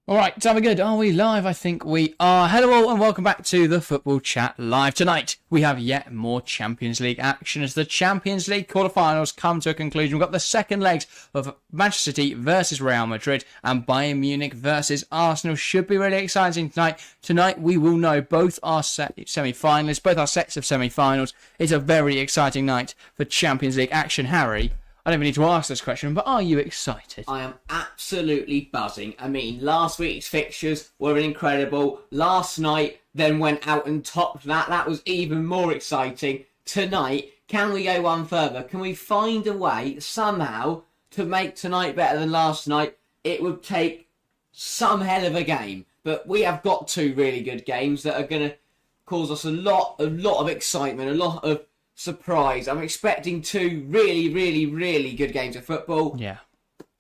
All right, time good. Are we live? I think we are. Hello all and welcome back to the Football Chat Live. Tonight, we have yet more Champions League action as the Champions League quarterfinals come to a conclusion. We've got the second legs of Manchester City versus Real Madrid and Bayern Munich versus Arsenal. Should be really exciting tonight. Tonight, we will know both our semi-finalists, both our sets of semi-finals. It's a very exciting night for Champions League action. Harry, I don't even need to ask this question, but are you excited? I am absolutely buzzing. I mean, last week's fixtures were incredible. Last night then went out and topped that. That was even more exciting. Tonight, can we go one further? Can we find a way somehow to make tonight better than last night? It would take some hell of a game. But we have got two really good games that are going to cause us a lot of excitement, a lot of surprise. I'm expecting two really good games of football. Yeah.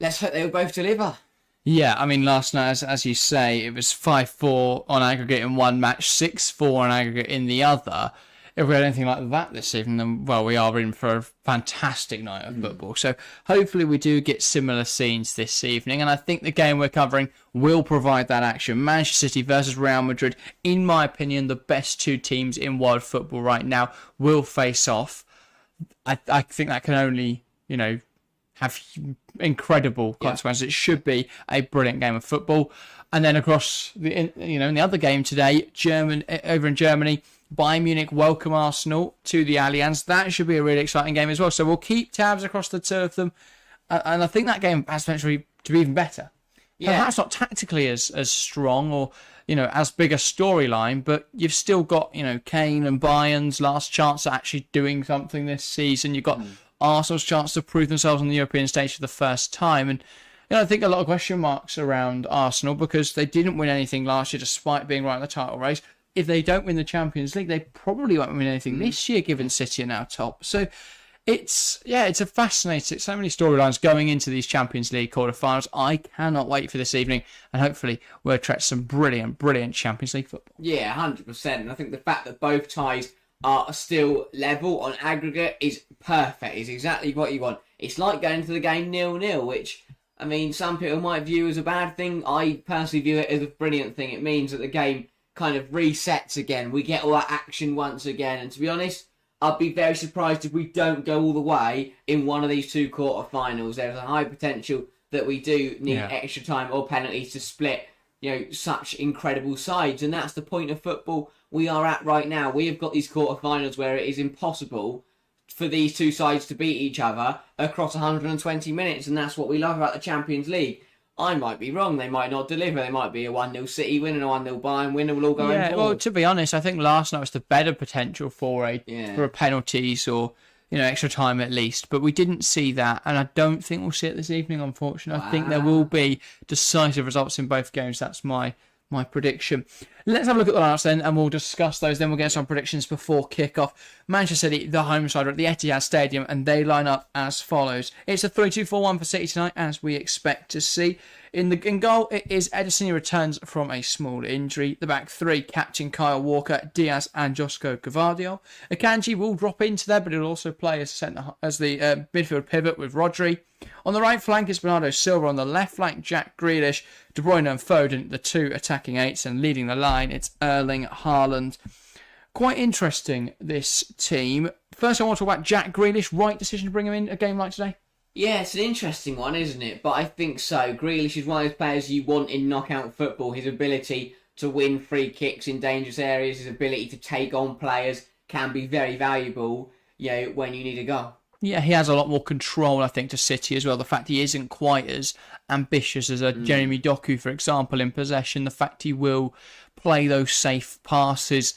Let's hope they will both deliver. Yeah, I mean, last night, as you say, it was 5-4 on aggregate in one match, 6-4 on aggregate in the other. If we had anything like that this evening, then, well, we are in for a fantastic night of football. So hopefully we do get similar scenes this evening. And I think the game we're covering will provide that action. Manchester City versus Real Madrid, in my opinion, the best two teams in world football right now will face off. I think that can only, have incredible consequences. It should be a brilliant game of football. And then across in the other game today, over in Germany, Bayern Munich welcome Arsenal to the Allianz. That should be a really exciting game as well. So we'll keep tabs across the two of them. And I think that game has potential to be even better. Yeah. Perhaps not tactically as strong or, as big a storyline, but you've still got, Kane and Bayern's last chance at actually doing something this season. You've got Arsenal's chance to prove themselves on the European stage for the first time. And, I think a lot of question marks around Arsenal because they didn't win anything last year despite being right in the title race. If they don't win the Champions League, they probably won't win anything this year, given City are now top. So it's a fascinating, so many storylines going into these Champions League quarterfinals. I cannot wait for this evening, and hopefully we'll attract some brilliant Champions League football. Yeah, 100%. And I think the fact that both ties are still level on aggregate is perfect. It's exactly what you want. It's like going to the game 0-0, which, I mean, some people might view as a bad thing. I personally view it as a brilliant thing. It means that the game kind of resets again. We get all that action once again. And to be honest, I'd be very surprised if we don't go all the way in one of these two quarterfinals. There's a high potential that we do need extra time or penalties to split, such incredible sides. And that's the point of football we are at right now. We have got these quarterfinals where it is impossible for these two sides to beat each other across 120 minutes. And that's what we love about the Champions League. I might be wrong. They might not deliver. They might be a 1-0 City win and a 1-0 Bayern win and we'll all go in forward. Well, to be honest, I think last night was the better potential for a penalties or, extra time at least. But we didn't see that. And I don't think we'll see it this evening, unfortunately. Wow. I think there will be decisive results in both games. That's my prediction. Let's have a look at the lineups then, and we'll discuss those. Then we'll get some predictions before kick-off. Manchester City, the home side, are at the Etihad Stadium, and they line up as follows. It's a 3-2-4-1 for City tonight, as we expect to see. In goal, it is Ederson, who returns from a small injury. The back three, captain Kyle Walker, Diaz, and Josko Gvardiol. Akanji will drop into there, but he'll also play as the midfield pivot with Rodri. On the right flank is Bernardo Silva. On the left flank, Jack Grealish, De Bruyne and Foden, the two attacking eights, and leading the line, it's Erling Haaland. Quite interesting, this team. First, I want to talk about Jack Grealish. Right decision to bring him in a game like today? Yeah, it's an interesting one, isn't it? But I think so. Grealish is one of those players you want in knockout football. His ability to win free kicks in dangerous areas, his ability to take on players can be very valuable, when you need a goal. Yeah, he has a lot more control, I think, to City as well. The fact he isn't quite as ambitious as a Jeremy Doku, for example, in possession. The fact he will play those safe passes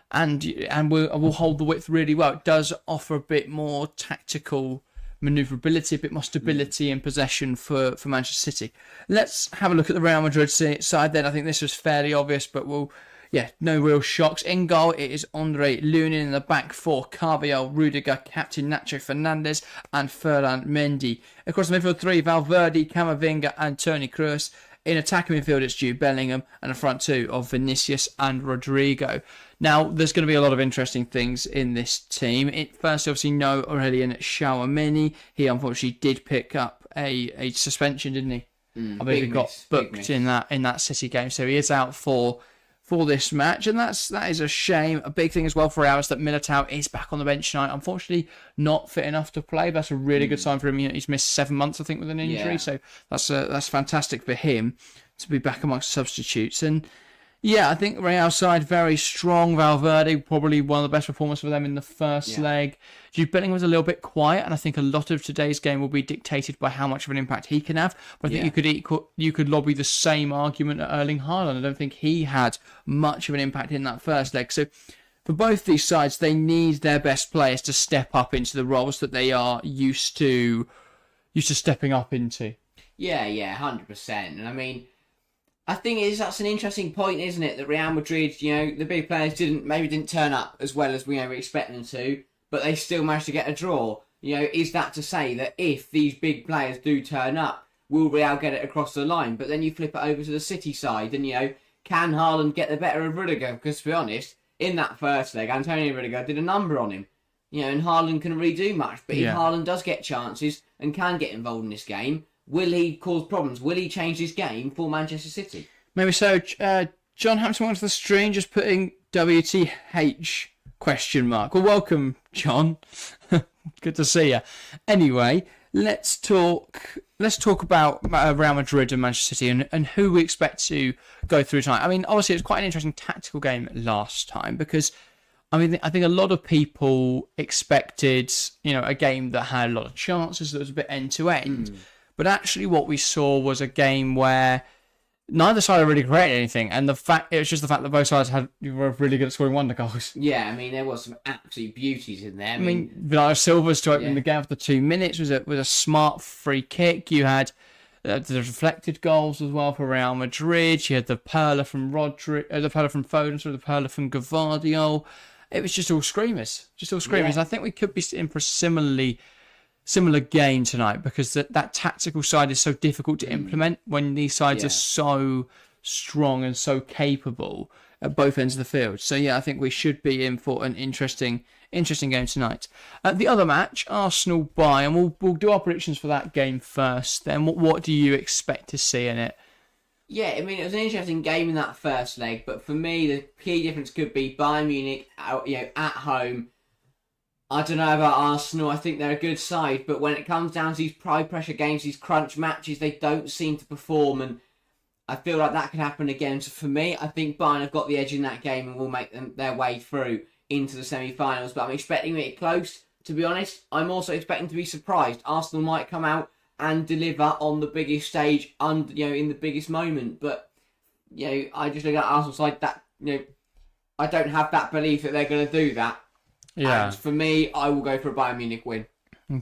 and will hold the width really well. It does offer a bit more tactical manoeuvrability, a bit more stability in possession for Manchester City. Let's have a look at the Real Madrid side then. I think this was fairly obvious, but no real shocks. In goal, it is Andre Lunin. In the back four, Carvajal, Rudiger, captain Nacho Fernandez, and Ferland Mendy. Across the midfield three, Valverde, Camavinga, and Toni Kroos. In attacking midfield, it's Jude Bellingham, and a front two of Vinicius and Rodrigo. Now, there's going to be a lot of interesting things in this team. First, obviously, no Aurelien Tchouameni. He unfortunately did pick up a suspension, didn't he? I believe he got booked in that City game, so he is out for this match, and that is a shame. A big thing as well for Real is that Militao is back on the bench tonight. Unfortunately, not fit enough to play. That's a really good sign for him. He's missed 7 months, I think, with an injury, so that's fantastic for him to be back amongst substitutes. And yeah, I think Real side very strong. Valverde probably one of the best performers for them in the first leg. Jude Bellingham was a little bit quiet, and I think a lot of today's game will be dictated by how much of an impact he can have. But I think you could lobby the same argument at Erling Haaland. I don't think he had much of an impact in that first leg. So for both these sides, they need their best players to step up into the roles that they are used to stepping up into. Yeah, 100%. And I mean, I think that's an interesting point, isn't it? That Real Madrid, the big players didn't turn up as well as we were expecting them to, but they still managed to get a draw. Is that to say that if these big players do turn up, will Real get it across the line? But then you flip it over to the City side, and can Haaland get the better of Rudiger? Because to be honest, in that first leg, Antonio Rudiger did a number on him. And Haaland couldn't really do much. But if Haaland does get chances and can get involved in this game, will he cause problems? Will he change this game for Manchester City? Maybe so. John Hampson wants the stream, just putting WTH ? Well, welcome, John. Good to see you. Anyway, let's talk about Real Madrid and Manchester City and who we expect to go through tonight. I mean, obviously, it was quite an interesting tactical game last time because, I think a lot of people expected, a game that had a lot of chances, that was a bit end-to-end. But actually what we saw was a game where neither side really created anything, and it was just the fact that both sides were really good at scoring wonder goals. Yeah, I mean, there was some absolute beauties in there. I mean, Bernardo Silva's to open the game after 2 minutes was a smart free kick. You had the reflected goals as well for Real Madrid. You had the perla from Foden, the perla from Gvardiol. It was just all screamers. And I think we could be in for a similar game tonight because that tactical side is so difficult to implement when these sides are so strong and so capable at both ends of the field. So I think we should be in for an interesting game tonight. The other match, Arsenal Bayern, we'll do our predictions for that game first. Then what do you expect to see in it? Yeah, I mean, it was an interesting game in that first leg, but for me the key difference could be Bayern Munich at home. I don't know about Arsenal. I think they're a good side, but when it comes down to these high pressure games, these crunch matches, they don't seem to perform, and I feel like that could happen again. So for me, I think Bayern have got the edge in that game and will make their way through into the semi-finals. But I'm expecting it close. To be honest, I'm also expecting to be surprised. Arsenal might come out and deliver on the biggest stage, in the biggest moment. But I just look at Arsenal side that I don't have that belief that they're going to do that. Yeah. And for me, I will go for a Bayern Munich win.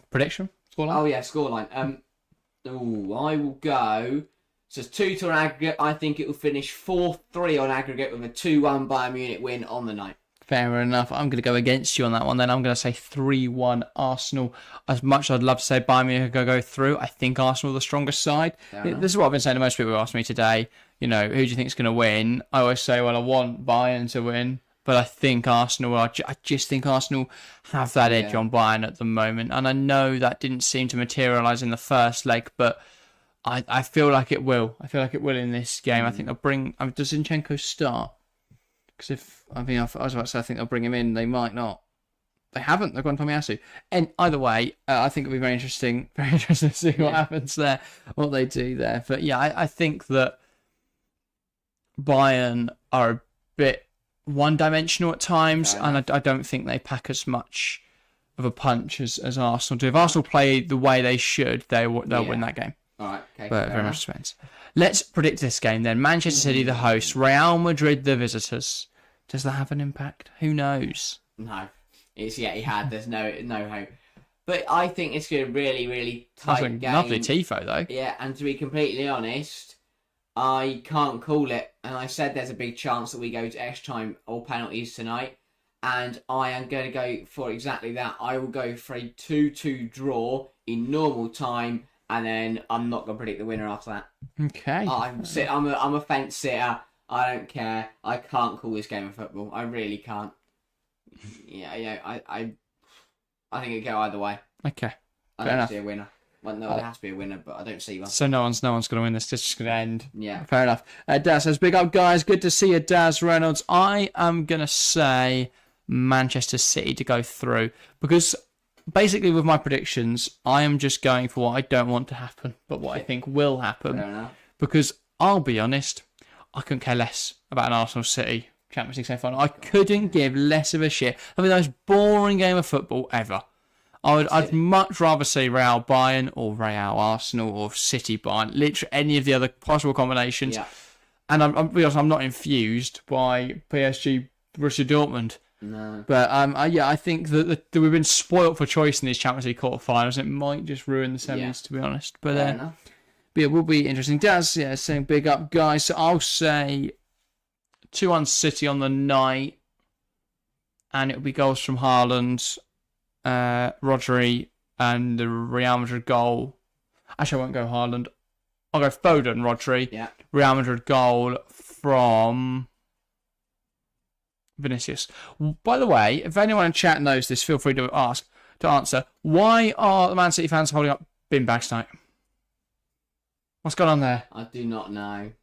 Prediction? Scoreline? Oh, yeah, scoreline. I will go... So it's 2-2 on aggregate. I think it will finish 4-3 on aggregate with a 2-1 Bayern Munich win on the night. Fair enough. I'm going to go against you on that one then. I'm going to say 3-1 Arsenal. As much as I'd love to say Bayern Munich are going to go through, I think Arsenal are the strongest side. This is what I've been saying to most people who ask me today. Who do you think is going to win? I always say, well, I want Bayern to win. But I think Arsenal, I just think Arsenal have that edge on Bayern at the moment. And I know that didn't seem to materialise in the first leg, but I feel like it will. I feel like it will in this game. I think they'll bring... does Zinchenko start? Because I was about to say I think they'll bring him in. They might not. They haven't. They've gone Tomiyasu. And either way, I think it'll be very interesting to see what happens there, what they do there. But I think that Bayern are a bit one-dimensional at times, and I don't think they pack as much of a punch as Arsenal do. If Arsenal play the way they should, they'll win that game. All right, okay. But very much depends. Let's predict this game then. Manchester City, the hosts. Real Madrid, the visitors. Does that have an impact? Who knows? No. It's he had. There's no hope. But I think it's going to be a really, really tight game. Lovely tifo, though. Yeah, and to be completely honest, I can't call it. And I said there's a big chance that we go to extra time or penalties tonight. And I am going to go for exactly that. I will go for a 2-2 draw in normal time. And then I'm not going to predict the winner after that. Okay. I'm a fence sitter. I don't care. I can't call this game of football. I really can't. I think it'd go either way. Okay. I don't see a winner. Well, no, there has to be a winner, but I don't see one. So no one's going to win this. It's just going to end. Yeah. Fair enough. Daz says, big up, guys. Good to see you, Daz Reynolds. I am going to say Manchester City to go through because basically with my predictions, I am just going for what I don't want to happen, but what I think will happen. Fair enough. Because I'll be honest, I couldn't care less about an Arsenal City Champions League semi-final. I couldn't give less of a shit. I mean, the most boring game of football ever. I'd much rather see Real Bayern or Real Arsenal or City Bayern, literally any of the other possible combinations. Yeah. And I'm not infused by PSG Borussia Dortmund. No. But I think that we've been spoilt for choice in these Champions League quarterfinals. It might just ruin the semis, to be honest. But it will be interesting. Daz, saying big up, guys. So I'll say 2-1 City on the night, and it'll be goals from Haaland, Rodri, and the Real Madrid goal. Actually, I won't go Haaland. I'll go Foden, Rodri. Yeah. Real Madrid goal from Vinicius. By the way, if anyone in chat knows this, feel free to answer. Why are the Man City fans holding up bin bags tonight? What's going on there? I do not know.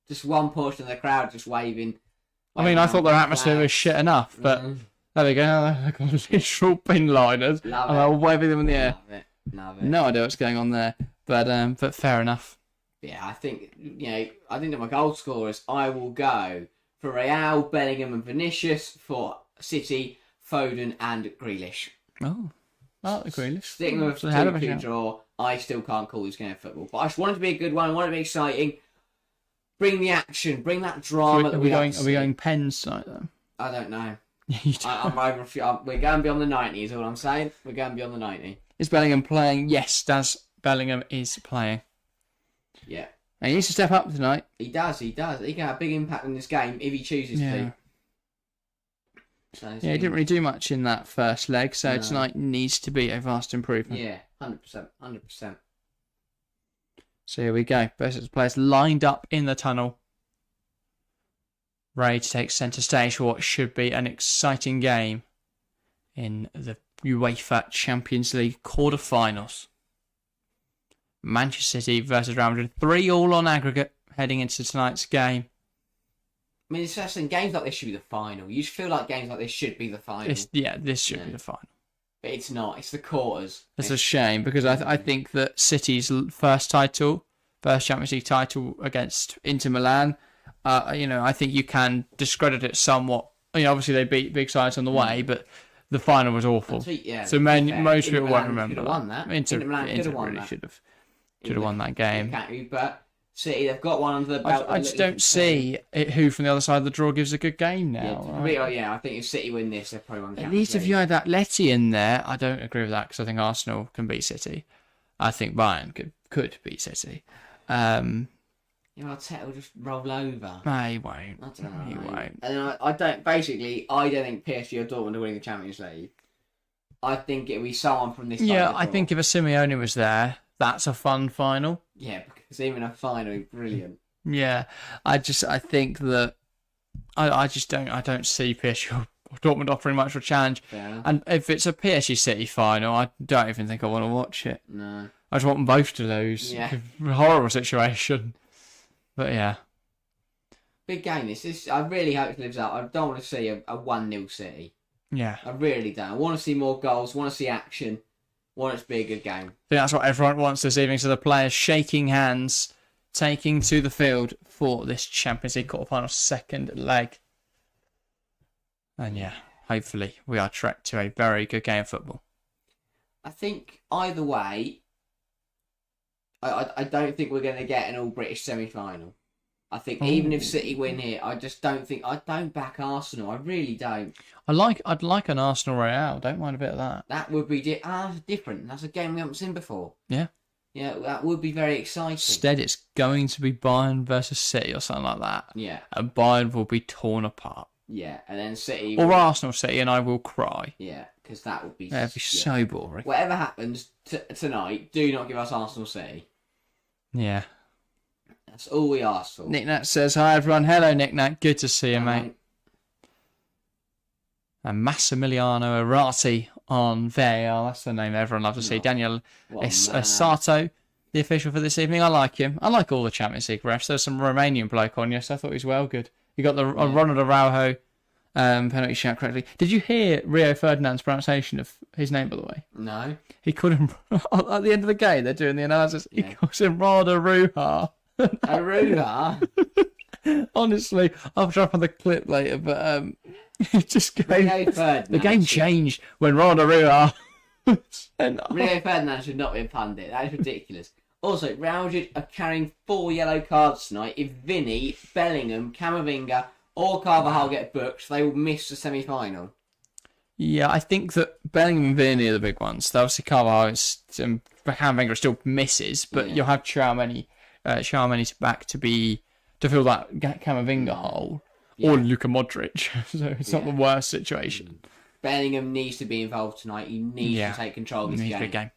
Just one portion of the crowd just waving. I mean, I thought their atmosphere was shit enough, but there we go. They've got literal bin liners, and they're waving them in the air. Love it. No idea what's going on there, but fair enough. Yeah, I think that my goal scorers, I will go for Real, Bellingham, and Vinicius. For City, Foden and Grealish. Oh, Grealish. Sticking with a 2-2 draw, I still can't call this game of football, but I just want it to be a good one. I want it to be exciting. Bring the action, bring that drama. Are we going pens tonight though? I don't know. You don't. We're going beyond the 90, is all I'm saying. We're going beyond the 90. Is Bellingham playing? Yes, Bellingham is playing. Yeah. And he needs to step up tonight. He does. He can have a big impact on this game if he chooses to. So he didn't really do much in that first leg, so tonight needs to be a vast improvement. Yeah, 100%. So here we go. Both of the players lined up in the tunnel, ready to take centre stage for what should be an exciting game in the UEFA Champions League quarter-finals. Manchester City versus Real Madrid, 3-3 on aggregate heading into tonight's game. I mean, it's interesting. Games like this should be the final. You just feel like games like this should be the final. This should be the final. But it's not. It's the quarters. It's a shame because I think that City's first Champions League title against Inter Milan, I think you can discredit it somewhat. Obviously they beat big sides on the way, but the final was awful. So most people won't remember that. Inter Milan really should have won that game. But City, they've got one under the belt. I just don't see who from the other side of the draw gives a good game now. I think if City win this, they've probably won the At least if you had that Letty in there, I don't agree with that because I think Arsenal can beat City. I think Bayern could beat City. Arteta will just roll over. He won't. I don't know. He won't. And I don't think PSG or Dortmund are winning the Champions League. I think it'll be someone from this. Yeah, I think if a Simeone was there, that's a fun final. Yeah, because even a final is brilliant. Yeah, I think that I don't see PSG or Dortmund offering much of a challenge. Yeah. And if it's a PSG City final, I don't even think I want to watch it. No. I just want them both to lose. Yeah. Horrible situation. But yeah. Big game. I really hope it lives up. I don't want to see a 1-0 City. Yeah. I really don't. I want to see more goals. Want to see action. Want it to be a good game. I think that's what everyone wants this evening. So the players shaking hands, taking to the field for this Champions League quarterfinal second leg. And yeah, hopefully we are tracked to a very good game of football. I think either way, I don't think we're going to get an all-British semi-final. I think even if City win here, I don't back Arsenal. I really don't. I'd like an Arsenal Real. Don't mind a bit of that. That would be different. That's a game we haven't seen before. Yeah. Yeah, that would be very exciting. Instead, it's going to be Bayern versus City or something like that. Yeah. And Bayern will be torn apart. Yeah, and then City... Or Arsenal City, and I will cry. Yeah, because that would be... That'd be so boring. Whatever happens tonight, do not give us Arsenal City. Yeah. That's all we ask for. Nick Nat says, hi everyone. Hello, Nick Nat. Good to see you, mate. And Massimiliano Arati on VAR. That's the name everyone loves to see. Daniel What a man. Sato, the official for this evening. I like him. I like all the Champions League refs. There's some Romanian bloke on yesterday. I thought he was well good. You got the Ronald Araujo penalty shout correctly. Did you hear Rio Ferdinand's pronunciation of his name, by the way? No. He called him, at the end of the game, they're doing the analysis, he calls him Ronald Araujo. Aruha? Honestly, I'll drop on the clip later, but it just goes. The game changed when Ronald Araujo. Rio Ferdinand should not be a pundit. That is ridiculous. Also, Real Madrid are carrying 4 yellow cards tonight. If Vinny, Bellingham, Camavinga, or Carvajal get booked, they will miss the semi-final. Yeah, I think that Bellingham and Vinny are the big ones. Obviously, Carvajal and Camavinga still misses, but you'll have Tchouameni's back to fill that Camavinga hole, or Luka Modric. So it's not the worst situation. Bellingham needs to be involved tonight. He needs to take control of this game. A game.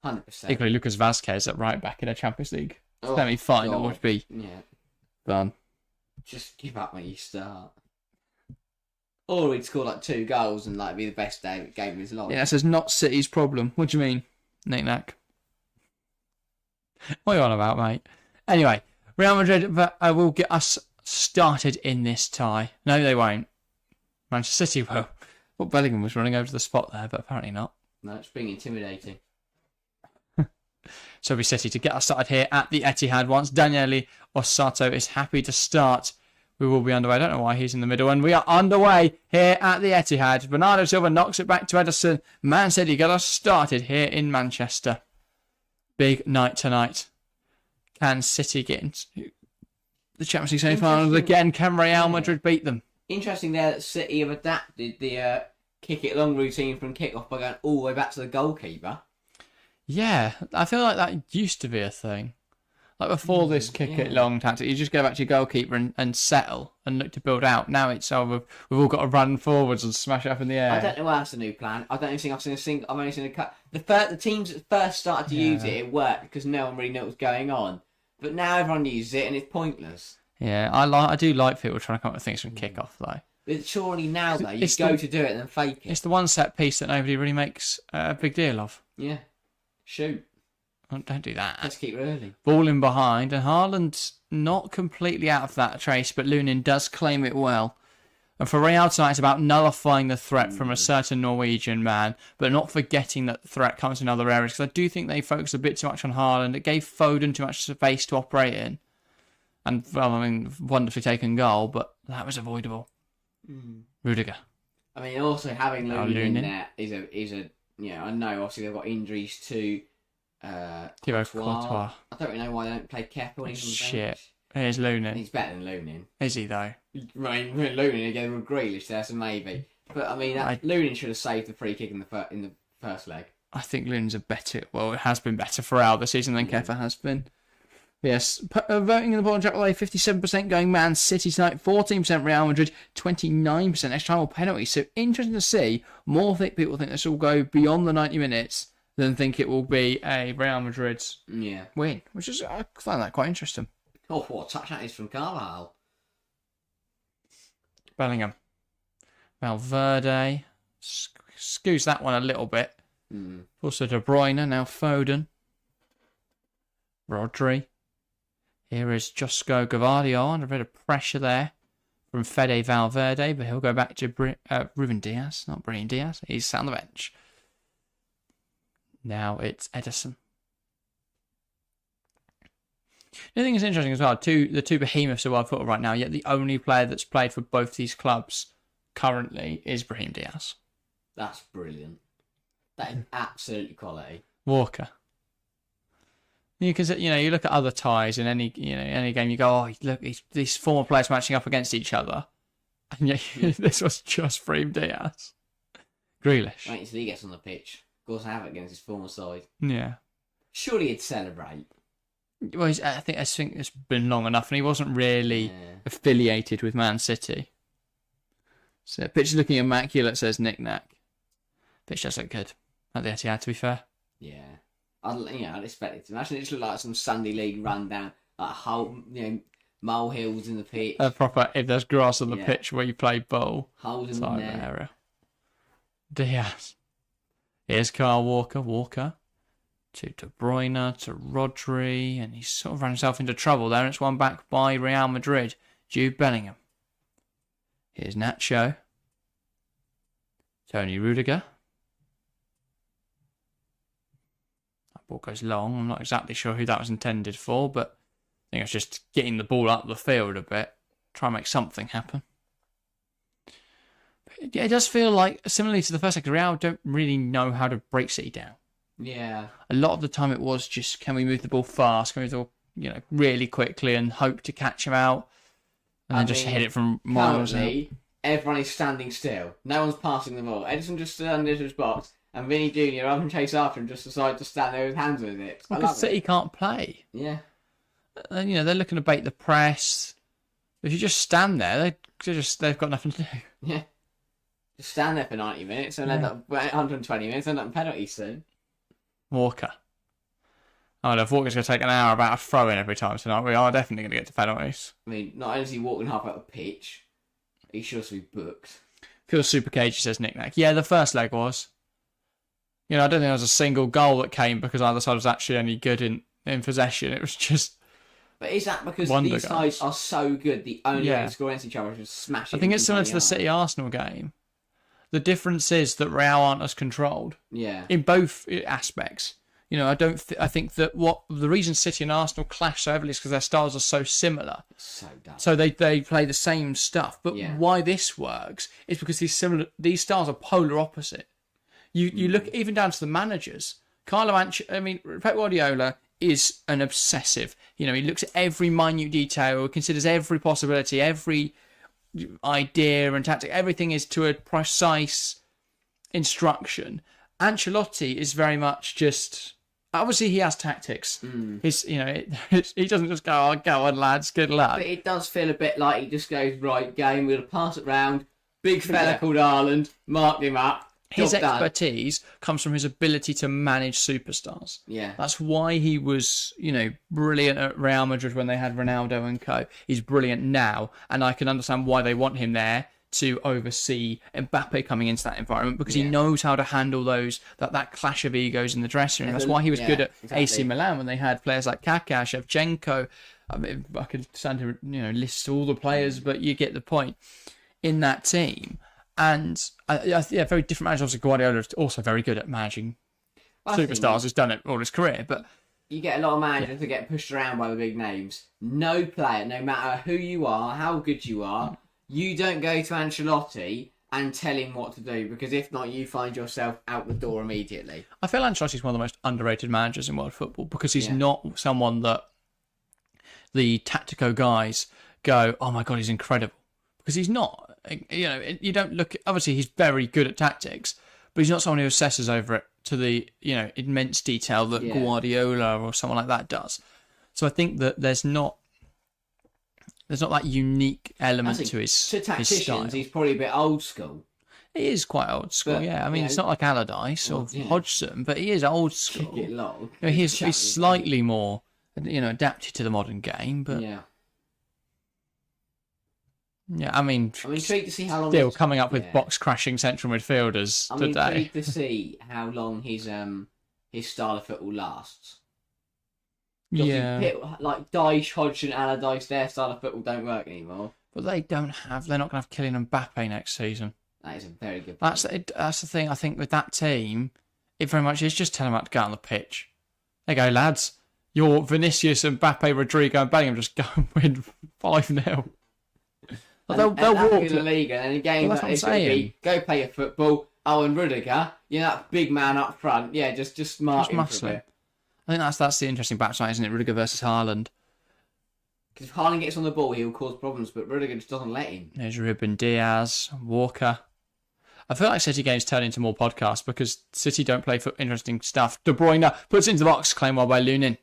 100%. Equally, Lucas Vazquez at right back in a Champions League semi-final would be fun. Just give up when you start. Or he'd score like 2 goals and like be the best game of his life. Yeah, that says not City's problem. What do you mean, Nick-Nack? What are you on about, mate? Anyway, Real Madrid will get us started in this tie. No, they won't. Manchester City will. Well, Bellingham was running over to the spot there, but apparently not. No, it's being intimidating. So it'll be City to get us started here at the Etihad. Once Daniele Osato is happy to start, we will be underway. I don't know why he's in the middle. And we are underway here at the Etihad. Bernardo Silva knocks it back to Ederson. Man City get us started here in Manchester. Big night tonight. Can City get into the Champions League semi-finals again? Can Real Madrid beat them? Interesting there that City have adapted the kick it long routine from kick-off by going all the way back to the goalkeeper. Yeah, I feel like that used to be a thing. Like before this kick it long tactic, you just go back to your goalkeeper and settle and look to build out. Now it's we've all got to run forwards and smash it up in the air. I don't know why that's the new plan. I don't think I've seen a single. I've only seen a cut. The teams that first started to use it worked because no one really knew what was going on. But now everyone uses it and it's pointless. Yeah, I do like people trying to come up with things from kick off though. But surely now though, you go to do it and then fake it. It's the one set piece that nobody really makes a big deal of. Yeah. Shoot. Oh, don't do that. Let's keep early. Ball in behind, and Haaland's not completely out of that trace, but Lunin does claim it well. And for Real tonight, it's about nullifying the threat from a certain Norwegian man, but not forgetting that the threat comes in other areas. Because I do think they focused a bit too much on Haaland. It gave Foden too much space to operate in. And, well, I mean, wonderfully taken goal, but that was avoidable. Rudiger. I mean, also having Lunin in there is a I know obviously they've got injuries to Thibaut Courtois. I don't really know why they don't play Kepa when he's on the bench. Here's Lunin. He's better than Lunin. Is he though? Right, Lunin together with Grealish there, so maybe. But I mean, Lunin should have saved the free kick in the first leg. I think Lunin's it has been better for Real this season than Kepa has been. Yes, voting in the bottom chapter, 57% going Man City tonight, 14% Real Madrid, 29% extra time or penalty. So interesting to see. More people think this will go beyond the 90 minutes than think it will be a Real Madrid win, which is I find that quite interesting. Oh, what a touch that is from Carvajal. Bellingham, Valverde, scoos that one a little bit. Also De Bruyne, now Foden, Rodri. Here is Josko Gvardiol under a bit of pressure there from Fede Valverde, but he'll go back to Ruben Diaz, not Brahim Diaz. He's sat on the bench. Now it's Ederson. The thing is interesting as well, the two behemoths of world football right now, yet the only player that's played for both these clubs currently is Brahim Diaz. That's brilliant. That is absolutely quality. Walker. Because you look at other ties in any game, you go, oh look, these former players matching up against each other, and yet this was just Brahim Diaz. Grealish. Wait until he gets on the pitch. Goes havoc against his former side. Yeah. Surely he'd celebrate. Well, I think it's been long enough, and he wasn't really affiliated with Man City. So pitch is looking immaculate, says Nick Nack. Pitch does look good at the Etihad, to be fair. Yeah. I'd expect it to. Imagine it just look like some Sunday League rundown, like molehills in the pitch. A proper, if there's grass on the pitch where you play ball. Holes in the net. Area. Diaz. Here's Kyle Walker. Walker to De Bruyne, to Rodri, and he's sort of run himself into trouble there, and it's won back by Real Madrid. Jude Bellingham. Here's Nacho. Tony Rudiger. That ball goes long. I'm not exactly sure who that was intended for, but I think it's just getting the ball up the field a bit. Try and make something happen. But yeah, it does feel like, similarly to the first leg, Real don't really know how to break City down. Yeah. A lot of the time it was just, can we move the ball fast? Can we move the ball, really quickly and hope to catch him out? And then just hit it from miles out. Everyone is standing still. No one's passing the ball. Edison just stood under his box, and Vinny Jr., rather than chase after him, just decided to stand there with his hands with it. Because City can't play. Yeah. And, they're looking to bait the press. If you just stand there, they've got nothing to do. Yeah. Just stand there for 90 minutes and end up 120 minutes, end up in penalties soon. Walker. Oh, if Walker's going to take an hour about a throw-in every time tonight, we are definitely going to get to penalties. I mean, not only is he walking half out the pitch, he should also be booked. Feels super cagey, says Nick Nack. Yeah, the first leg was. I don't think there was a single goal that came because either side was actually any good in possession. It was just... But is that because these sides are so good, the only way to score against each other is just smash it? I think it's similar to the City-Arsenal game. The difference is that Real aren't as controlled. Yeah. In both aspects. I think that the reason City and Arsenal clash so heavily is because their styles are so similar. So dumb. So they play the same stuff. But why this works is because these styles are polar opposite. You look even down to the managers. Pep Guardiola is an obsessive. He looks at every minute detail, considers every possibility, every idea and tactic. Everything is to a precise instruction. Ancelotti is very much just... Obviously, he has tactics. He doesn't just go, go on, lads, good luck. But it does feel a bit like he just goes, right, game, we're going to pass it round. Big fella called Haaland, mark him up. His expertise comes from his ability to manage superstars. Yeah. That's why he was, brilliant at Real Madrid when they had Ronaldo and co. He's brilliant now, and I can understand why they want him there to oversee Mbappe coming into that environment because he knows how to handle that clash of egos in the dressing room. That's why he was good at AC Milan when they had players like Kaká, Shevchenko. I mean, I could stand to list all the players, but you get the point in that team. And very different managers. Obviously, Guardiola is also very good at managing superstars. He's done it all his career, but you get a lot of managers that get pushed around by the big names. No player, no matter who you are, how good you are. You don't go to Ancelotti and tell him what to do because if not, you find yourself out the door immediately. I feel Ancelotti's one of the most underrated managers in world football because he's not someone that the tactico guys go, oh my God, he's incredible. Because he's not. You don't look... Obviously, he's very good at tactics, but he's not someone who obsesses over it to the immense detail that Guardiola or someone like that does. So I think that there's not that unique element to his style. To tacticians, he's probably a bit old school. He is quite old school, but, I mean, it's not like Allardyce or Hodgson, but he is old school. He's slightly more, adapted to the modern game, but... Yeah, I mean, I'm intrigued to see how long. Still coming up with box-crashing central midfielders today. I'm intrigued to see how long his style of football lasts. Like Dyche, Hodgson, Allardyce, their style of football don't work anymore. But they're not going to have Kylian Mbappe next season. That is a very good point. That's the thing, I think, with that team, it very much is just telling them how to get on the pitch. There you go, lads. You're Vinicius, Mbappe, Rodrigo and Bellingham just go and win 5-0. They'll walk in the league, and in a game that is going to be go play your football. Oh, and Rudiger, that big man up front. Yeah, just mark him for a bit. I think that's the interesting batch, isn't it? Rudiger versus Haaland. Because if Haaland gets on the ball, he'll cause problems, but Rudiger just doesn't let him. There's Ruben Diaz, Walker. I feel like City games turn into more podcasts because City don't play for interesting stuff. De Bruyne puts it into the box, claimed well by Lunin.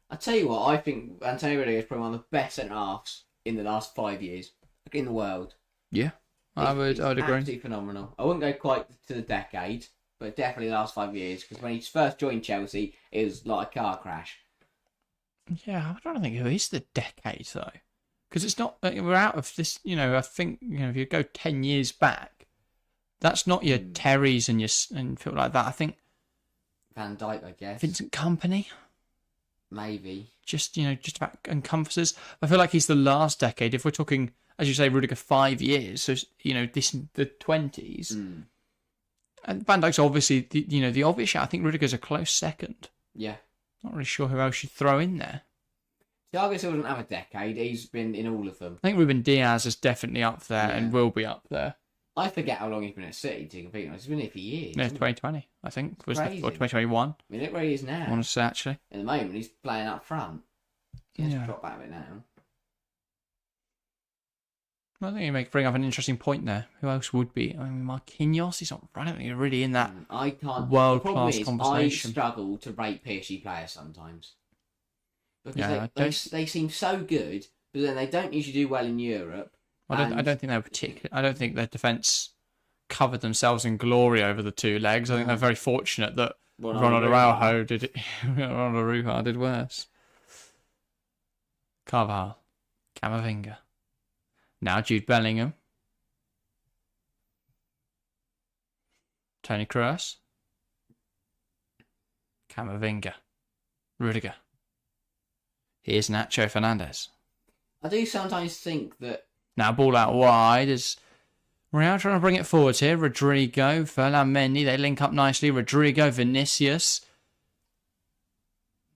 I tell you what, I think Antonio Rudiger is probably one of the best centre-halves in the last 5 years in the world. Yeah, I would agree. Absolutely phenomenal. I wouldn't go quite to the decade, but definitely the last 5 years, because when he first joined Chelsea, it was like a car crash. Yeah, I don't think it is the decade, though. Because it's not... We're out of this... I think, if you go 10 years back, That's not your Terrys and people like that. I think Van Dijk, I guess. Vincent Kompany. Maybe. Just about encompasses. I feel like he's the last decade. If we're talking, as you say, Rudiger 5 years, so this the 20s. And Van Dijk's obviously the obvious shout. I think Rudiger's a close second. Yeah. Not really sure who else you'd throw in there. Thiago Silva doesn't have a decade. He's been in all of them. I think Ruben Diaz is definitely up there and will be up there. I forget how long he's been at City, to compete honest. He's been here for years. Yeah, 2020, I think. Or Crazy. 2021. I mean, look where he is now. I want to say, actually. At the moment, he's playing up front. He has to Yeah. drop out of it now. I think you bring up an interesting point there. Who else would be? I mean, Marquinhos is not. I don't think he's really in that I can't. world-class the problem is, conversation. I struggle to rate PSG players sometimes. Because Yeah, they seem so good, but then they don't usually do well in Europe. I don't think they're particular. I don't think their defence covered themselves in glory over the two legs. I think they're very fortunate that Ronald Araujo did it. Ronald Araujo did worse. Carvajal, Camavinga, now Jude Bellingham, Toni Kroos, Camavinga, Rudiger. Here's Nacho Fernandez. I do sometimes think that. Now ball out wide is Real trying to bring it forward here. Rodrigo, Ferland Mendy, they link up nicely. Rodrigo, Vinicius.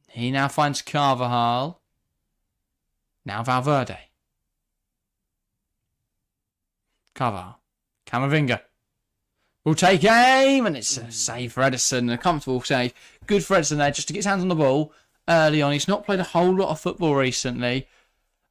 He now finds Carvajal. Now Valverde. Carvajal. Camavinga. Will take aim, and it's a save for Ederson. A comfortable save. Good for Ederson there, just to get his hands on the ball early on. He's not played a whole lot of football recently.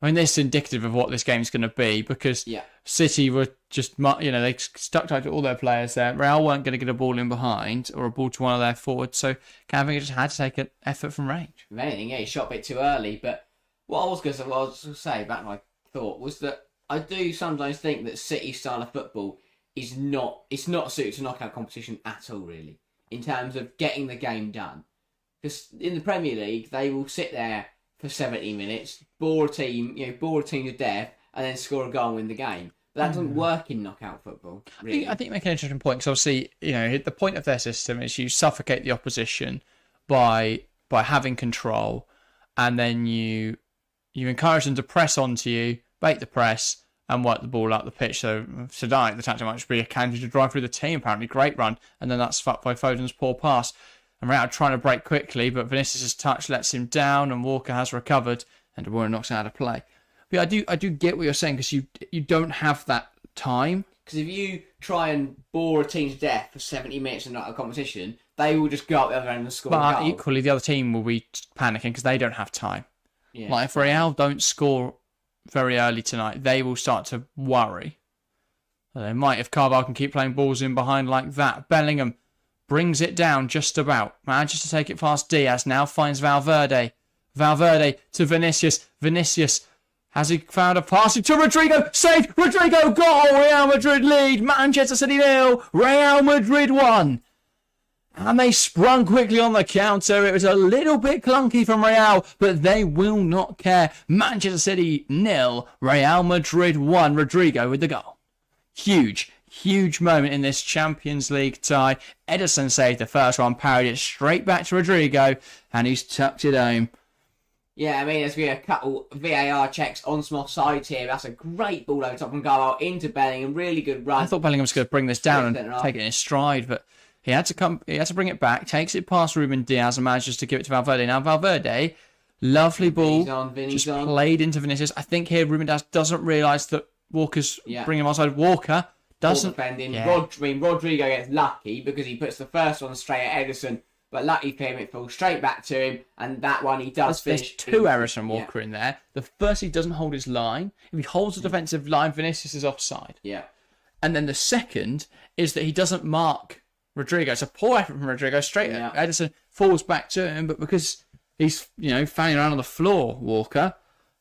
I mean, this is indicative of what this game's going to be, because City were just, they stuck tight to all their players there. Real weren't going to get a ball in behind or a ball to one of their forwards, so Camavinga just had to take an effort from range. If anything, he shot a bit too early. But what I was going to say, back my thought, was that I do sometimes think that City's style of football is not suited to knockout competition at all, really, in terms of getting the game done. Because in the Premier League, they will sit there for 70 minutes, bore a team to death, and then score a goal and win the game. But that doesn't work in knockout football, really. I think you make an interesting point, because obviously, the point of their system is you suffocate the opposition by having control, and then you encourage them to press onto you, bait the press, and work the ball up the pitch. So tonight, the tactic might just be a Kanji to drive through the team, apparently. Great run, and then that's fucked by Foden's poor pass. And Real trying to break quickly, but Vinicius' touch lets him down, and Walker has recovered, and De Bruyne knocks it out of play. But yeah, I do get what you're saying, because you don't have that time. Because if you try and bore a team to death for 70 minutes in a competition, they will just go up the other end and score a But goal. equally, the other team will be panicking because they don't have time. Yeah. Like, if Real don't score very early tonight, they will start to worry. They might if Carvalho can keep playing balls in behind like that. Bellingham brings it down just about. Manages to take it past Diaz. Now finds Valverde. Valverde to Vinicius. Vinicius. Has he found a pass to Rodrigo? Saved! Rodrigo! Goal! Real Madrid lead. Manchester City 0. Real Madrid 1. And they sprung quickly on the counter. It was a little bit clunky from Real, but they will not care. Manchester City 0. Real Madrid 1. Rodrigo with the goal. Huge moment in this Champions League tie. Ederson saved the first one, parried it straight back to Rodrigo, and he's tucked it home. Yeah, I mean, there's been a couple VAR checks on some offsides here. That's a great ball over top from Carvalho into Bellingham. Really good run. I thought Bellingham was going to bring this down and take it in his stride, but he had to bring it back, takes it past Ruben Diaz and manages to give it to Valverde. Now Valverde, lovely ball, Vinny's just on. played into Vinicius. I think here Ruben Diaz doesn't realise that Walker's bringing him outside. Walker doesn't. Defending. Yeah. Rodrigo gets lucky because he puts the first one straight at Ederson, but lucky for him, it falls straight back to him, and that one he does There's finish. two errors from Walker in there. The first, he doesn't hold his line. If he holds the defensive line, Vinicius is offside. Yeah. And then the second is that he doesn't mark Rodrigo. It's a poor effort from Rodrigo. Straight at Ederson, falls back to him, but because he's fanning around on the floor, Walker,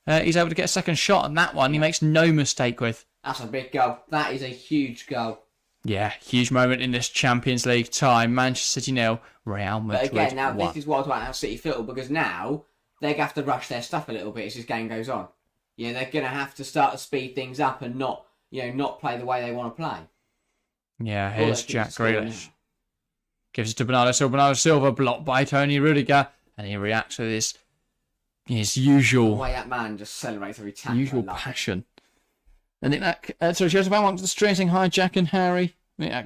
he's able to get a second shot on that one. He makes no mistake with. That's a big goal. That is a huge goal. Yeah, huge moment in this Champions League tie. Manchester City 0, Real Madrid 1. But again, now this is what I was about how City feel, because now they're going to have to rush their stuff a little bit as this game goes on. They're going to have to start to speed things up and not play the way they want to play. Yeah, All here's that good Jack score now. Grealish. Gives it to Bernardo Silva. Bernardo Silva blocked by Tony Rudiger. And he reacts with his The usual way that man just celebrates every tackle. I love it. passion. I think that... so Joseph wants the stream saying, hi, Jack and Harry.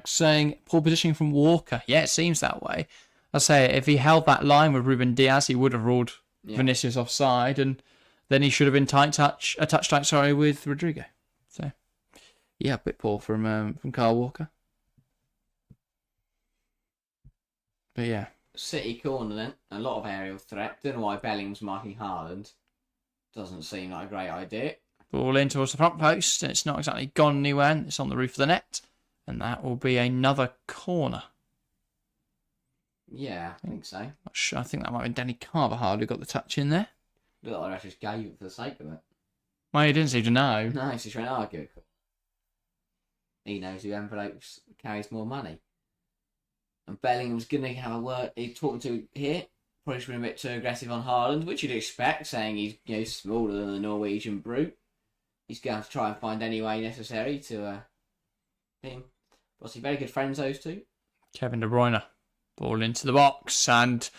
Saying, poor positioning from Walker. Yeah, it seems that way. I say, if he held that line with Ruben Diaz, he would have ruled Vinicius offside, and then he should have been a touch tight, with Rodrigo. So, yeah, a bit poor from Kyle Walker. But yeah. City corner then. A lot of aerial threat. Don't know why Bellingham's marking Haaland. Doesn't seem like a great idea. Ball in towards the front post, and it's not exactly gone anywhere. It's on the roof of the net, and that will be another corner. Yeah, I think so. Not sure. I think that might be Danny Carvajal who got the touch in there. Look like I just gave it for the sake of it. Well, he didn't seem to know. No, he's just trying to argue it. He knows who envelopes carries more money. And Bellingham's going to have a word. He's talking to here. Probably been a bit too aggressive on Haaland, which you'd expect, saying he's smaller than the Norwegian brute. He's going to try and find any way necessary to him. Obviously, very good friends, those two. Kevin De Bruyne. Ball into the box and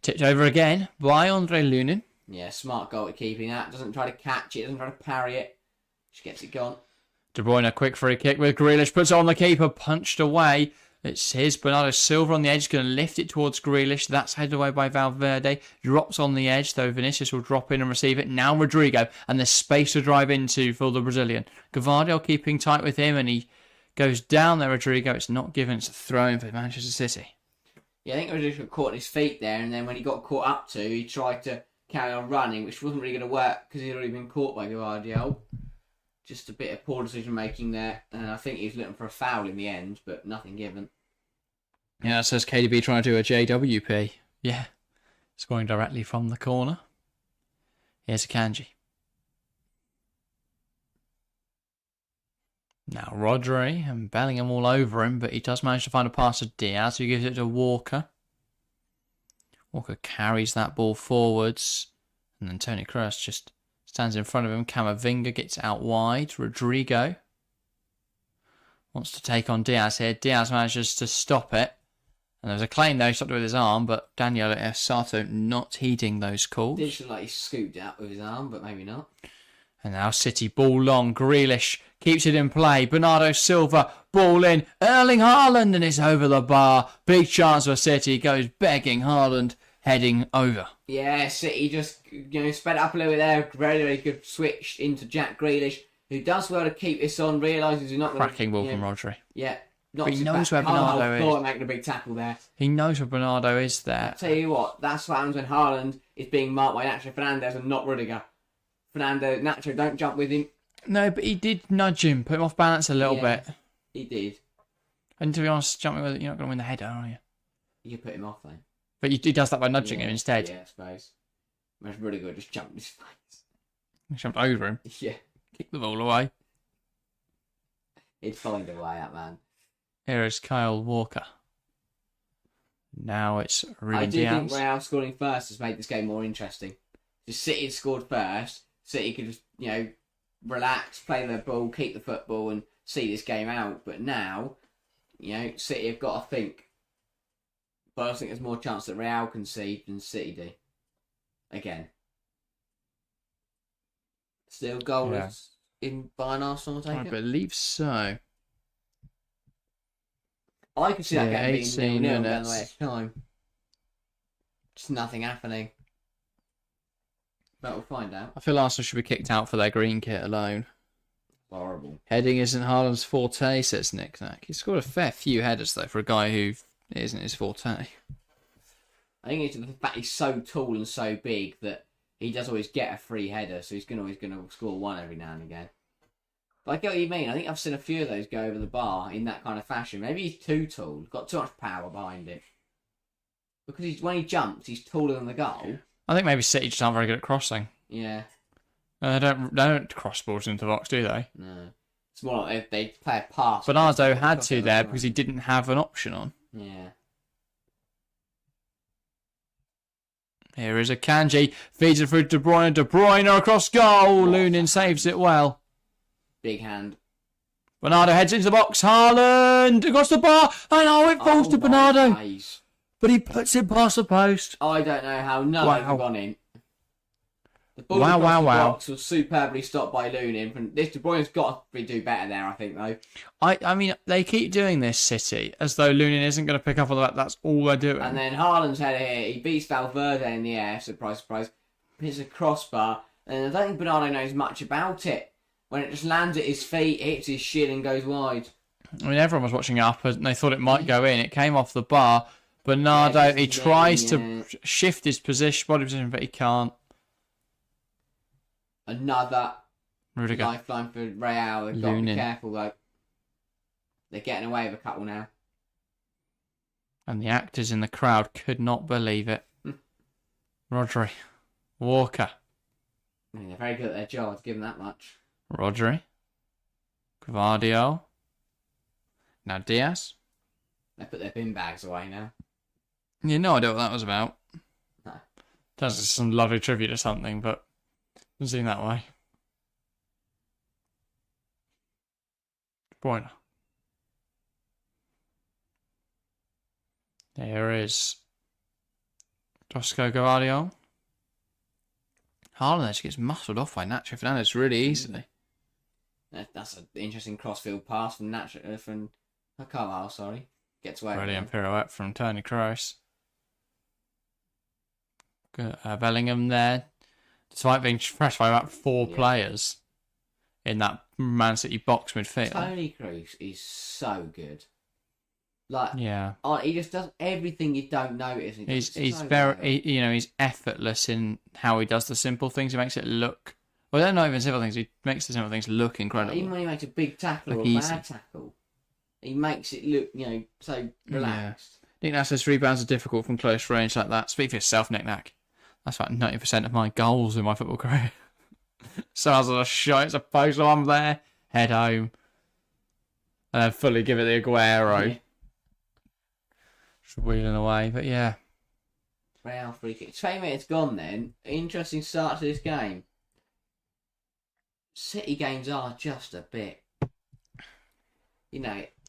tipped over again by Andre Lunin. Yeah, smart goal at keeping that. Doesn't try to catch it, doesn't try to parry it. Just gets it gone. De Bruyne, quick free kick with Grealish. Puts it on the keeper, punched away. It's his. Bernardo Silva on the edge, going to lift it towards Grealish. That's headed away by Valverde. Drops on the edge, though Vinicius will drop in and receive it. Now Rodrigo, and there's space to drive into for the Brazilian. Gavardio keeping tight with him, and he goes down there, Rodrigo. It's not given. It's a throw-in for Manchester City. Yeah, I think Rodrigo got caught on his feet there, and then when he got caught up to, he tried to carry on running, which wasn't really going to work because he'd already been caught by Gavardio. Just a bit of poor decision making there, and I think he was looking for a foul in the end, but nothing given. Yeah, it says KDB trying to do a JWP. Yeah, scoring directly from the corner. Here's a Kanji. Now Rodri and Bellingham all over him, but he does manage to find a pass to Diaz, who gives it to Walker. Walker carries that ball forwards, and then Toni Kroos just stands in front of him. Camavinga gets out wide. Rodrigo wants to take on Diaz here. Diaz manages to stop it. And there's a claim though, he stopped it with his arm, but Daniel Sato not heeding those calls. Did look like he scooped it out with his arm, but maybe not. And now City ball long. Grealish keeps it in play. Bernardo Silva ball in. Erling Haaland, and it's over the bar. Big chance for City. Goes begging. Haaland heading over. Yeah, City just sped up a little bit there. Very, very good switch into Jack Grealish, who does well to keep this on. Realises he's not going to... Cracking ball from Rodri. Yeah. But he knows where Bernardo is. Thought making a big tackle there. He knows where Bernardo is there. I'll tell you what, that's what happens when Haaland is being marked by Nacho Fernandez and not Rudiger. Nacho, don't jump with him. No, but he did nudge him, put him off balance a little bit. He did. And to be honest, jumping with it, you're not going to win the header, are you? You put him off though. But he does that by nudging him instead. Yeah, I suppose. Whereas Rudiger just jumped in his face. He jumped over him. Yeah. Kicked the ball away. He'd find a way, that man. Here is Kyle Walker. Now it's Ruben I do Diaz. think Real scoring first has made this game more interesting. If City had scored first, City could just, relax, play their ball, keep the football and see this game out. But now, City have got to think. But I think there's more chance that Real concede than City do. Again. Still goalless in Bayern Arsenal, I I take it? believe so. I could see that Yeah, game being 18 0-0 down the minutes. way of time. Just nothing happening. But we'll find out. I feel Arsenal should be kicked out for their green kit alone. Horrible. Heading isn't Haaland's forte, says Nick Knack. He's scored a fair few headers, though, for a guy who isn't his forte. I think it's the fact he's so tall and so big that he does always get a free header, so he's always going to score one every now and again. But I get what you mean. I think I've seen a few of those go over the bar in that kind of fashion. Maybe he's too tall. He's got too much power behind him. Because when he jumps, he's taller than the goal. I think maybe City just aren't very good at crossing. Yeah. They don't cross balls into the box, do they? No. It's more like they play a pass. Bernardo had to there because he didn't have an option on. Yeah. Here is a Kanji. Feeds it through De Bruyne. De Bruyne across goal. Lunin saves it well. Big hand. Bernardo heads into the box. Haaland across the bar. And it falls to Bernardo. Days. But he puts it past the post. I don't know how none of them have gone in. The ball Wow, across the wow. box was superbly stopped by Lunin. This De Bruyne's got to do better there, I think, though. I mean, they keep doing this, City, as though Lunin isn't going to pick up on that. That's all they're doing. And then Haaland's header here. He beats Valverde in the air. Surprise, surprise. Hits a crossbar. And I don't think Bernardo knows much about it. When it just lands at his feet, hits his shin and goes wide. I mean, everyone was watching it up and they thought it might go in. It came off the bar. Bernardo, he tries to shift his position, body position, but he can't. Another Rudiger. lifeline for Real. They've got to be careful, though. They're getting away with a couple now. And the actors in the crowd could not believe it. Rodri. Walker. I mean, they're very good at their job, I'll give them that much. Rodri. Gvardiol. Now Diaz. They put their bin bags away now. You no idea what that was about. No. That's just some lovely tribute or something, but doesn't seem that way. De Bruyne. There is Josko Gvardiol. Haaland just gets muscled off by Nacho Fernandez really easily. That's an interesting crossfield pass from Carvalho, sorry. Gets away. Brilliant pirouette from Toni Kroos. Good, Bellingham there. Despite being pressed by about four players in that Man City box midfield. Toni Kroos is so good. Like, he just does everything you don't notice. He's very, he's effortless in how he does the simple things. He makes it look. Well, they're not even simple things. He makes the simple things look incredible. Even when he makes a big tackle or a bad tackle, he makes it look, so relaxed. Nick Nack says rebounds are difficult from close range like that. Speak for yourself, Nick Nack. That's about 90% of my goals in my football career. So I was on a shot, it's a post, I'm there, head home, and then fully give it the Aguero. Yeah. Just wheeling away, but yeah. Real free kick. 20 minutes gone then. Interesting start to this game. City games are just a bit...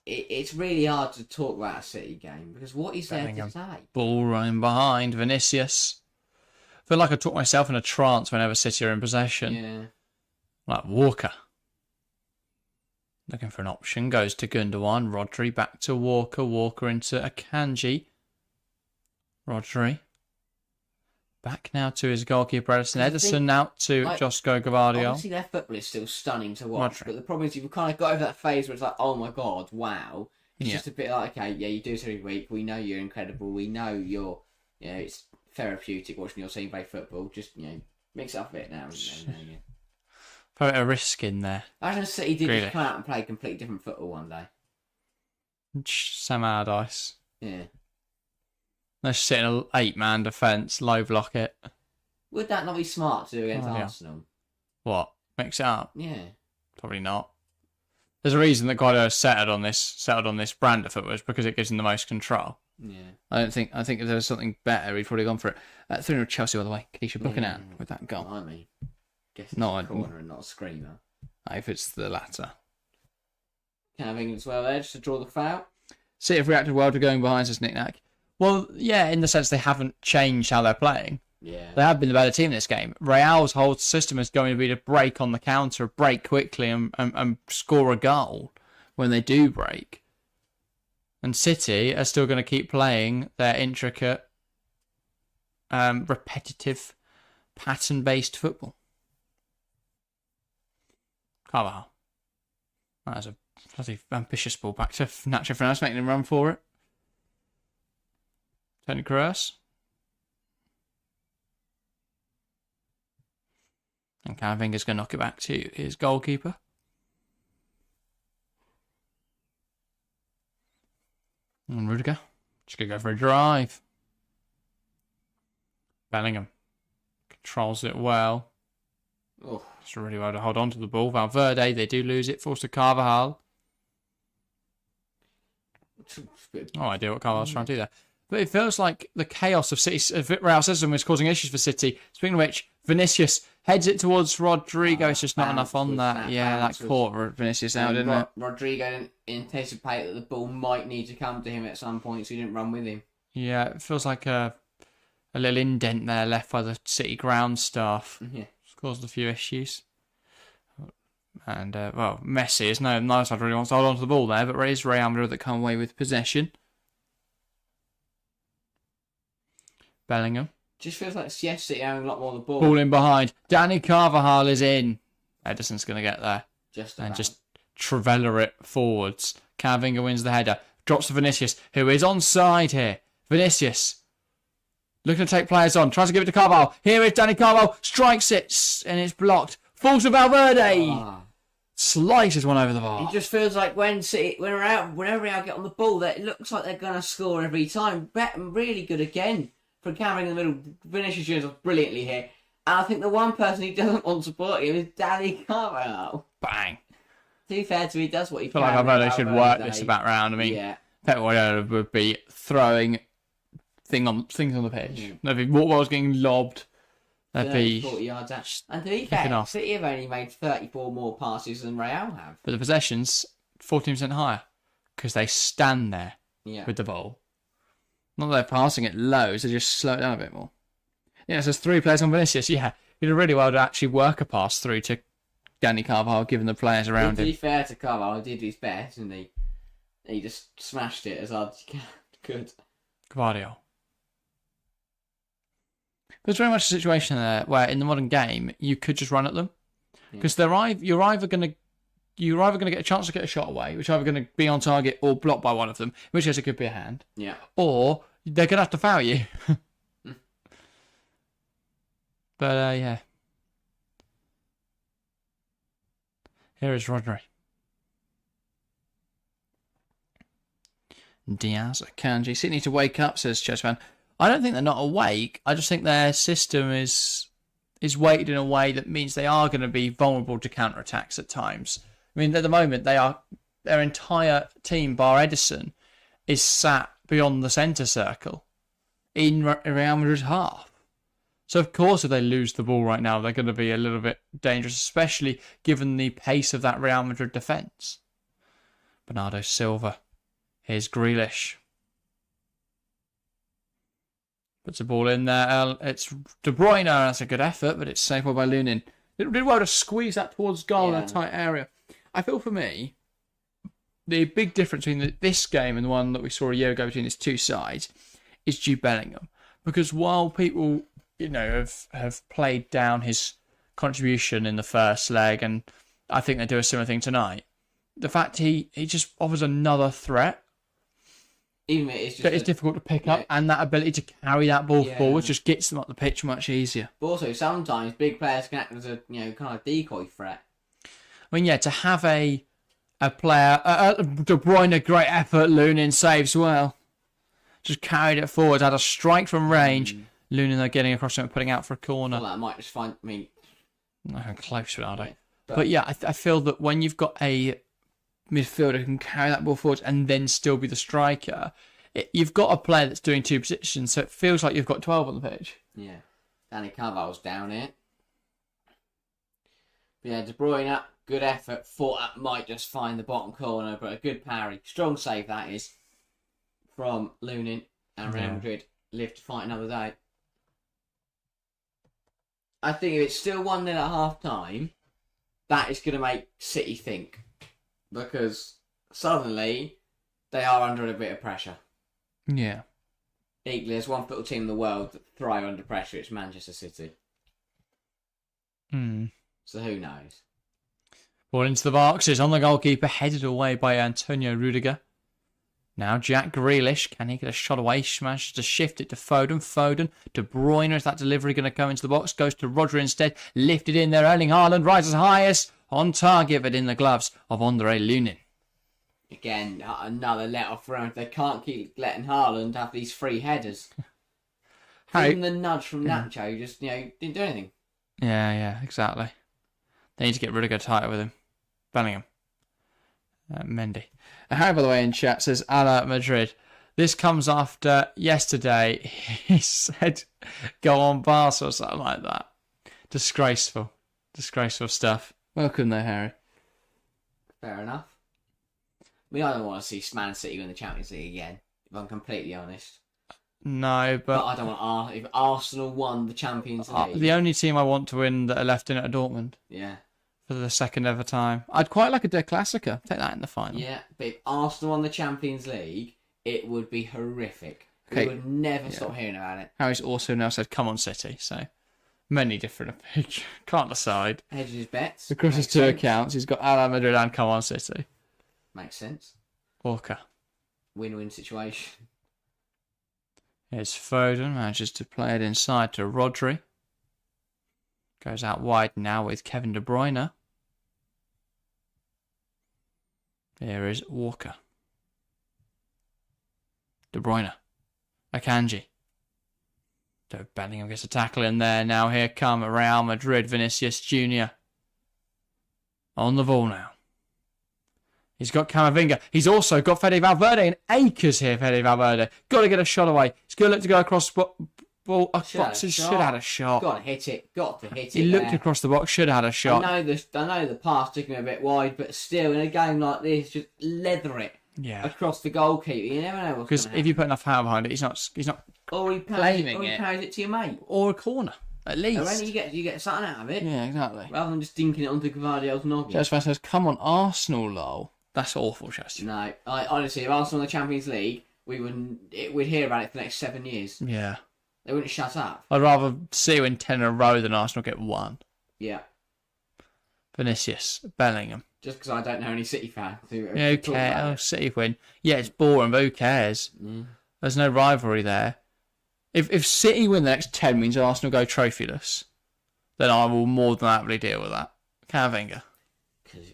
it's really hard to talk about a City game because what is there to say? Ball running behind, Vinicius. I feel like I talk myself in a trance whenever City are in possession. Yeah. Like Walker. Looking for an option. Goes to Gundogan. Rodri back to Walker. Walker into Akanji. Rodri. Back now to his goalkeeper Edison. Edison out to Josko Gvardiol. Obviously their football is still stunning to watch. Rodri. But the problem is you've kind of got over that phase where it's like, oh my god, wow. It's just a bit like, okay, yeah, you do this every week. We know you're incredible. We know you're, it's therapeutic watching your team play football. Just, mix it up a bit now. Put a risk in there. Imagine City did just come out and play completely different football one day. Sam Allardyce. Yeah. Let's sit in an 8-man defence, low block it. Would that not be smart to do against Arsenal? What? Mix it up? Yeah. Probably not. There's a reason that Guardiola settled on this brand of football is because it gives him the most control. Yeah. I think if there was something better, he'd probably gone for it. 3-0 Chelsea, by the way. Kadisha Buchanan with that goal. I mean, guess it's not a corner and not a screamer. If it's the latter. Can have England as well there, just to draw the foul. City have reacted well to going behind, says Nick Nack. Well, yeah, in the sense they haven't changed how they're playing. Yeah. They have been the better team in this game. Real's whole system is going to be to break on the counter, break quickly and score a goal when they do break. And City are still going to keep playing their intricate, repetitive, pattern-based football. Carvalho. That was a bloody ambitious ball back to Nacho Fernandez, making him run for it. Toni Kroos. And Camavinga's going to knock it back to his goalkeeper. And Rudiger. Just going to go for a drive. Bellingham. Controls it well. Oh. It's really well to hold on to the ball. Valverde, they do lose it. Forced to Carvajal. No idea what Carvalho's trying to do there. But it feels like the chaos of Real system is causing issues for City. Speaking of which, Vinicius heads it towards Rodrigo. It's just not enough on that. That caught Vinicius out, didn't it? Rodrigo didn't anticipate that the ball might need to come to him at some point, so he didn't run with him. Yeah, it feels like a little indent there left by the City ground staff. Yeah. It's caused a few issues. And, Messi is no side really wants to hold on to the ball there, but it is Real Madrid that come away with possession. Bellingham. Just feels like City having a lot more of the ball. Ball in behind. Danny Carvajal is in. Edison's going to get there. Just Trivela it forwards. Camavinga wins the header. Drops to Vinicius, who is onside here. Vinicius. Looking to take players on. Tries to give it to Carvajal. Here is Danny Carvajal. Strikes it. And it's blocked. Falls to Valverde. Slices one over the bar. It just feels like whenever Real get on the ball, that it looks like they're going to score every time. Really good again from Camavinga in the middle. Vinicius doing brilliantly here. And I think the one person who doesn't want to support him is Danny Carvajal. Bang. To be fair to him, he does what he can. I feel like Valverde should work this back round. I mean, Pep Guardiola would be throwing things on the pitch. There'd be balls getting lobbed. There'd be 40 yards out. And to be fair, City have only made 34 more passes than Real have. But the possession's 14% higher because they stand there with the ball. Not that they're passing it low, so just slow it down a bit more. Yeah, so there's 3 players on Vinicius. Yeah, he did really well to actually work a pass through to Danny Carvajal, given the players around him. To be fair to Carvajal, he did his best, and he just smashed it as hard as he could. Guardiola. There's very much a situation there where in the modern game you could just run at them because you're either going to get a chance to get a shot away, which is either going to be on target or blocked by one of them, in which case it could be a hand. Yeah. Or they're going to have to foul you. But yeah. Here is Rodri. Diaz, Akanji. City need to wake up, says Chessman. I don't think they're not awake. I just think their system is weighted in a way that means they are going to be vulnerable to counterattacks at times. I mean, at the moment, their entire team, bar Edison, is sat beyond the centre circle in Real Madrid's half. So, of course, if they lose the ball right now, they're going to be a little bit dangerous, especially given the pace of that Real Madrid defence. Bernardo Silva. Here's Grealish. Puts the ball in there. It's De Bruyne. That's a good effort, but it's saved by Lunin. It did well to squeeze that towards goal in a tight area. I feel for me, the big difference between this game and the one that we saw a year ago between these two sides is Jude Bellingham. Because while people, have played down his contribution in the first leg, and I think they do a similar thing tonight, the fact he just offers another threat. Even it's difficult to pick up, and that ability to carry that ball forward just gets them up the pitch much easier. But also, sometimes big players can act as a kind of decoy threat. I mean, to have a player, De Bruyne, great effort, Lunin saves well. Just carried it forward, had a strike from range. Lunin, though, getting across him and putting out for a corner. Well, that might just find. I mean, not close, Ronaldo. But yeah, I feel that when you've got a midfielder who can carry that ball forward and then still be the striker, you've got a player that's doing 2 positions, so it feels like you've got 12 on the pitch. Yeah. Danny Carvalho's down here. But yeah, De Bruyne up, good effort. Thought that might just find the bottom corner, but a good parry. Strong save that is from Lunin, and Real Madrid live to fight another day. I think if it's still 1-0 at half time, that is going to make City think. Because suddenly they are under a bit of pressure. Yeah. Equally, there's one little team in the world that thrive under pressure. It's Manchester City. So who knows? Ball into the boxes on the goalkeeper, headed away by Antonio Rudiger. Now Jack Grealish, can he get a shot away? Smashes to shift it to Foden. Foden, De Bruyne, is that delivery going to go into the box? Goes to Rodri instead. Lifted in there, Erling Haaland rises highest. On target, but in the gloves of Andre Lunin. Again, another let-off round. They can't keep letting Haaland have these free headers. Even the nudge from Nacho just, didn't do anything. Yeah, exactly. They need to get Rudiger tighter with him. Bellingham. Mendy. Harry, by the way, in chat says, a la Madrid. This comes after yesterday he said, go on Barca or something like that. Disgraceful. Disgraceful stuff. Welcome there, Harry. Fair enough. I mean, I don't want to see Man City win the Champions League again, if I'm completely honest. No, but I don't want if Arsenal won the Champions League. the only team I want to win that are left in it are Dortmund. Yeah. For the second ever time. I'd quite like a Der Klassiker. Take that in the final. Yeah, but if Arsenal won the Champions League, it would be horrific. Okay. We would never stop hearing about it. Harry's also now said, come on, City. So, many different opinions. Can't decide. Hedges his bets. Across his two accounts, he's got Ala Madrid and come on, City. Makes sense. Walker. Win-win situation. Here's Foden. Manages to play it inside to Rodri. Goes out wide now with Kevin De Bruyne. Here is Walker. De Bruyne. Akanji. So Bellingham gets a tackle in there. Now here come Real Madrid. Vinicius Jr. On the ball now. He's got Camavinga. He's also got Fede Valverde and acres here, Fede Valverde. Got to get a shot away. He's going to look to go across the box. Should have had a shot. Got to hit it. Got to hit it. He looked across the box. Should have had a shot. I know the pass took him a bit wide, but still, in a game like this, just leather it across the goalkeeper. You never know what's going to happen. Because if you put enough power behind it, he's not claiming it. Or he carries it to your mate. Or a corner, at least. Or then you get something out of it. Yeah, exactly. Rather than just dinking it onto Gvardiol's noggin. Jazz fan says, come on, Arsenal, lol. That's awful, Chester. No, honestly, if Arsenal won the Champions League, we'd hear about it for the next 7 years. Yeah. They wouldn't shut up. I'd rather see you win 10 in a row than Arsenal get one. Yeah. Vinicius, Bellingham. Just because I don't know any City fans. Who cares? Oh, City win. Yeah, it's boring, but who cares? Mm. There's no rivalry there. If City win the next 10 means Arsenal go trophyless, then I will more than happily deal with that. Camavinga. Because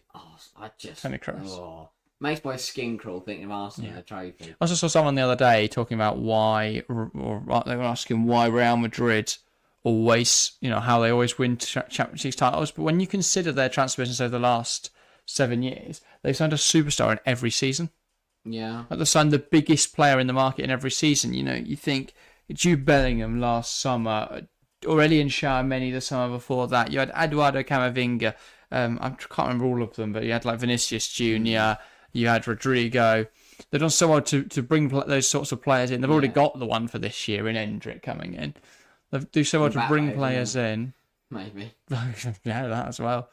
I just... Tony Kroos. Makes my skin crawl thinking of Arsenal in a trophy. I also saw someone the other day talking about why, or they were asking why Real Madrid always, how they always win Champions League titles. But when you consider their transfer business over the last 7 years, they've signed a superstar in every season. Yeah. Like they signed the biggest player in the market in every season. You think Jude Bellingham last summer, Aurelien Tchouameni the summer before that. You had Eduardo Camavinga. I can't remember all of them, but you had like Vinicius Jr., you had Rodrigo. They've done so well to bring those sorts of players in. They've already got the one for this year in Endrick coming in. They do so well to bring players in. Maybe. Yeah, that as well.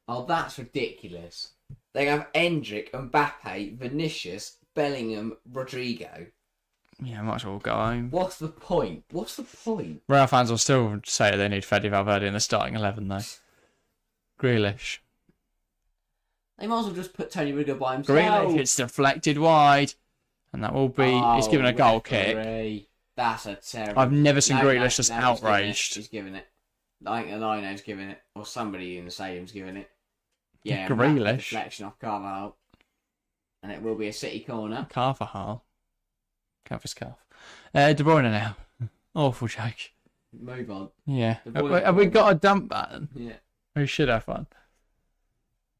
Oh, that's ridiculous. They have Endrick, Mbappe, Vinicius, Bellingham, Rodrigo. Yeah, might as well go home. What's the point? Real fans will still say they need Fede Valverde in the starting 11, though. Grealish. They might as well just put Tony Rudiger by himself. Grealish, it's deflected wide. And that will be... he's given a goal kick. That's a terrible... I've never seen Grealish just outraged. He's giving it. I think Lino's giving it. Or somebody in the stadium's giving it. Yeah, Grealish. Deflection off Carvalho. And it will be a City corner. Carvajal. Calf is calf. De Bruyne now. Awful joke. Move on. Yeah. Have we got a dump button? Yeah. We should have fun.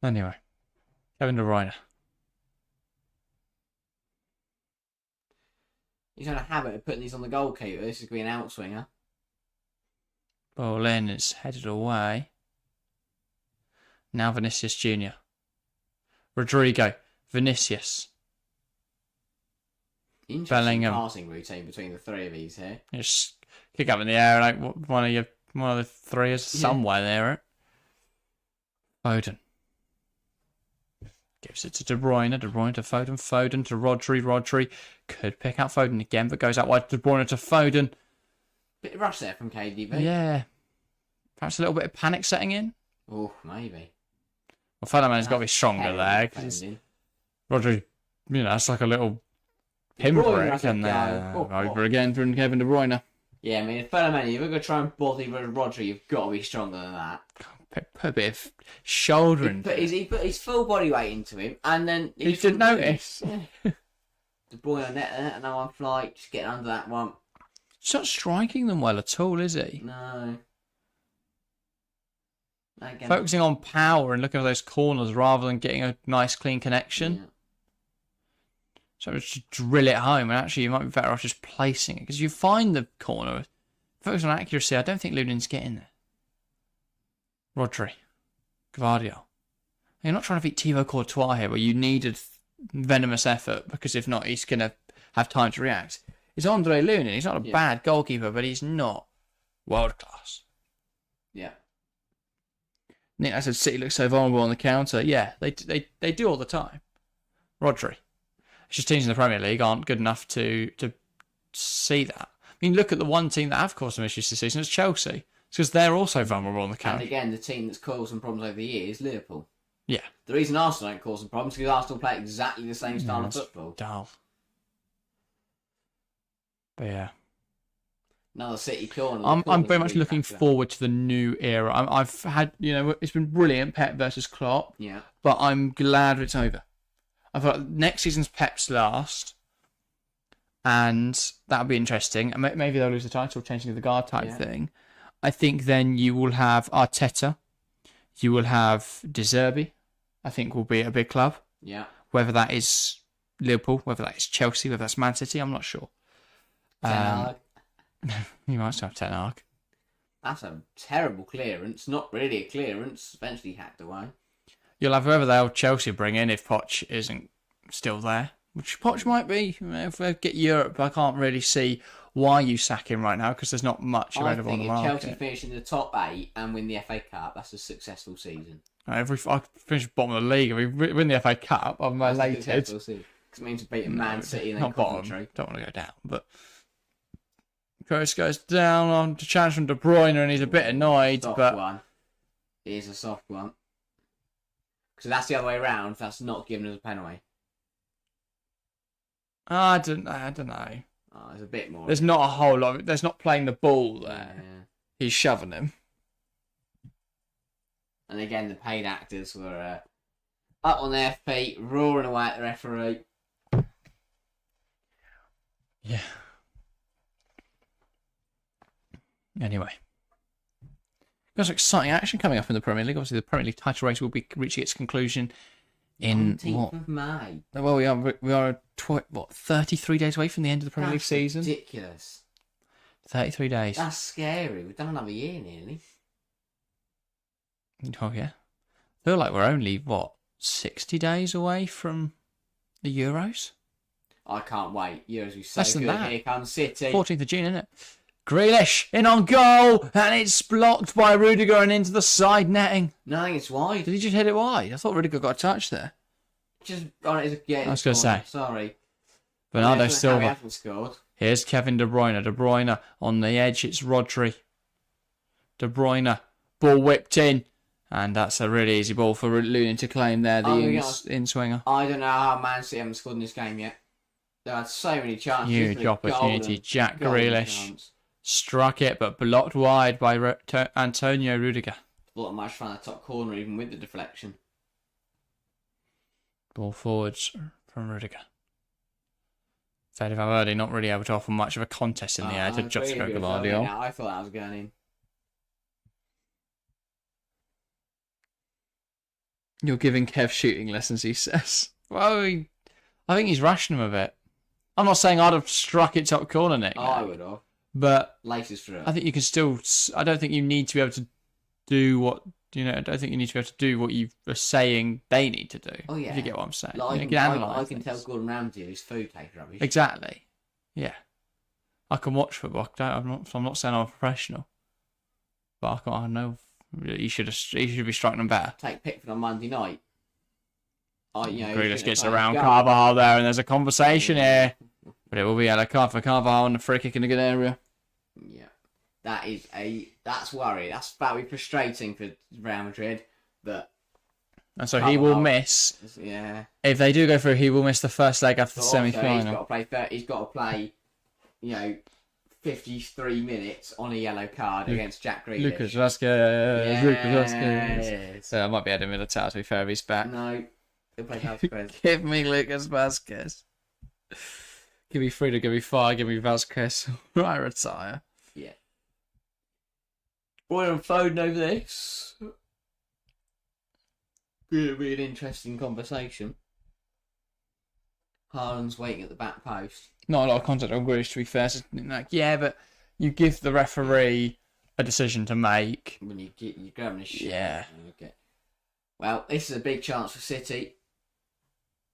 Anyway. Kevin De Bruyne. He's had a habit of putting these on the goalkeeper. This is going to be an outswinger. Ball in, it's headed away. Now Vinicius Jr. Rodrigo. Vinicius. Interesting Bellingham. passing routine between the three of these here. Just kick up in the air like one of the three is somewhere there. Right? Foden. Gives it to De Bruyne to Foden. Foden to Rodri. Rodri could pick out Foden again, but goes out wide. De Bruyne to Foden. Bit of rush there from KDB. Yeah. Perhaps a little bit of panic setting in. Oh, maybe. Well, Foden's got to be stronger there. Cause Rodri, that's like a little pinprick. And over again from Kevin De Bruyne. Yeah, I mean, if you're going to try and body Rodri, you've got to be stronger than that. Put a bit of shoulder in. He put his full body weight into him, and then he didn't notice. Yeah. De Bruyne net there, and now I'm like, just getting under that one. He's not striking them well at all, is he? No. Again, focusing on power and looking for those corners rather than getting a nice clean connection. So just drill it home, and actually you might be better off just placing it, because you find the corner. Focus on accuracy. I don't think Lunin's getting there. Rodri. Gvardiol. You're not trying to beat Thibaut Courtois here, where you needed venomous effort, because if not, he's going to have time to react. It's Andre Lunin. He's not a bad goalkeeper, but he's not world class. Yeah. Nick, I said City looks so vulnerable on the counter. Yeah, they do all the time. Rodri. It's just teams in the Premier League aren't good enough to see that. I mean, look at the one team that have caused some issues this season. It's Chelsea. It's because they're also vulnerable on the counter. And again, the team that's caused some problems over the years is Liverpool. Yeah. The reason Arsenal don't cause some problems is because Arsenal play exactly the same style of football. Dull. But yeah. Another City corner. I'm very much looking forward to the new era. I've had, it's been brilliant, Pep versus Klopp. Yeah. But I'm glad it's over. I thought next season's Pep's last. And that'll be interesting. And maybe they'll lose the title, changing the guard type thing. I think then you will have Arteta. You will have De Zerbi. I think will be a big club. Yeah. Whether that is Liverpool, whether that is Chelsea, whether that's Man City, I'm not sure. Ten Hag. You might still have Ten Hag. That's a terrible clearance. Not really a clearance. Eventually hacked away. You'll have whoever the hell Chelsea bring in if Poch isn't still there. Which Poch might be. If they get Europe, I can't really see why you sack him right now, because there's not much available on the market. I think if Chelsea finish in the top 8 and win the FA Cup, that's a successful season. I finish bottom of the league. If we win the FA Cup, I'm elated. Because it means beating Man City and then not Coventry. Bottom. Don't want to go down, but Kroos goes down on the challenge from De Bruyne, and he's a bit annoyed. Soft one. It is a soft one. Because that's the other way around. That's not given as a penalty. I don't know. Oh, there's a bit more. There's not a whole lot. There's not playing the ball there. Yeah. He's shoving him. And again, the paid actors were up on their feet, roaring away at the referee. Yeah. Anyway. Got some exciting action coming up in the Premier League. Obviously, the Premier League title race will be reaching its conclusion in 19th of May. Well, we are 33 days away from the end of the Premier League season. Ridiculous. 33 days. That's scary. We've done another year nearly. Oh yeah. I feel like we're only 60 days away from the Euros. I can't wait. Euros will be so Less than good. that. Here comes City. 14th of June, isn't it? Grealish in on goal, and it's blocked by Rudiger and into the side netting. No, I think it's wide. Did he just hit it wide? I thought Rudiger got a touch there. Just on it. I was going to say. Sorry. Bernardo Silva. Hasn't scored. Here's Kevin De Bruyne. De Bruyne on the edge. It's Rodri. De Bruyne. Ball whipped in. And that's a really easy ball for Lunin to claim there, the in-swinger. I don't know how Man City haven't scored in this game yet. There had so many chances. Huge opportunity. Jack Grealish struck it, but blocked wide by Antonio Rudiger. Thought I might have found the top corner even with the deflection. Ball forwards from Rudiger. Fede Valverde not really able to offer much of a contest in the air to Josco Gvardiol. I thought that was going in. You're giving Kev shooting lessons, he says. Well, I think he's rushing him a bit. I'm not saying I'd have struck it top corner, Nick. I would have. But Laces through it. I think you can still... I don't think you need to be able to do what... I don't think you need to be able to do what you are saying they need to do. Oh, yeah. If you get what I'm saying. Like, I can tell Gordon Ramsay his food tastes rubbish. Exactly. Yeah. I can watch football. I'm not saying I'm a professional. But I know he should be striking them better. Take Pickford on Monday night. Grealish gets around Carvajal there, and there's a conversation here. But it will be a card for Carvajal and a free kick in a good area. Yeah. That's worry. That'll be frustrating for Real Madrid. But and so he will miss. Yeah. If they do go through, he will miss the first leg after the semi-final. He's got to play 53 minutes on a yellow card against Jack Grealish. Lucas Vazquez. Lucas Vazquez. So I might be Eden Militao, to be fair, if he's back. No. He'll play Vazquez. Give me Lucas Vazquez. Give me Frida, give me Fire, give me Vazquez. I retire. Yeah. Boy, I'm Foden over this. It'll be an interesting conversation. Haaland's waiting at the back post. Not a lot of contact on Grealish, to be fair. So, like, yeah, but you give the referee a decision to make. When you're grabbing a shit. Yeah. Okay. Well, this is a big chance for City.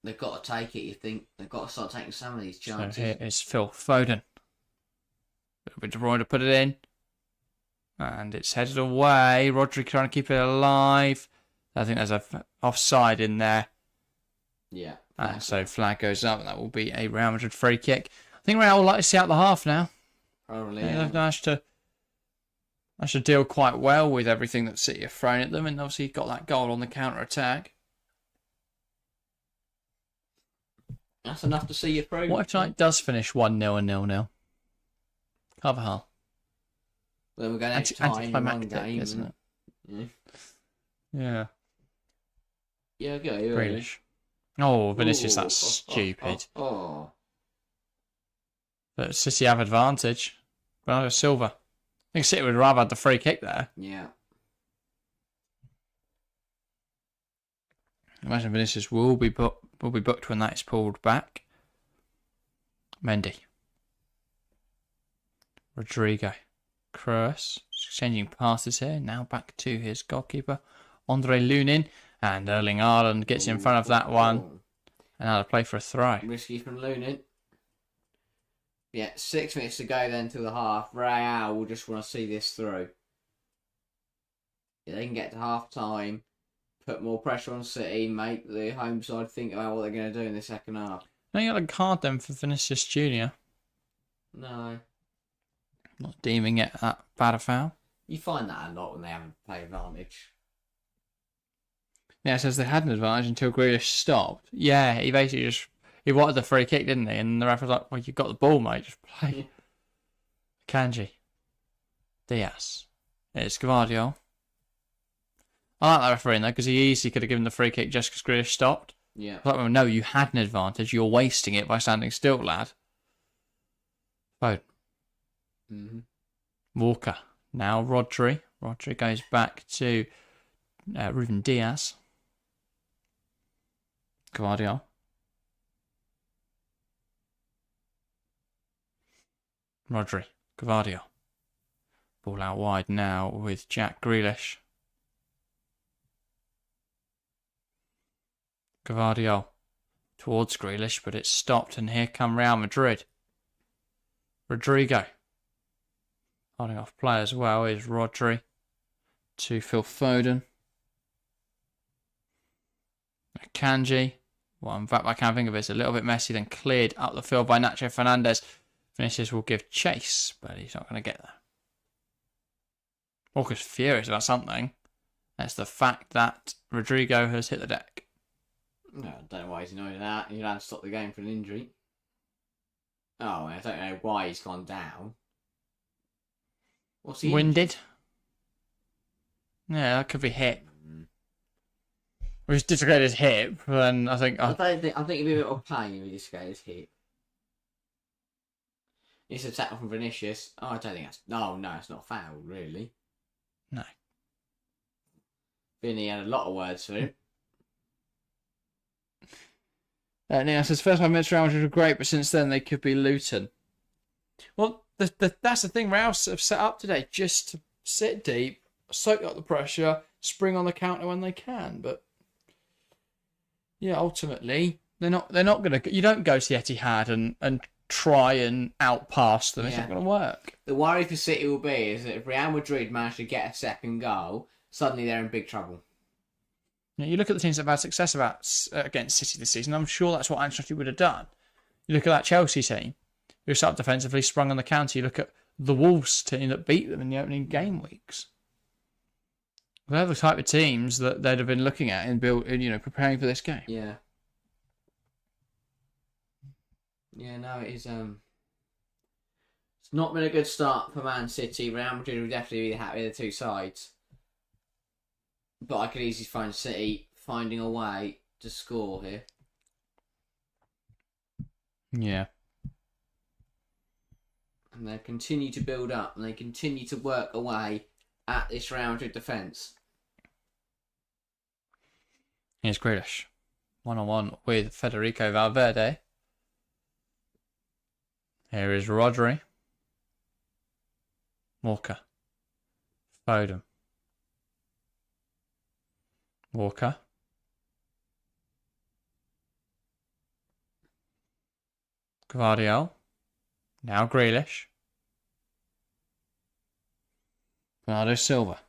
They've got to take it, you think. They've got to start taking some of these chances. So here is Phil Foden. With De Bruyne to put it in. And it's headed away. Rodri trying to keep it alive. I think there's a offside in there. Yeah. And so flag goes up, and that will be a Real Madrid free kick. I think Real will like to see out the half now. Probably. They've managed to deal quite well with everything that City have thrown at them, and obviously got that goal on the counter attack. That's enough to see you through. What if tonight does finish 1-0 and 0-0? Carvajal. Then we're going extra time in one game, isn't it? Yeah. Yeah. Yeah, go. Grealish. Oh, Vinicius, that's stupid. But City have advantage. Bernardo Silva. I think City would rather have the free kick there. Yeah. Imagine Vinicius will be booked when that is pulled back. Mendy. Rodrigo. Kroos. Exchanging passes here. Now back to his goalkeeper. Andre Lunin. And Erling Haaland gets in front of that one. And now to play for a throw. Risky from Lunin. Yeah, 6 minutes to go then to the half. Real will just want to see this through. Yeah, they can get to half time, put more pressure on City, make the home side think about what they're going to do in the second half. No, you got a card then for Vinicius Jr. No. Not deeming it that bad a foul. You find that a lot when they haven't played advantage. Yeah, it says they had an advantage until Grealish stopped. Yeah, he basically he wanted the free kick, didn't he? And the ref was like, well, you've got the ball, mate, just play. Kanji. Diaz. It's Gvardiol. I like that referee though, because he easily could have given the free kick just because Grealish stopped. Yeah. Like, well, no, you had an advantage. You're wasting it by standing still, lad. Foden. Mm-hmm. Walker. Now Rodri. Rodri goes back to Ruben Diaz. Gvardiol. Rodri. Gvardiol. Ball out wide now with Jack Grealish. Gvardiol towards Grealish, but it's stopped, and here come Real Madrid. Rodrigo. Holding off play as well is Rodri to Phil Foden. Kanji. Well, back I can think of it, it's a little bit messy, then cleared up the field by Nacho Fernandez. Vinicius will give chase, but he's not going to get there. Walker's furious about something. That's the fact that Rodrigo has hit the deck. No, I don't know why he's annoyed at that. He'll have to stop the game for an injury. Oh, I don't know why he's gone down. What's he? Winded. Yeah, that could be hip. If he's dislocated his hip, then I think... I think it'd be a bit of pain if he dislocated his hip. It's a tackle from Vinicius. Oh, I don't think that's... No, it's not foul, really. No. Vinny had a lot of words for him. Neil says, first 5 minutes Real Madrid were great, but since then they could be Luton. Well, that's the thing Real have set up today, just to sit deep, soak up the pressure, spring on the counter when they can. But yeah, ultimately they're not going to. You don't go to Etihad and try and outpass them. It's not going to work. The worry for City will be is that if Real Madrid manage to get a second goal, suddenly they're in big trouble. You look at the teams that have had success against City this season. I'm sure that's what Ancelotti would have done. You look at that Chelsea team, who set up defensively, sprung on the counter. You look at the Wolves team that beat them in the opening game weeks. They're the type of teams that they'd have been looking at and preparing for this game. Yeah. Yeah, no, it is. It's not been a good start for Man City. Real Madrid will definitely be happy with the two sides. But I could easily find City finding a way to score here. Yeah. And they continue to build up and they continue to work away at this Real Madrid defence. Here's Grealish. 1-on-1 with Federico Valverde. Here is Rodri. Walker. Foden. Walker. Gvardiol. Now Grealish. Bernardo Silva.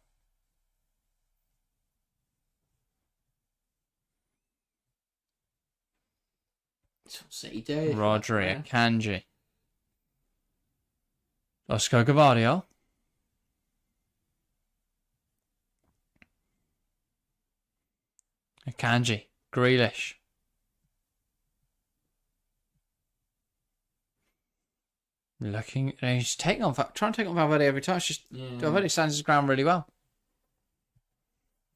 That's what City do. Rodri. Akanji. Oscar Gvardiol. Akanji. Grealish. Looking, he's trying to take on Valverde every time. It's just Valverde stands his ground really well.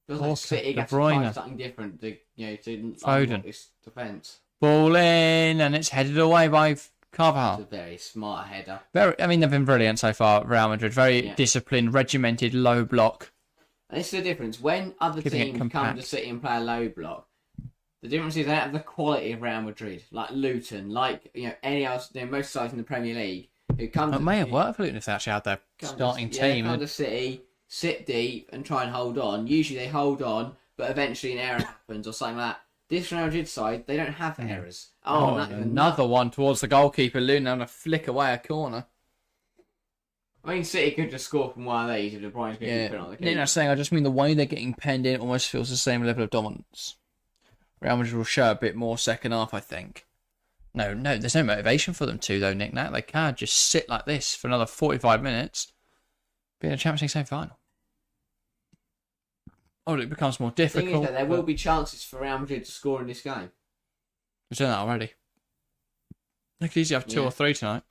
Feels like City De got to try Bruyne. something different to Foden. unlock this defence. Ball in, and it's headed away by It's Carvajal. a very smart header. They've been brilliant so far. Real Madrid, very disciplined, regimented, low block. And this is the difference. When other Keeping it teams compact. come to City and play a low block, the difference is they don't have the quality of Real Madrid, like Luton, like any else, most sides in the Premier League who come. It may have worked for Luton if they actually had their starting team. Come to City, sit deep, and try and hold on. Usually they hold on, but eventually an error happens or something like that. This Real Madrid side, they don't have errors. Another one towards the goalkeeper. Luton having a flick away a corner. I mean, City could just score from one of these if De Bruyne's going to keep it on the keeper. Not saying. I just mean the way they're getting penned in almost feels the same level of dominance. Real Madrid will show a bit more second half, I think. No, there's no motivation for them to though, Nick Nat. They can't just sit like this for another 45 minutes. Be in a Champions League semi-final. Oh, it becomes more difficult. The thing is that there will be chances for Real Madrid to score in this game. We've done that already. They could easily have 2 or 3 tonight.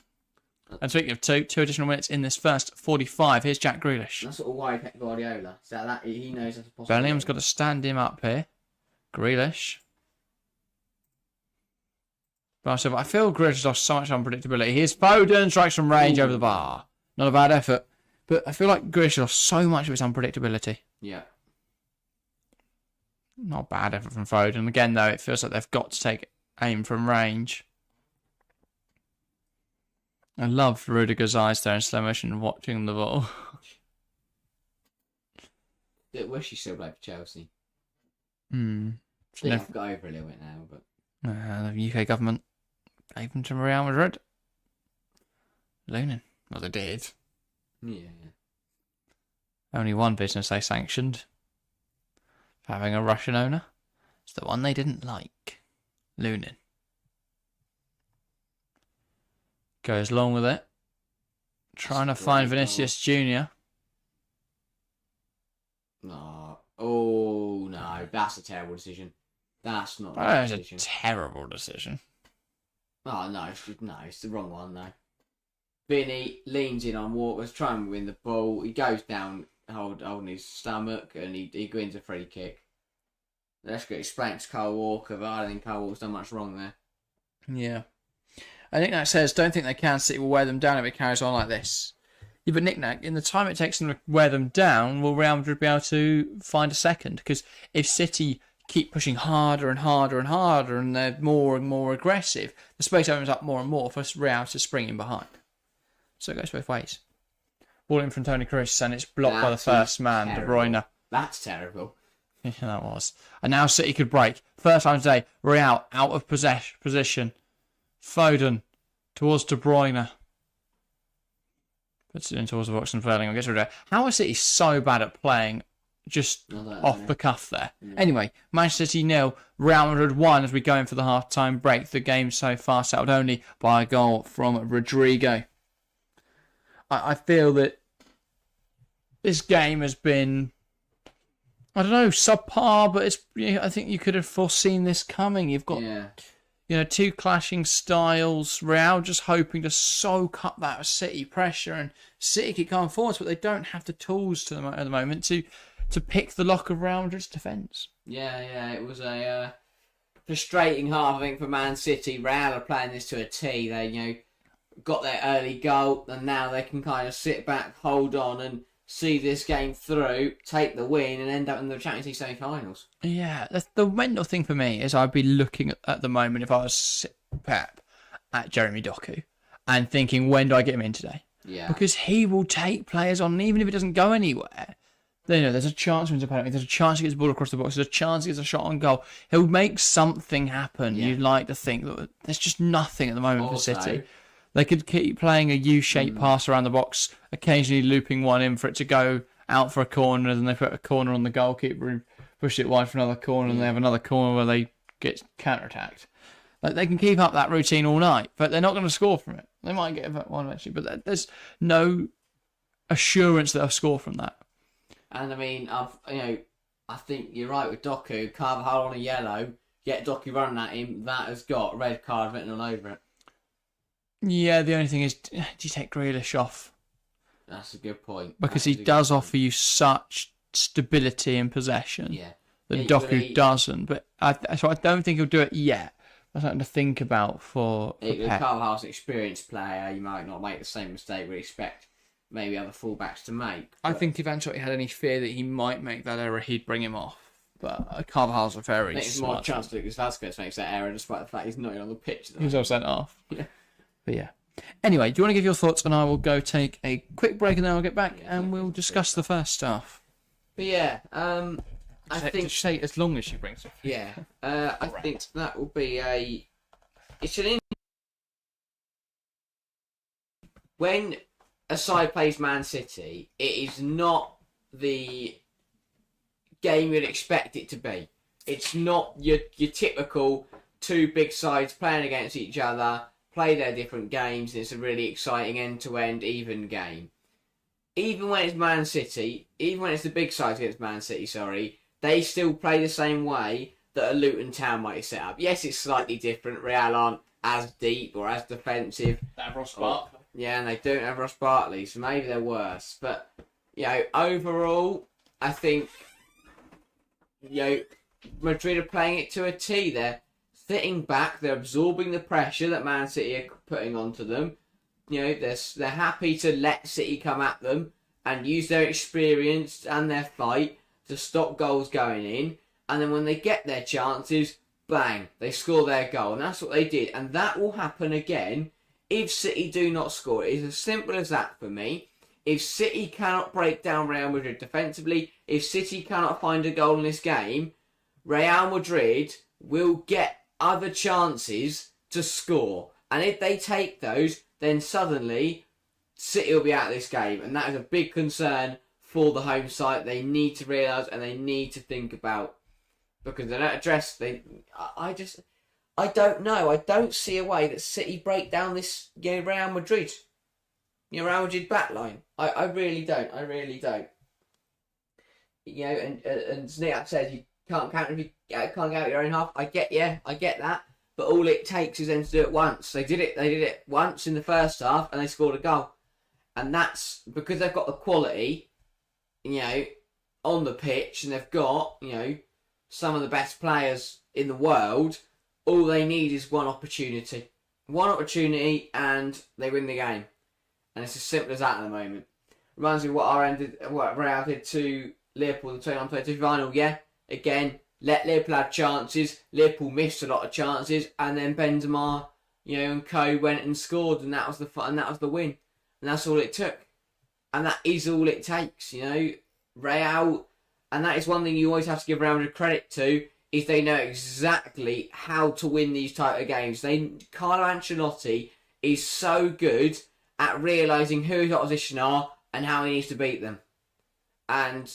And speaking of 2 additional minutes in this first 45, here's Jack Grealish. That's sort of why Pep Guardiola. So that he knows that's a possibility. Bellingham's got to stand him up here. Grealish. But I feel Grealish lost so much unpredictability. Here's Foden, strikes from range over the bar. Not a bad effort. But I feel like Grealish lost so much of his unpredictability. Yeah. Not a bad effort from Foden. Again, though, it feels like they've got to take aim from range. I love Rudiger's eyes there in slow motion watching the ball. I wish he still played for Chelsea. Hmm. I think I've got over a little bit now, but The UK government gave him to Real Madrid. Lunin. Well, they did. Yeah. Only one business they sanctioned. Having a Russian owner. It's the one they didn't like. Lunin. Goes along with it. Trying to find Vinicius Jr. No. Oh, no. That's a terrible decision. That's not That a is a terrible decision. Oh, no. It's the wrong one, though. Vinny leans in on Walker's trying to win the ball. He goes down holding his stomach and he wins a free kick. Let's get explained to Kyle Walker, but I don't think Kyle Walker's done much wrong there. Yeah. I think that says, don't think they can. City will wear them down if it carries on like this. Yeah, but Nick-Nack, in the time it takes them to wear them down, will Real Madrid be able to find a second? Because if City keep pushing harder and harder and harder and they're more and more aggressive, the space opens up more and more for Real to spring in behind. So it goes both ways. Ball in from Toni Kroos and it's blocked by the first man, De Bruyne. That's terrible. Yeah, that was. And now City could break. First time today, Real out of position. Foden towards De Bruyne. Puts it in towards the box and Failing. Gets rid of it. How is City so bad at playing just off the cuff there? Yeah. Anyway, Manchester City 0, Real Madrid 1 as we go in for the half-time break. The game so far settled only by a goal from Rodrigo. I feel that this game has been, I don't know, subpar, but it's. I think you could have foreseen this coming. You've got, two clashing styles. Real just hoping to soak up that City pressure, and City keep going forwards, but they don't have the tools at the moment to pick the lock of Real Madrid's defence. Yeah, it was a frustrating half, I think, for Man City. Real are playing this to a T. They, got their early goal, and now they can kind of sit back, hold on, and see this game through, take the win, and end up in the Champions League semi-finals. Yeah, the mental thing for me is I'd be looking at the moment, if I was Pep, at Jeremy Doku, and thinking, when do I get him in today? Yeah. Because he will take players on, and even if it doesn't go anywhere, you know, there's a chance he wins a penalty, there's a chance he gets the ball across the box, there's a chance he gets a shot on goal. He'll make something happen. Yeah. You'd like to think that there's just nothing at the moment Also, for City. They could keep playing a U-shaped pass around the box, occasionally looping one in for it to go out for a corner, and then they put a corner on the goalkeeper and push it wide for another corner, and they have another corner where they get counter-attacked. Like, they can keep up that routine all night, but they're not going to score from it. They might get one eventually, but there's no assurance that they'll score from that. And I mean, I think you're right with Doku. Carvajal on a yellow, get Doku running at him, that has got red card written all over it. Yeah, the only thing is, do you take Grealish off? That's a good point. Because he does offer you such stability in possession that Doku doesn't. But so I don't think he'll do it yet. That's something to think about for Pep. Carvajal's an experienced player. You might not make the same mistake we expect maybe other fullbacks to make. I think if Ancelotti had any fear that he might make that error, he'd bring him off. But Carvajal's a very there's more chance that Lucas Vazquez makes that error despite the fact he's not even on the pitch. He was all sent off. Yeah. But yeah. Anyway, do you want to give your thoughts, and I will go take a quick break, and then I'll get back and we'll discuss the first stuff. But yeah, I think say as long as she brings it. Yeah, I think that will be when a side plays Man City, it is not the game you'd expect it to be. It's not your typical two big sides playing against each other, play their different games, and it's a really exciting end-to-end even game. Even when it's Man City, even when it's the big sides against Man City, they still play the same way that a Luton Town might set up. Yes, it's slightly different. Real aren't as deep or as defensive. They have Ross Barkley. Yeah, and they don't have Ross Barkley, so maybe they're worse. But, overall, I think, Madrid are playing it to a T. They're sitting back, they're absorbing the pressure that Man City are putting onto them. They're happy to let City come at them and use their experience and their fight to stop goals going in. And then when they get their chances, bang, they score their goal. And that's what they did. And that will happen again if City do not score. It is as simple as that for me. If City cannot break down Real Madrid defensively, if City cannot find a goal in this game, Real Madrid will get other chances to score. And if they take those, then suddenly City will be out of this game. And that is a big concern for the home side. They need to realise and they need to think about. Because they don't address... I don't know. I don't see a way that City break down this Real Madrid. Real Madrid backline. I really don't. I really don't. And Zniak says you can't counter if you can't get out your own half. I get that. But all it takes is them to do it once. They did it once in the first half and they scored a goal. And that's because they've got the quality, on the pitch, and they've got, some of the best players in the world. All they need is one opportunity. One opportunity and they win the game. And it's as simple as that at the moment. Reminds me of what Real did to Liverpool in the 21-22 final. Yeah, again, let Liverpool have chances. Liverpool missed a lot of chances, and then Benzema, and co went and scored, and that was the win. And that's all it took. And that is all it takes, Real, and that is one thing you always have to give Real Madrid credit to, is they know exactly how to win these type of games. Carlo Ancelotti is so good at realising who his opposition are and how he needs to beat them. And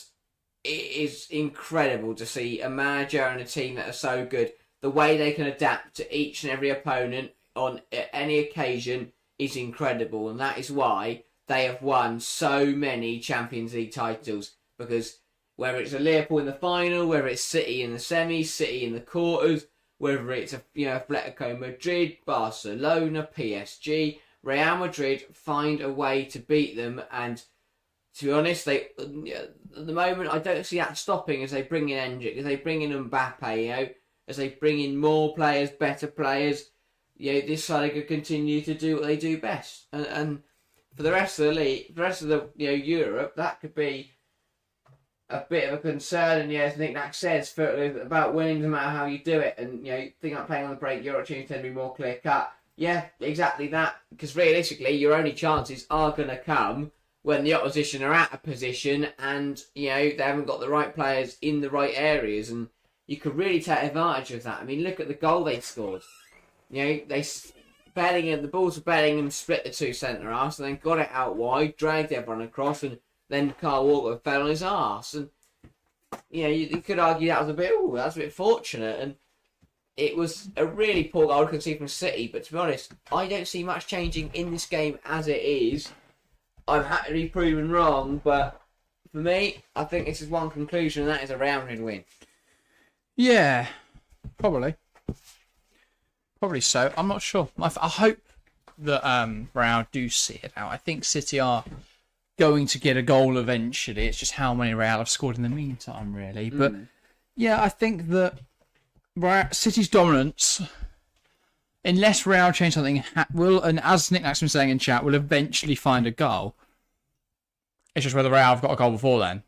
it is incredible to see a manager and a team that are so good. The way they can adapt to each and every opponent on any occasion is incredible. And that is why they have won so many Champions League titles. Because whether it's a Liverpool in the final, whether it's City in the semis, City in the quarters, whether it's Atletico Madrid, Barcelona, PSG, Real Madrid find a way to beat them. And to be honest, at the moment I don't see that stopping as they bring in Endrick, as they bring in Mbappe, as they bring in more players, better players. This side could continue to do what they do best. And for the rest of the league, the rest of the Europe, that could be a bit of a concern. And as Nick Nack says, about winning, no matter how you do it. And think about playing on the break, your opportunities tend to be more clear cut. Yeah, exactly that. Because realistically, your only chances are going to come when the opposition are at a position and, they haven't got the right players in the right areas. And you could really take advantage of that. I mean, look at the goal they scored. The balls of Bellingham split the two centre-halves and then got it out wide, dragged everyone across, and then Kyle Walker fell on his arse. And, you could argue that was a bit fortunate. And it was a really poor goal to concede from City, but to be honest, I don't see much changing in this game as it is. I'm happy to be proven wrong, but for me, I think this is one conclusion, and that is a Real Madrid win. Yeah, probably so. I'm not sure. I hope that Real do see it out. I think City are going to get a goal eventually. It's just how many Real have scored in the meantime, really. But yeah, I think that City's dominance, unless Real change something, will, and as Nick Nack's been saying in chat, will eventually find a goal. It's just whether Real have got a goal before then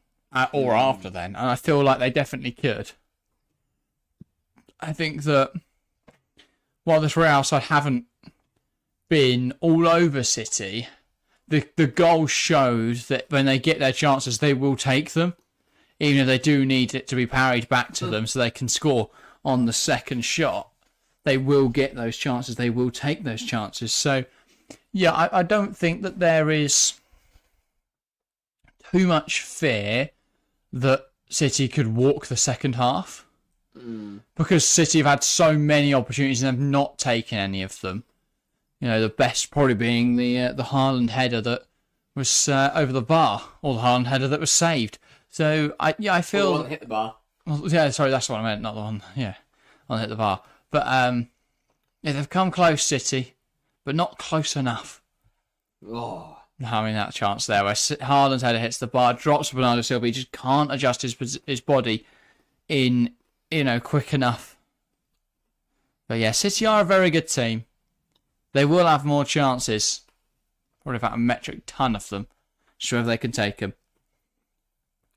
or after then, and I feel like they definitely could. I think that while this Real side haven't been all over City, the goal shows that when they get their chances, they will take them, even if they do need it to be parried back to them so they can score on the second shot. They will get those chances. They will take those chances. So, yeah, I don't think that there is too much fear that City could walk the second half. Because City have had so many opportunities and have not taken any of them. The best probably being the Haaland header that was over the bar, or the Haaland header that was saved. So, I feel... the one that hit the bar. Yeah, sorry, that's what I meant, not the one, on hit the bar. But, they've come close, City, but not close enough. Oh. Having that chance there, where Haaland's header hits the bar, drops Bernardo Silva, he just can't adjust his body in, quick enough. But yeah, City are a very good team. They will have more chances. Probably about a metric ton of them. Sure if they can take them.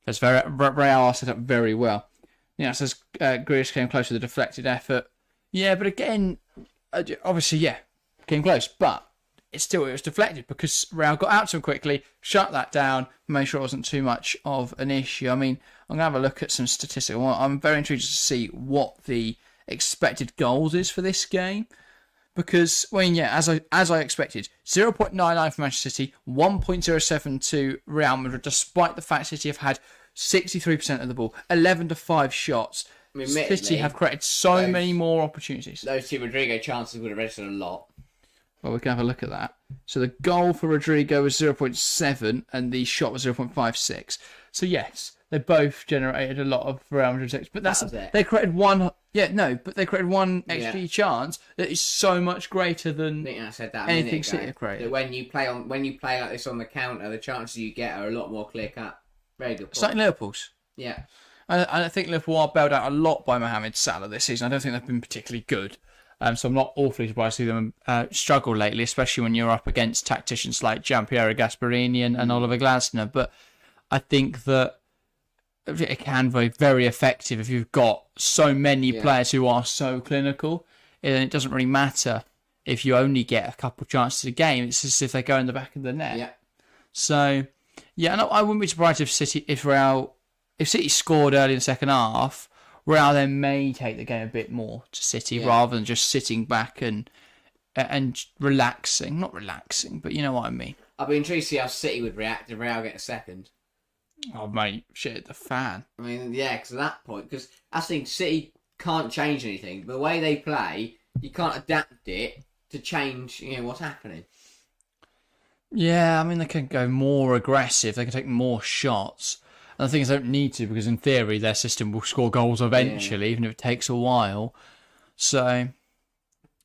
Because Real are set up very well. It says Grealish came close with a deflected effort. Yeah, but again, obviously, came close. But it was deflected because Real got out to him quickly, shut that down, made sure it wasn't too much of an issue. I mean, I'm going to have a look at some statistics. I'm very intrigued to see what the expected goals is for this game. Because, as I expected, 0.99 for Manchester City, 1.07 Real Madrid, despite the fact City have had 63% of the ball, 11-5 shots. City have created so many more opportunities. Those two Rodrigo chances would have registered a lot. Well, we can have a look at that. So the goal for Rodrigo was 0.7 and the shot was 0.56. So yes, they both generated a lot of Real Madrid six, but that was it. They created one. Yeah, no, but they created one XG chance that is so much greater than I said that anything City created. That when you play like this on the counter, the chances you get are a lot more clear cut. Very good point. It's like Liverpool's. Yeah. I think Liverpool are bailed out a lot by Mohamed Salah this season. I don't think they've been particularly good. So I'm not awfully surprised to see them struggle lately, especially when you're up against tacticians like Gianpiero Gasperini and Oliver Glasner. But I think that it can be very effective if you've got so many players who are so clinical. And it doesn't really matter if you only get a couple of chances a game. It's just if they go in the back of the net. Yeah. So, and I wouldn't be surprised if City scored early in the second half. Real then may take the game a bit more to City rather than just sitting back and relaxing. Not relaxing, but you know what I mean. I'd be intrigued to see how City would react if Real get a second. Oh, mate, shit, the fan. I mean, because at that point, because I think City can't change anything. The way they play, you can't adapt it to change, what's happening. Yeah, I mean, they can go more aggressive. They can take more shots. And the thing is, they don't need to because, in theory, their system will score goals eventually, even if it takes a while. So,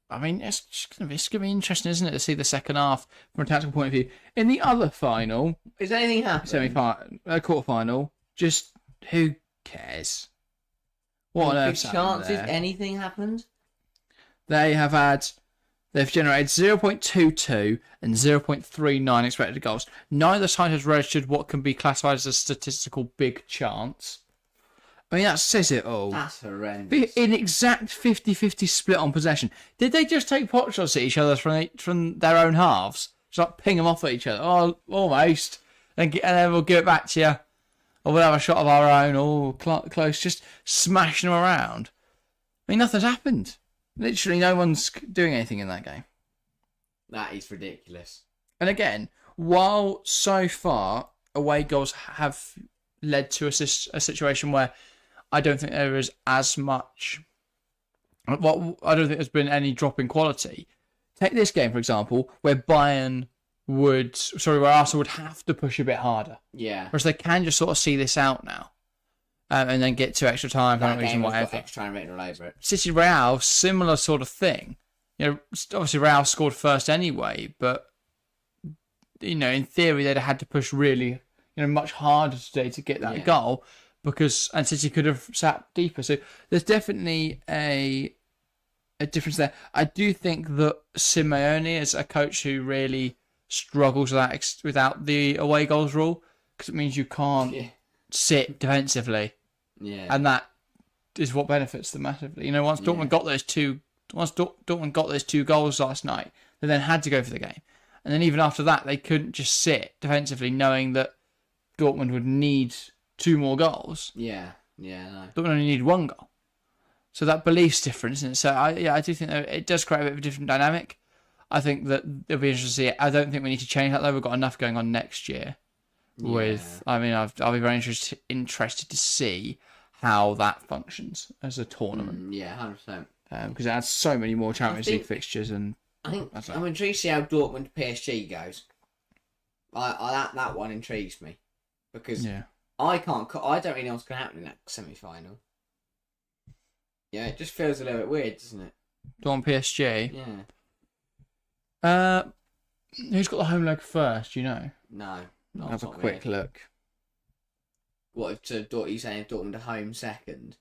I mean, it's going to be interesting, isn't it, to see the second half from a tactical point of view. In the other final... Is anything happening? Semi-final, quarter-final, just who cares? What on earth's happened there? Anything happened? They've generated 0.22 and 0.39 expected goals. Neither side has registered what can be classified as a statistical big chance. I mean, that says it all. That's horrendous. In exact 50-50 split on possession. Did they just take pot shots at each other from their own halves? Just like ping them off at each other? Oh, almost. And then we'll give it back to you. Or we'll have a shot of our own. Oh, close. Just smashing them around. I mean, nothing's happened. Literally, no one's doing anything in that game. That is ridiculous. And again, while so far away goals have led to a situation where I don't think there is as much. Well, I don't think there's been any drop in quality. Take this game, for example, where Arsenal would have to push a bit harder. Yeah. Whereas they can just sort of see this out now. And then get to extra time, penalties and whatever. Extra time written all over it. City Real, similar sort of thing. Obviously Real scored first anyway, but in theory they'd have had to push really, much harder today to get that goal, and City could have sat deeper. So there's definitely a difference there. I do think that Simeone is a coach who really struggles with that without the away goals rule, because it means you can't sit defensively. Yeah. And that is what benefits them massively. Once Dortmund got those two goals last night, they then had to go for the game. And then even after that, they couldn't just sit defensively knowing that Dortmund would need 2 more goals. Yeah, no. Dortmund only need 1 goal. So that belief's different, isn't it? So I do think that it does create a bit of a different dynamic. I think that it'll be interesting to see it. I don't think we need to change that though. We've got enough going on next year. I'll be very interested to see how that functions as a tournament. 100%. Because it adds so many more Champions League fixtures, and I'm intrigued to see how Dortmund PSG goes. That one intrigues me because I don't really know what's going to happen in that semi-final. Yeah, it just feels a little bit weird, doesn't it? Dortmund PSG. Yeah. Who's got the home leg first? Do you know? No. Have a quick look. What if you saying if Dortmund are home second?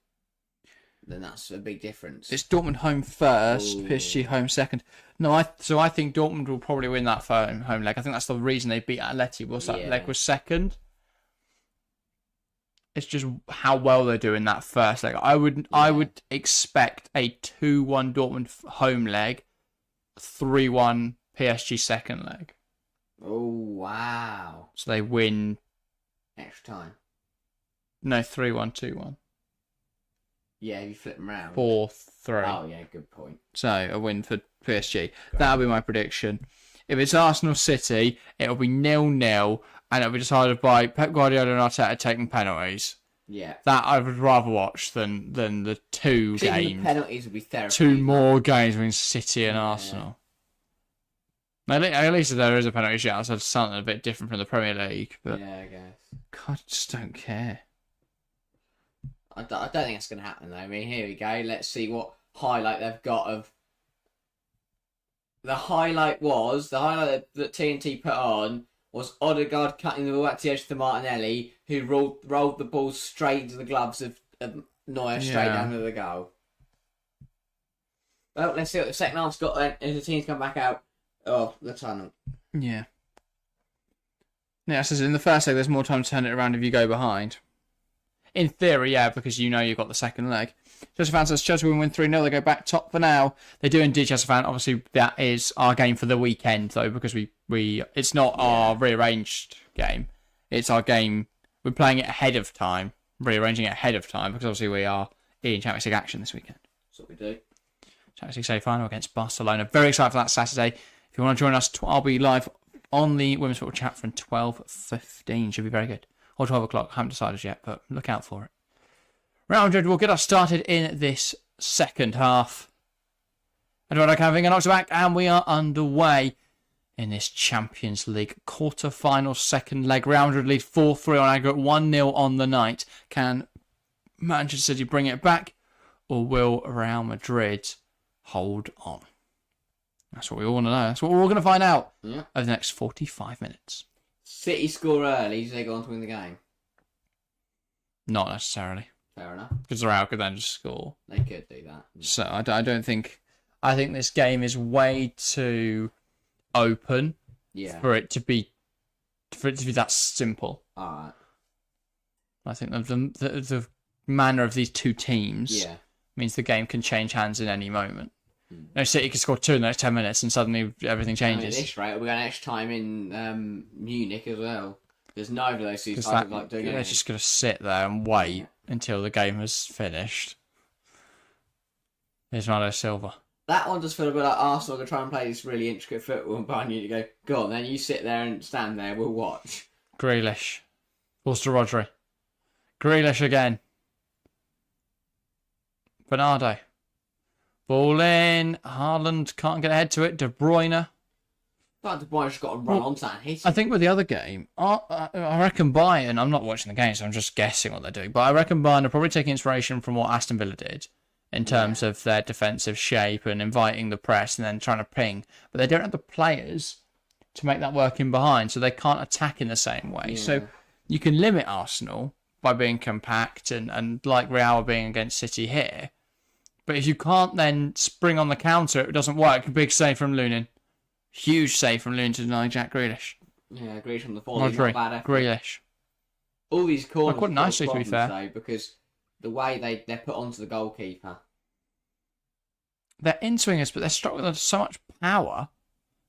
Then that's a big difference. It's Dortmund home first, Ooh. PSG home second. No, I think Dortmund will probably win that home leg. I think that's the reason they beat Atleti. That leg was second. It's just how well they're doing that first leg. I would expect a 2-1 Dortmund home leg, 3-1 PSG second leg. Oh wow! So they win extra time. No, 3-1, 2-1. Yeah, if you flip them around. 4-3. Oh yeah, good point. So a win for PSG. That'll be my prediction. If it's Arsenal City, it'll be 0-0, and it'll be decided by Pep Guardiola and Arteta taking penalties. Yeah. That I would rather watch than the 2 games. The penalties would be therapy. 2 more games between City and Arsenal. At least there is a penalty shootout, so it's something a bit different from the Premier League. But yeah, I guess. God, I just don't care. I don't think it's going to happen though. I mean, here we go. Let's see what highlight they've got of. The highlight that TNT put on was Odegaard cutting the ball back to the edge to Martinelli, who rolled the ball straight into the gloves of Neuer, straight down to the goal. Well, let's see what the second half's got then. As the teams come back out of the tunnel. Yeah. Yeah, so in the first leg, there's more time to turn it around if you go behind. In theory, yeah, because you've got the second leg. Chelsea fan says Chelsea win 3-0. They go back top for now. They do indeed, Chelsea fan. Obviously, that is our game for the weekend, though, because it's not our rearranged game. It's our game. We're playing it ahead of time, rearranging it ahead of time, because obviously we are in Champions League action this weekend. That's what we do. Champions League semi-final against Barcelona. Very excited for that Saturday. If you want to join us, I'll be live on the Women's Football Chat from 12:15. Should be very good. Or 12 o'clock. I haven't decided yet, but look out for it. Real Madrid will get us started in this second half. Eduardo Camavinga knocks it back, and we are underway in this Champions League quarter-final second leg. Real Madrid lead 4-3 on aggregate, 1-0 on the night. Can Manchester City bring it back, or will Real Madrid hold on? That's what we all want to know. That's what we're all going to find out over the next 45 minutes. City score early, so they go on to win the game? Not necessarily. Fair enough. Because Real could then just score. They could do that. So I don't think... I think this game is way too open for it to be that simple. Alright. I think the manner of these two teams Yeah. means the game can change hands in any moment. City could score 2 in the next 10 minutes and suddenly everything changes. At this rate, we're going extra time in Munich as well. There's neither of those two sides that like doing they're anything. just going to sit there and wait until the game has finished. Here's Ronaldo Silva. That one just felt a bit like Arsenal going to try and play this really intricate football and Bayern Munich go, go on then, you sit there and stand there, we'll watch. Grealish. Balls to Rodri. Grealish again. Bernardo. Ball in. Haaland can't get ahead to it. De Bruyne. But De Bruyne's got to run onto that and hit it. I think with the other game, I reckon Bayern, I'm not watching the game, so I'm just guessing what they're doing, but I reckon Bayern are probably taking inspiration from what Aston Villa did in terms of their defensive shape and inviting the press and then trying to ping. But they don't have the players to make that work in behind, so they can't attack in the same way. So you can limit Arsenal by being compact and like Real being against City here. But if you can't then spring on the counter, it doesn't work. Big save from Lunin. Huge save from Lunin to deny Jack Grealish. Yeah, Grealish from the fall. Rodri, Not bad effort. Grealish. All these corners Quite nicely, to be fair. Though, because the way they're put onto the goalkeeper. They're in-swingers, but they're struck with so much power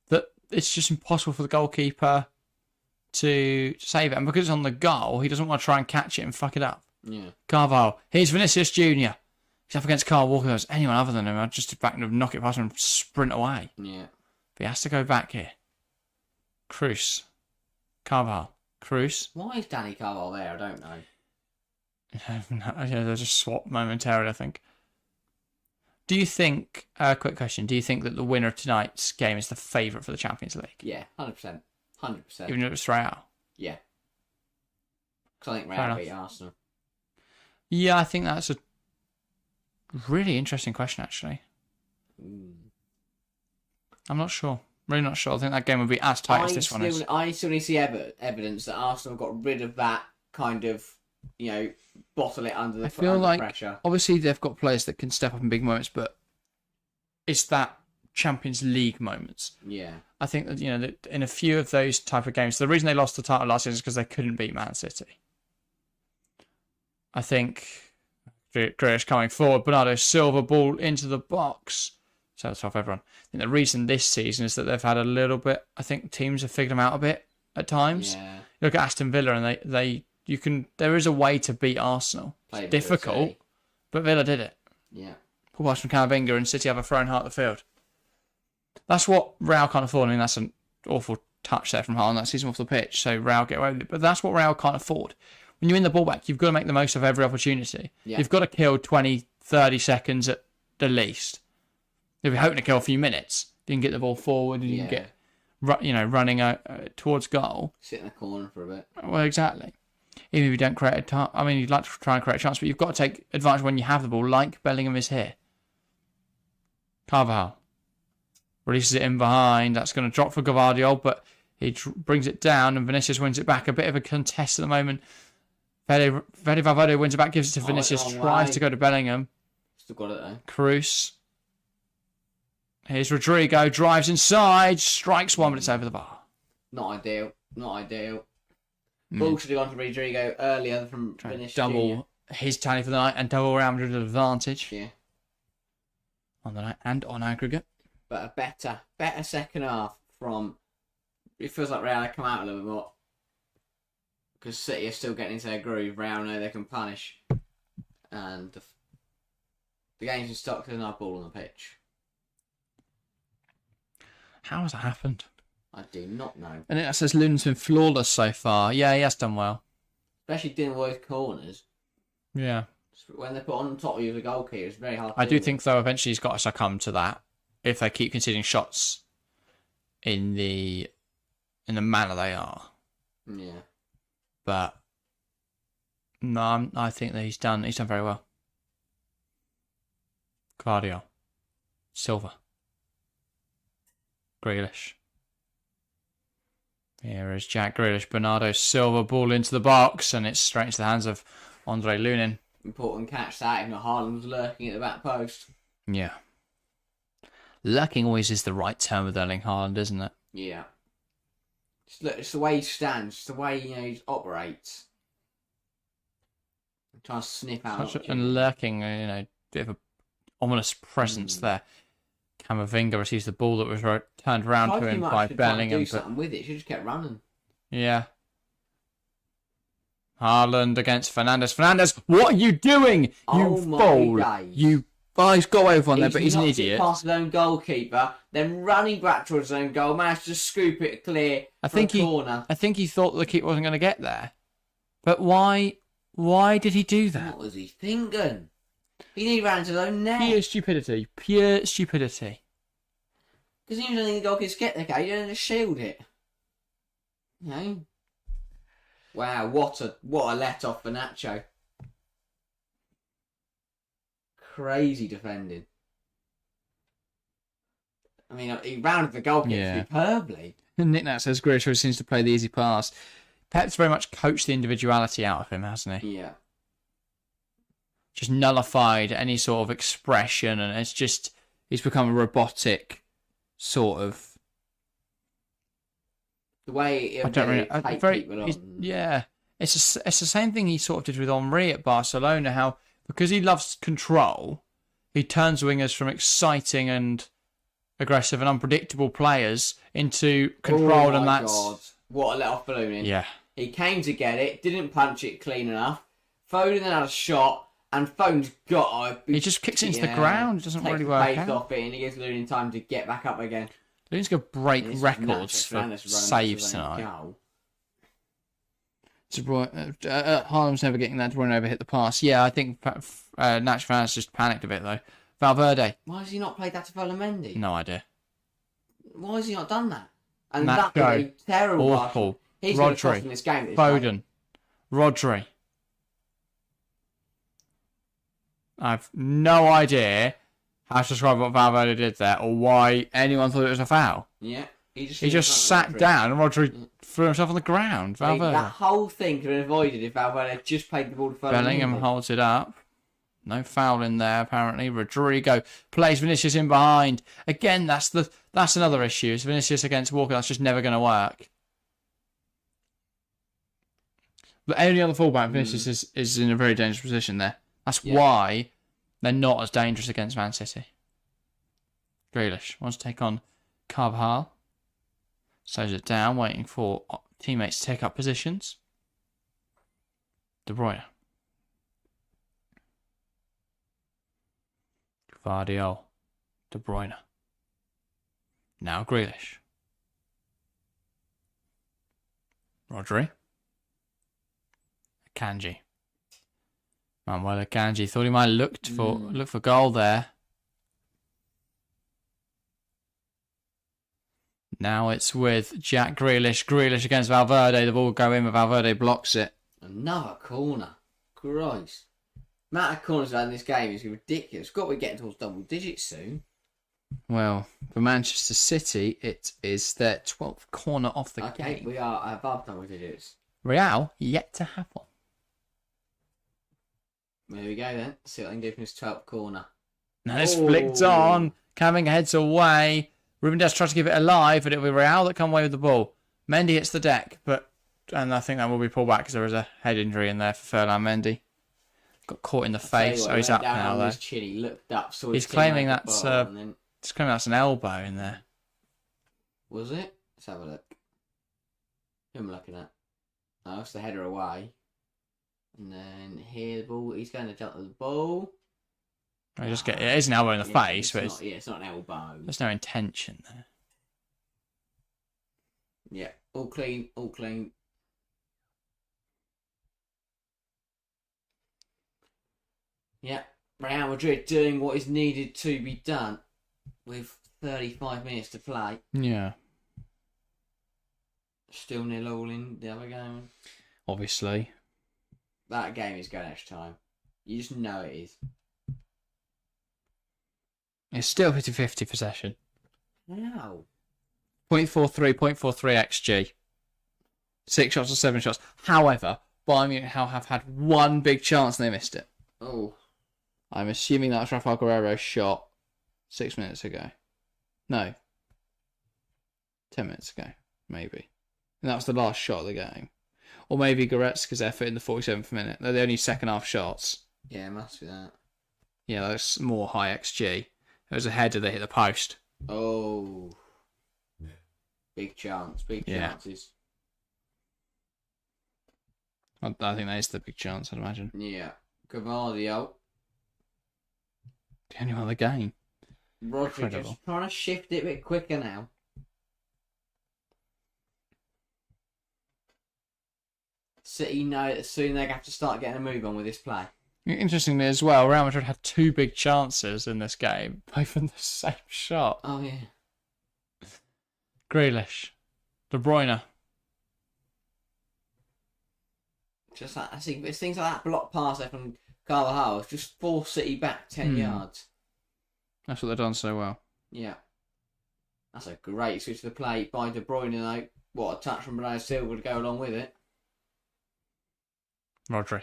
that it's just impossible for the goalkeeper to save it. And because it's on the goal, he doesn't want to try and catch it and fuck it up. Yeah. Carvalho. Here's Vinicius Jr. He's up against Carl Walker. If there's anyone other than him, I'd just back him, knock it past him and sprint away. Yeah. But he has to go back here. Cruz. Carvalho. Cruz. Why is Danny Carvalho there? I don't know. Yeah, they just swapped momentarily, I think. Do you think, quick question, do you think that the winner of tonight's game is the favourite for the Champions League? Yeah, 100%. 100%. Even if it's Real? Yeah. Because I think Fair Real enough. beat Arsenal. Yeah, I think that's a really interesting question, actually. I'm not sure. Really not sure. I think that game would be as tight as this one is. I still need to see evidence that Arsenal got rid of that kind of, bottle it under the I feel like, pressure. obviously, they've got players that can step up in big moments, but it's that Champions League moments. Yeah. I think that, that in a few of those type of games, the reason they lost the title last season is because they couldn't beat Man City. I think Grealish coming forward, Bernardo Silva ball into the box. So that's off everyone. I think the reason this season is that they've had a little bit, I think teams have figured them out a bit at times. Yeah. You look at Aston Villa and there is a way to beat Arsenal. It's difficult, but Villa did it. Yeah. Paul Pass from Camavinga and City have a thrown heart of the field. That's what Real can't afford. I mean, that's an awful touch there from Haaland. That sees him off the pitch, so Real get away with it. But that's what Real can't afford. When you win the ball back, you've got to make the most of every opportunity. Yeah. You've got to kill 20, 30 seconds at the least. If you're hoping to kill a few minutes, you can get the ball forward and you can get, running towards goal. Sit in the corner for a bit. Well, exactly. Even if you don't create a chance, I mean, you'd like to try and create a chance, but you've got to take advantage when you have the ball, like Bellingham is here. Carvajal releases it in behind. That's going to drop for Gvardiol, but he brings it down and Vinicius wins it back. A bit of a contest at the moment. Fede Valverde wins it back, gives it to Vinicius, tries to go to Bellingham. Still got it though. Cruz. Here's Rodrigo, drives inside, strikes one, but it's over the bar. Not ideal. Ball should have gone to Rodrigo earlier from Vinicius. Double his tally for the night and double Real Madrid advantage. Yeah. On the night and on aggregate. But a better second half from... It feels like Real have come out a little bit more. Because City are still getting into their groove. Real know they can punish. And the game's been stopped because there's no ball on the pitch. How has that happened? I do not know. And it says Lunen's been flawless so far. Yeah, he has done well. Especially dealing with those corners. Yeah. When they're put on top of you as a goalkeeper, it's very hard to I do think, though, eventually he's got to succumb to that. If they keep conceding shots in the manner they are. Yeah. But no, I think that he's done very well. Gvardiol. Silva. Grealish. Here is Jack Grealish. Bernardo Silva, ball into the box, and it's straight into the hands of Andre Lunin. Important catch that, even though Haaland was lurking at the back post. Yeah. Lurking always is the right term with Erling Haaland, isn't it? Yeah. It's the way he stands, it's the way he operates. Trying to sniff out. And lurking, bit of a ominous presence there. Camavinga receives the ball that was turned around to him by Bellingham. Do something with it. She just kept running. Yeah. Haaland against Fernandes. Fernandes, what are you doing? You fool! He's got away with one there, but he's an idiot. Past his own goalkeeper, then running back towards his own goal, managed to scoop it clear. I think he thought the keeper wasn't going to get there. But why? Why did he do that? What was he thinking? He nearly ran into his own net. Pure stupidity. Pure stupidity. Because he was only the goalkeeper get the guy, he didn't just shield it. Wow, what a let off for Nacho. Crazy defending. I mean, he rounded the goalkeeper superbly. Nick Nat says Grealish seems to play the easy pass. Pep's very much coached the individuality out of him, hasn't he? Yeah. Just nullified any sort of expression, and he's become a robotic sort of. The way it's the same thing he sort of did with Henry at Barcelona. How because he loves control, he turns wingers from exciting and aggressive and unpredictable players into controlled, and that's God. What a let off ballooning. Yeah, he came to get it, didn't punch it clean enough. Foden then had a shot, and Foden's got he just kicks it into the ground. It doesn't really work out. Off it, and he gives Lunin time to get back up again. Lunin's going to break records for saves tonight. Haaland's never getting that to run over, hit the pass. Yeah, I think Nacho Fernandes just panicked a bit though. Valverde. Why has he not played that to Valamendi? No idea. Why has he not done that? And Nacho, that was a terrible awful. He's going to cost him this game. Foden. Rodri. I've no idea how to describe what Valverde did there or why anyone thought it was a foul. Yeah. He just sat down and Rodri threw himself on the ground. Valverde. That whole thing could have been avoided if Valverde had just played the ball to Foden. Bellingham holds it up. No foul in there, apparently. Rodrigo plays Vinicius in behind. Again, that's another issue. It's Vinicius against Walker. That's just never going to work. But any other fullback, Vinicius is in a very dangerous position there. That's why they're not as dangerous against Man City. Grealish wants to take on Carvajal. Slows it down, waiting for teammates to take up positions. De Bruyne. Gvardiol. De Bruyne. Now Grealish. Rodri. Akanji. Manuel Akanji thought he might look for goal there. Now it's with Jack Grealish. Grealish against Valverde. The ball will go in, but Valverde blocks it. Another corner. Christ. The amount of corners in this game is ridiculous. Got to be getting towards double digits soon. Well, for Manchester City, it is their 12th corner off the game. Okay, we are above double digits. Real, yet to have one. There we go then. See what I can do from this 12th corner. Now it's flicked on. Camavinga heads away. Ruben Dias tries to keep it alive, but it'll be Real that come away with the ball. Mendy hits the deck, and I think that will be pulled back because there was a head injury in there for Ferland Mendy. Got caught in the face, so he's up now though. He looked up, saw he's claiming that's an elbow in there. Was it? Let's have a look. Who am I looking at? Oh, it's the header away. And then here the ball, he's going to jump the ball. It is an elbow in the face, but it's not an elbow. There's no intention there. Yeah, all clean, all clean. Yeah, Real Madrid doing what is needed to be done with 35 minutes to play. Yeah. Still 0-0 in the other game. Obviously. That game is going extra time. You just know it is. It's still 50-50 possession. Wow. 0.43 XG. 6 shots or 7 shots. However, Bayern Munich have had one big chance and they missed it. Oh. I'm assuming that was Rafael Guerrero's shot 6 minutes ago. No. 10 minutes ago, maybe. And that was the last shot of the game. Or maybe Goretzka's effort in the 47th minute. They're the only second half shots. Yeah, it must be that. Yeah, that's more high XG. It was a header that hit the post. Oh. Big chance. Big chances. I think that is the big chance, I'd imagine. Yeah. Gavardio. The only one of the game. Rodri just trying to shift it a bit quicker now. City know that soon they have to start getting a move on with this play. Interestingly as well, Real Madrid had 2 big chances in this game, both in the same shot. Oh, yeah. Grealish. De Bruyne. Just like, I think it's things like that block pass there from Carvajal just force City back 10 yards. That's what they've done so well. Yeah. That's a great switch to the play by De Bruyne, though. What a touch from Bernardo Silva to go along with it. Rodri.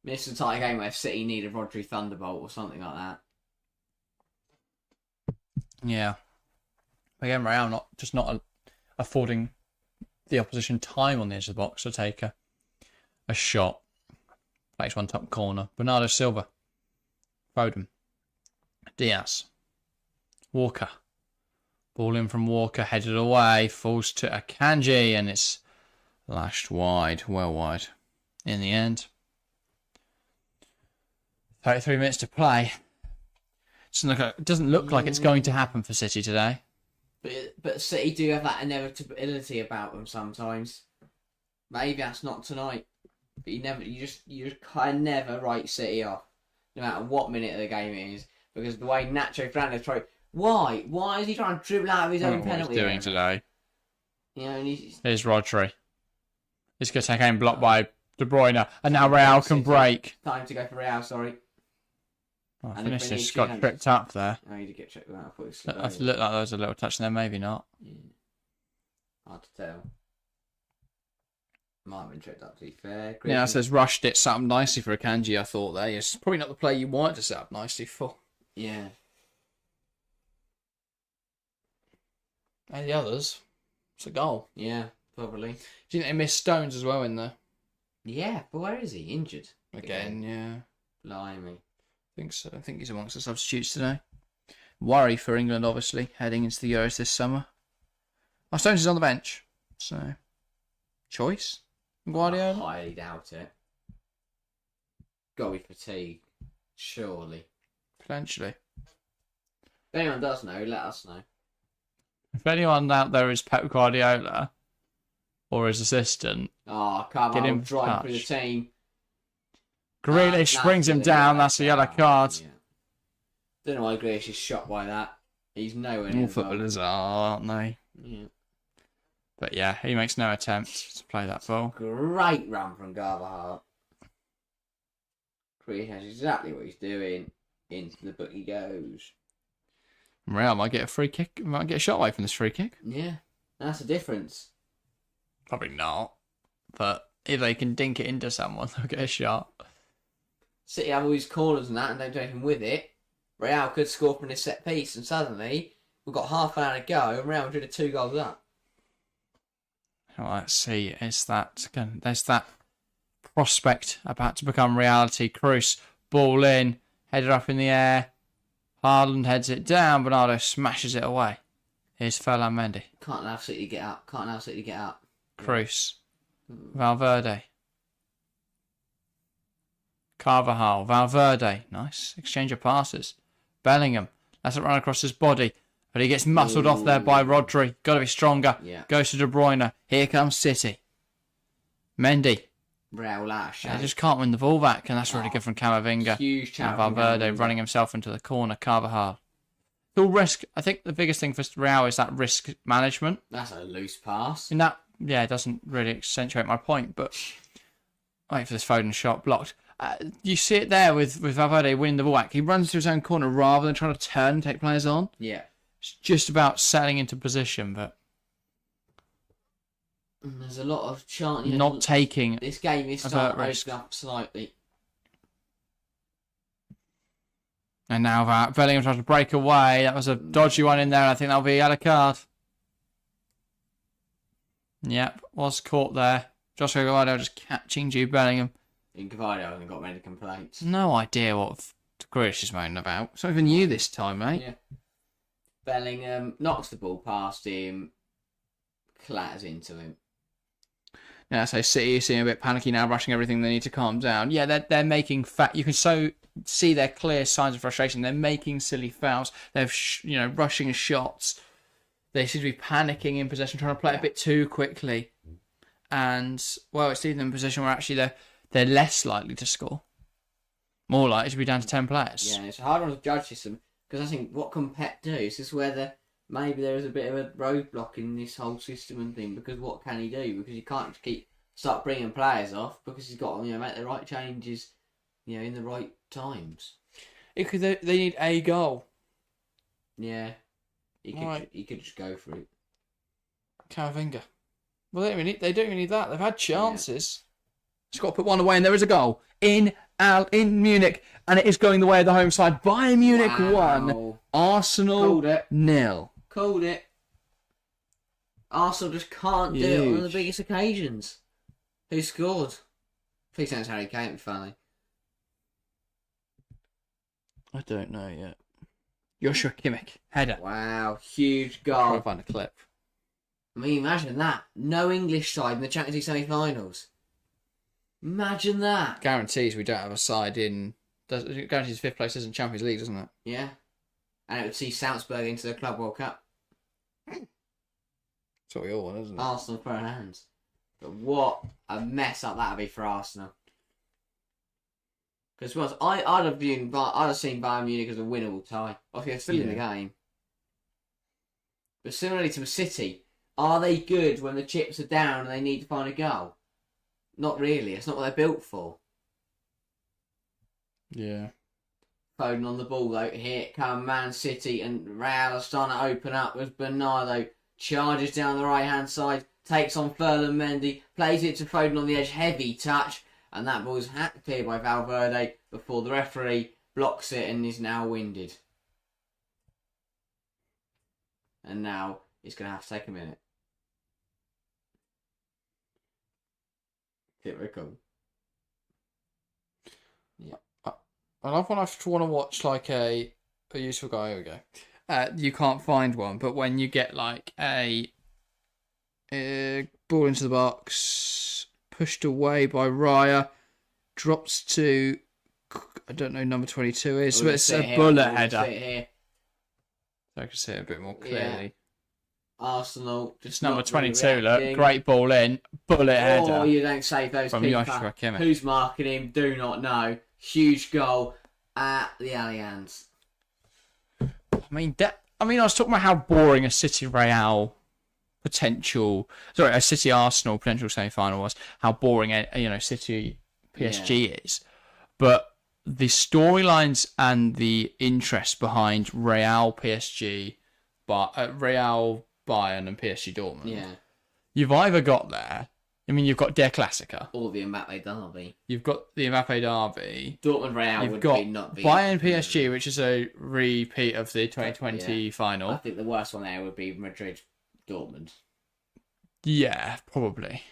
This is a tight game where City need a Rodri Thunderbolt or something like that. Yeah. Again, Real not affording the opposition time on the edge of the box to take a shot. Plays one top corner. Bernardo Silva. Foden. Diaz. Walker. Ball in from Walker, headed away, falls to Akanji, and it's lashed wide, well wide. In the end, 33 minutes to play. It doesn't look like it's going to happen for City today. But City do have that inevitability about them sometimes. Maybe that's not tonight. But you just kind of never write City off, no matter what minute of the game it is, because the way Nacho Fernandez tried. Why is he trying to dribble out of his own penalty? What he's doing today. You know, Here's Rodri. He's going to take aim blocked by De Bruyne, and now Real can break. Time to go for Real. Sorry. Oh, Vinicius got tripped up there. Oh, you did get tripped out. It looked like there was a little touch there, maybe not. Yeah. Hard to tell. Might have been tripped up, to be fair. Yeah, it says rushed it, set up nicely for Akanji, I thought there. It's probably not the play you wanted to set up nicely for. Yeah. And the others, it's a goal. Yeah, probably. Do you think they missed Stones as well in there? Yeah, but where is he? Injured? Again, yeah. Blimey. I think so. I think he's amongst the substitutes today. Worry for England, obviously, heading into the Euros this summer. Oh, Stones is on the bench. So, choice? Guardiola? I highly doubt it. Got to be fatigue. Surely. Potentially. If anyone does know, let us know. If anyone out there is Pep Guardiola or his assistant, Carvalho get him drive through the team. Grealish brings him down. That's a yellow card. Yeah. Don't know why Grealish is shocked by that. He's nowhere near. All footballers are, aren't they? Yeah. But yeah, he makes no attempt to play that ball. Great run from Carvajal. Grealish knows exactly what he's doing. Into the book he goes. Real might get a free kick. Might get a shot away from this free kick. Yeah, that's the difference. Probably not. But if they can dink it into someone, they'll get a shot. City have all these corners and that and don't do anything with it. Real could score from this set piece and suddenly we've got half an hour to go and Real Madrid are 2 goals up. Well, let's see. There's that prospect about to become reality. Cruz, ball in, headed up in the air. Haaland heads it down. Bernardo smashes it away. Here's Ferland Mendy. Can't allow City to get up. Cruz. Valverde. Carvajal. Valverde. Nice. Exchange of passes. Bellingham. That's it run across his body. But he gets muscled off there by Rodri. Got to be stronger. Yeah. Goes to De Bruyne. Here comes City. Mendy. Real out. They just can't win the ball back, and that's really good from Camavinga. Huge chance. And Valverde running himself into the corner. Carvajal. It's all risk. I think the biggest thing for Real is that risk management. That's a loose pass. And that, yeah, it doesn't really accentuate my point, but wait for this Foden shot blocked. You see it there with Valverde winning the ball back. He runs to his own corner rather than trying to turn and take players on. Yeah. It's just about settling into position, but there's a lot of chance. Not taking. This game is starting to open up slightly. And now Bellingham tries to break away. That was a dodgy one in there, and I think that'll be a yellow card. Yep, was caught there. Joshua Guardiola just catching Jude Bellingham. In Cavallo hasn't got many complaints. No idea what Grealish is moaning about. It's not even you this time, mate. Yeah. Bellingham knocks the ball past him, clatters into him. Yeah, so City seem a bit panicky now, rushing everything. They need to calm down. Yeah, they're making you can see their clear signs of frustration. They're making silly fouls. They're rushing shots. They seem to be panicking in possession, trying to play it a bit too quickly. And well, it's leaving them in a position where actually they're less likely to score. More likely to be down to 10 players. Yeah, it's a hard one to judge system because I think what can Pep do? Is this where maybe there is a bit of a roadblock in this whole system and thing, because what can he do? Because he can't just start bringing players off, because he's got to make the right changes, in the right times. They need a goal. Yeah, he could just go for it. Camavinga. Well, they don't even need that. They've had chances. Just got to put one away, and there is a goal in Munich, and it is going the way of the home side. Bayern Munich 1, Arsenal 0. Called it. Arsenal just can't do it on the biggest occasions. Who scored? Please don't Harry Kane, it'd be funny. I don't know yet. Joshua Kimmich, header. Wow, huge goal. I'll find a clip. I mean, imagine that. No English side in the Champions League semi-finals. Imagine that. Guarantees we don't have a side in... Guarantees 5th place isn't Champions League, doesn't it? Yeah. And it would see Salzburg into the Club World Cup. That's what we all want, isn't it? Arsenal pro hands. But what a mess up that would be for Arsenal. Because I'd have seen Bayern Munich as a winnable tie. Obviously, they're still in the game. But similarly to City, are they good when the chips are down and they need to find a goal? Not really. It's not what they're built for. Yeah. Foden on the ball though. Here come Man City, and Real are starting to open up with Bernardo. Charges down the right hand side, takes on Ferland Mendy, plays it to Foden on the edge, heavy touch, and that ball is hacked clear by Valverde before the referee blocks it and is now winded. And now it's going to have to take a minute. Typical. Yeah. I love when I want to watch like a useful guy. Here we go. You can't find one, but when you get like a ball into the box, pushed away by Raya, drops to, I don't know, number 22 is, but it's a bullet header. So I can see it a bit more clearly. Yeah. Arsenal. Just number 22, look. Great ball in. Bullet header. Oh, you don't save those from Joshua Kimmich. Who's marking him? Do not know. Huge goal at the Allianz. I mean, I was talking about how boring a City Arsenal potential semi-final was. How boring City PSG is, but the storylines and the interest behind Real PSG, Real Bayern and PSG Dortmund. Yeah, you've either got there. I mean, you've got Der Klassiker. Or the Mbappe derby. You've got the Mbappe derby. Dortmund Real you've would got be not be. Bayern PSG, which is a repeat of the 2020 final. I think the worst one there would be Madrid Dortmund. Yeah, probably.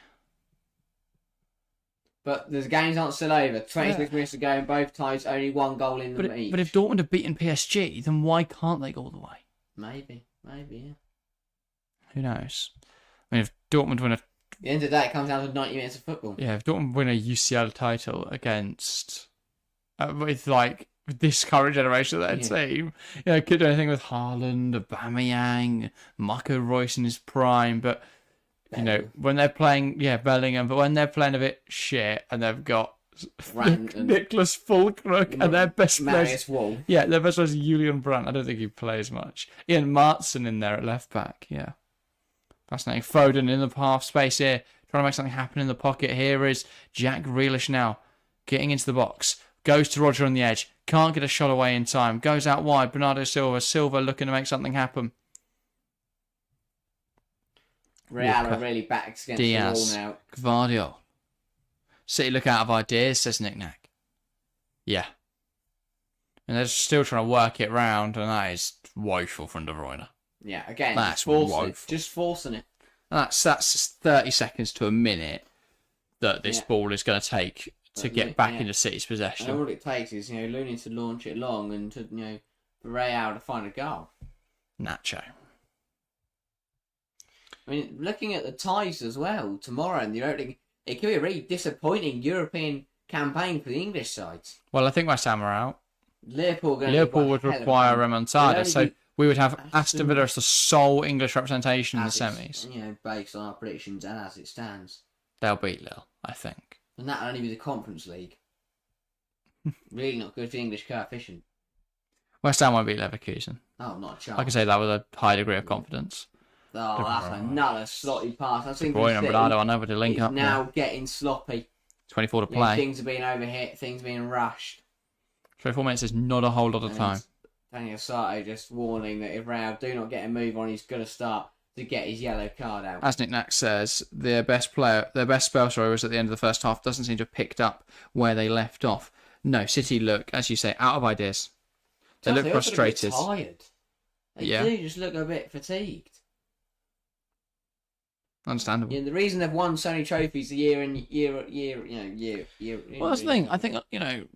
But the games aren't still over. 26 minutes to go in both ties, only one goal in them each. But if Dortmund have beaten PSG, then why can't they go all the way? Maybe, yeah. Who knows? I mean, if Dortmund win at the end of the day, it comes down to 90 minutes of football. Yeah, if Dortmund win a UCL title against, with this current generation of their team, could do anything with Haaland, Aubameyang, Marco Reus in his prime, but when they're playing, Bellingham, but when they're playing a bit shit and they've got Nicholas Fulkrug and their best player, their best player is Julian Brandt. I don't think he plays much. Ian Martson in there at left back, yeah. Fascinating. Foden in the half space here, trying to make something happen in the pocket. Here is Jack Grealish now, getting into the box. Goes to Roger on the edge. Can't get a shot away in time. Goes out wide. Bernardo Silva. Silva looking to make something happen. Real are really backs against the wall now. Gvardiol. City look out of ideas, says Nick Nack. Yeah. And they're still trying to work it round, and that is woeful from De Bruyne. Yeah, again, that's just forcing it. That's 30 seconds to a minute that this ball is going to take to get back into City's possession. And all it takes is, Looney to launch it long and to, for Real to find a goal. Nacho. I mean, looking at the ties as well tomorrow in the opening, it could be a really disappointing European campaign for the English sides. Well, I think West Ham are out. Liverpool would require remontada, so we would have Aston Villa as the sole English representation in the semis. Based on our predictions and as it stands. They'll beat Lille, I think. And that'll only be the Conference League. Really not good for the English coefficient. West Ham won't beat Leverkusen. Oh, not a chance. I can say that with a high degree of confidence. Oh, that's another slotty pass. I think Roy and Bernardo are never to link up. Now getting sloppy. 24 to play. Things are being overhit. Things are being rushed. 24 minutes is not a whole lot of time. Daniel Sato just warning that if Real do not get a move on, he's going to start to get his yellow card out. As Nick Nack says, their best spell, was at the end of the first half. Doesn't seem to have picked up where they left off. No, City look, as you say, out of ideas. They look frustrated. Look a bit tired. They do just look a bit fatigued. Understandable. The reason they've won so many trophies year. Well, that's the thing. I think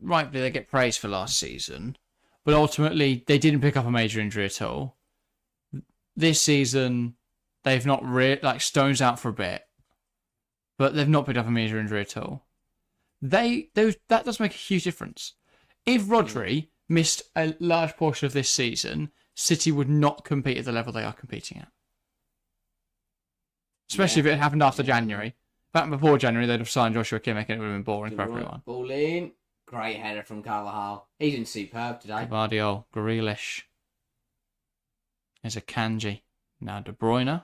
rightfully they get praised for last season, but ultimately they didn't pick up a major injury at all. This season, they've not Stones out for a bit, but they've not picked up a major injury at all. That does make a huge difference. If Rodri missed a large portion of this season, City would not compete at the level they are competing at. Especially if it happened after January. Back before January, they'd have signed Joshua Kimmich and it would have been boring for everyone. Ball in. Great header from Carvajal. He's been superb today. Gvardiol, Grealish. There's a Kanji. Now De Bruyne.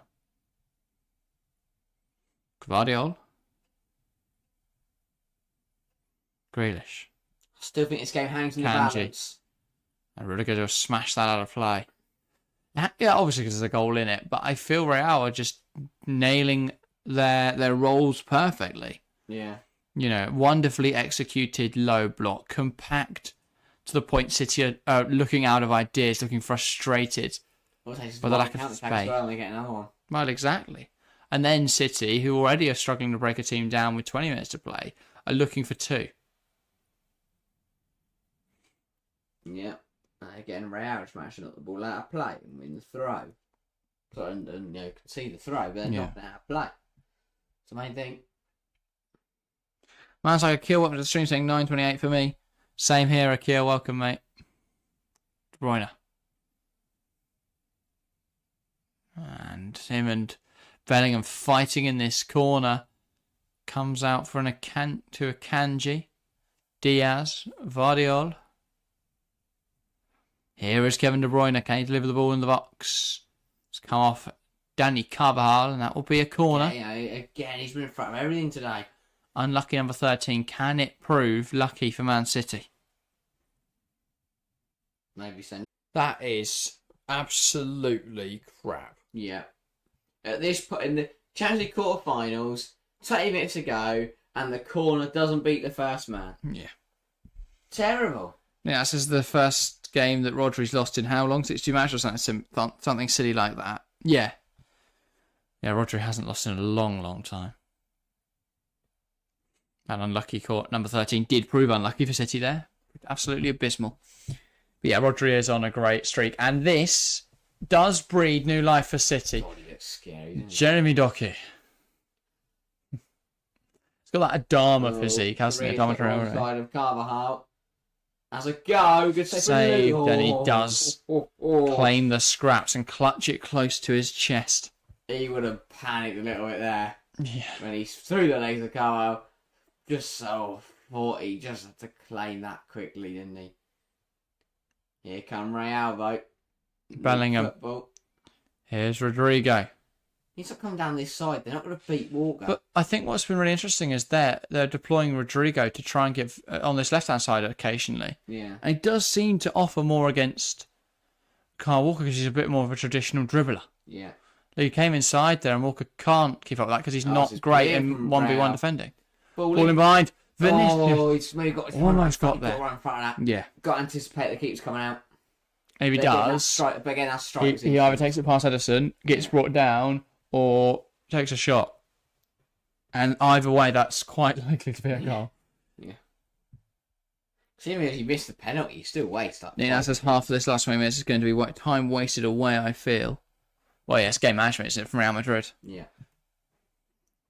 Gvardiol. Grealish. I still think this game hangs in the balance. And Rudiger just smashed that out of play. Yeah, obviously because there's a goal in it, but I feel Real are just nailing their roles perfectly. Yeah. Wonderfully executed low block, compact to the point City are looking out of ideas, looking frustrated by the lack of space. Well, they get another one. Well, exactly. And then City, who already are struggling to break a team down with 20 minutes to play, are looking for two. Yeah. Again, Real smashing up the ball out of play and win the throw. And concede the throw, but they're not out of play. It's the main thing. Man's like Akil, welcome to the stream, saying 9:28 for me. Same here, Akil. Welcome, mate. De Bruyne. And him and Bellingham fighting in this corner. Comes out for to a Kanji. Diaz. Vardiol. Here is Kevin De Bruyne. Can he deliver the ball in the box? It's come off Danny Carvajal, and that will be a corner. Yeah, again, he's been in front of everything today. Unlucky number 13. Can it prove lucky for Man City? Maybe so. That is absolutely crap. Yeah. At this point, in the Champions League quarterfinals, 20 minutes to go, and the corner doesn't beat the first man. Yeah. Terrible. Yeah, this is the first game that Rodri's lost in how long? 62 matches or something silly like that. Yeah. Yeah, Rodri hasn't lost in a long, long time. An unlucky court. Number 13 did prove unlucky for City there. Absolutely abysmal. But yeah, Rodri is on a great streak. And this does breed new life for City. God, he looks scary, doesn't he? Jeremy Doku. He's got that Adama physique, hasn't he? Adama Traore. Side of Carvajal. As a go. Good saved, and he does claim the scraps and clutch it close to his chest. He would have panicked a little bit there. Yeah. When he's through the legs of Carvajal. Just so thought he just had to claim that quickly, didn't he? Here come Real, though. Bellingham. Here's Rodrigo. He needs to come down this side. They're not going to beat Walker. But I think what's been really interesting is they're deploying Rodrigo to try and get on this left-hand side occasionally. Yeah. And he does seem to offer more against Kyle Walker because he's a bit more of a traditional dribbler. Yeah. He came inside there and Walker can't keep up with that because he's not great in 1v1 defending. Falling behind. Vinicius. Oh, he's maybe got his almost got there. Right in front of that. Yeah. Got to anticipate the keeper's coming out. If he does, but again, that's strikes. He either takes it past Edison, gets brought down, or takes a shot. And either way, that's quite likely to be a goal. Yeah. Even if you miss the penalty, you still waste up. Yeah, that's half of this last 20 minutes is going to be time wasted away, I feel. Well, yeah, it's game management, isn't it, from Real Madrid? Yeah.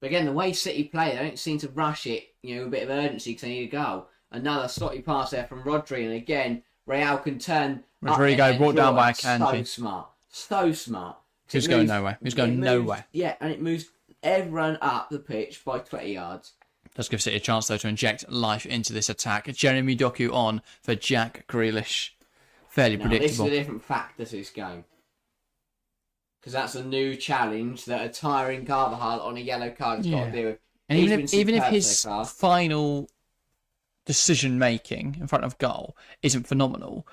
But again, the way City play, they don't seem to rush it, with a bit of urgency because they need a goal. Another slotty pass there from Rodri, and again, Real can turn. Rodrigo brought down by Akanji. So smart. So smart. He's going nowhere. He's going nowhere. Yeah, and it moves everyone up the pitch by 20 yards. Does give City a chance, though, to inject life into this attack. Jeremy Doku on for Jack Grealish. Fairly predictable. This is a different factor to this game. Because that's a new challenge that a tiring Carvajal on a yellow card has got to deal with. And even if his final decision-making in front of goal isn't phenomenal,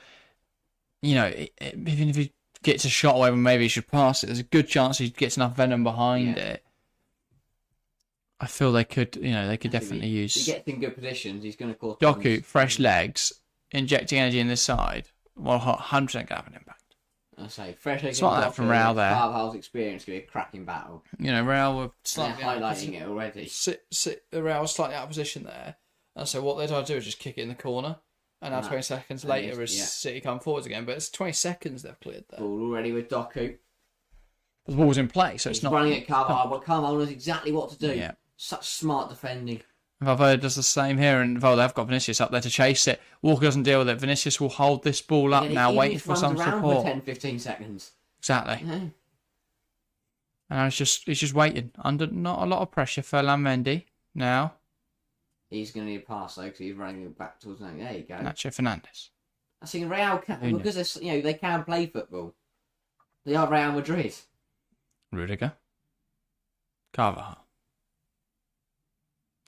even if he gets a shot away when maybe he should pass it, there's a good chance he gets enough venom behind it. I feel they could definitely use. If he gets in good positions, he's going to cause Doku, fresh legs, injecting energy in this side, 100% going to have an impact. I say, fresh legs. It's like that from Real there. Carvajal's experience could be a cracking battle. Real were slightly highlighting it already. Real was slightly out of position there, and so what they try to do is just kick it in the corner. And now 20 seconds later, as City come forwards again, but it's 20 seconds they've cleared there. Ball already with Doku. The ball's in play, so it's not running at Carvajal, but Carvajal knows exactly what to do. Yeah. Such smart defending. Valverde does the same here, and they've got Vinicius up there to chase it. Walker doesn't deal with it. Vinicius will hold this ball up now, waiting for some support. For 10-15 seconds. Exactly. Yeah. And he's just waiting under not a lot of pressure for Mendy now. He's going to need a pass though, because he's running back towards now. There you go. Nacho Fernandez. I think Real can, because they can play football. They are Real Madrid. Rudiger. Carvajal.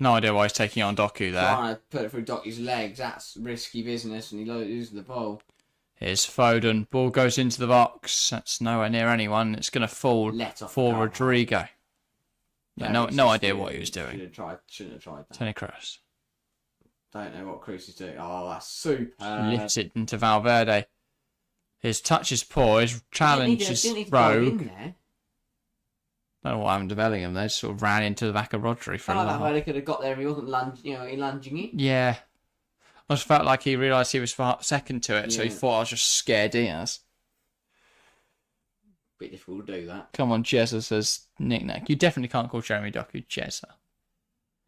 No idea why he's taking on Doku there. Trying to put it through Doku's legs, that's risky business, and he loses the ball. Here's Foden. Ball goes into the box. That's nowhere near anyone. It's going to fall for Rodrigo. No idea what he was doing. Shouldn't have tried that. Tony Kroos. Don't know what Kroos is doing. Oh, that's super. Lifts it into Valverde. His touch is poor. His challenge is rogue. I don't know what happened to Bellingham. They just sort of ran into the back of Rodri for a while. Valverde could have got there if he wasn't lunging it. Yeah. I just felt like he realised he was second to it, so he thought I was just scared Diaz. Bit difficult to do that. Come on, Jezza says knick-knack. You definitely can't call Jeremy Doku Jezza.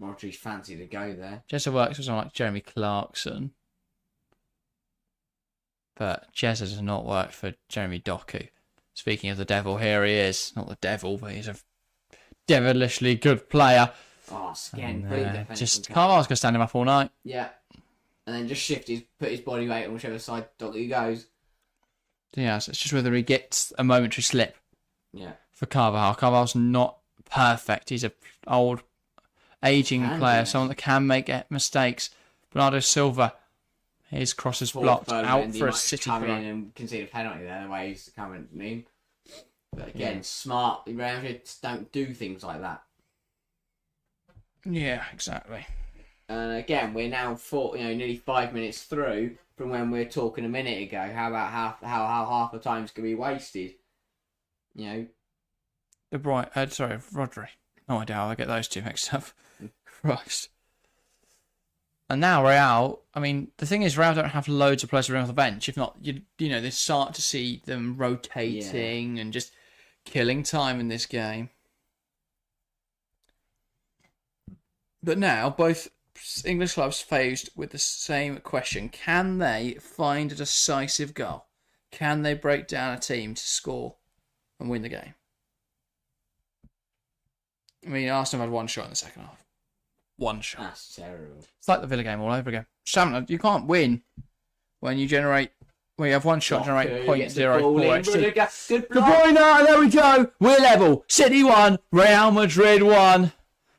Rodri's fancy to go there. Jezza works with someone like Jeremy Clarkson. But Jezza does not work for Jeremy Doku. Speaking of the devil, here he is. Not the devil, but he's a devilishly good player. Oh, again, just Carvalho's going to stand him up all night. Yeah. And then just put his body weight on whichever side Doku goes. Yeah, so it's just whether he gets a momentary slip. Yeah. For Carvajal. Carvalho's not perfect. He's an old, aging player, someone that can make mistakes. Bernardo Silva, his cross is blocked out for a City come in and concede a penalty there, the way he's coming in. But again, smart. The Real Madrid don't do things like that. Yeah, exactly. And again, we're now nearly 5 minutes through from when we were talking a minute ago. How about how half the time's going to be wasted? Rodri. No idea how I get those two mixed up. Christ. And now Real, the thing is, Real don't have loads of players around on the bench. If not, they start to see them rotating and just killing time in this game. But now, both English clubs faced with the same question. Can they find a decisive goal? Can they break down a team to score and win the game? Arsenal had one shot in the second half. One shot. That's terrible. It's like the Villa game all over again. You can't win when you have one shot, generate 0.04 XG. Good De Bruyne, there we go. We're level. City 1, Real Madrid 1.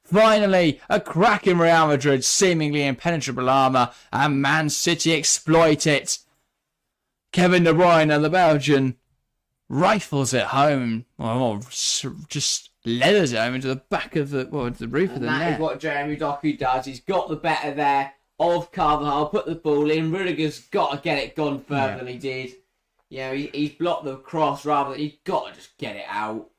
Finally, a crack in Real Madrid's seemingly impenetrable armour, and Man City exploit it. Kevin De Bruyne, the Belgian, rifles it home. Just leathers it home into the back of the roof of the net. That is what Jeremy Doku does. He's got the better there of Carvajal, put the ball in. Rudiger's got to get it gone further than he did. He's blocked the cross rather than he's got to just get it out.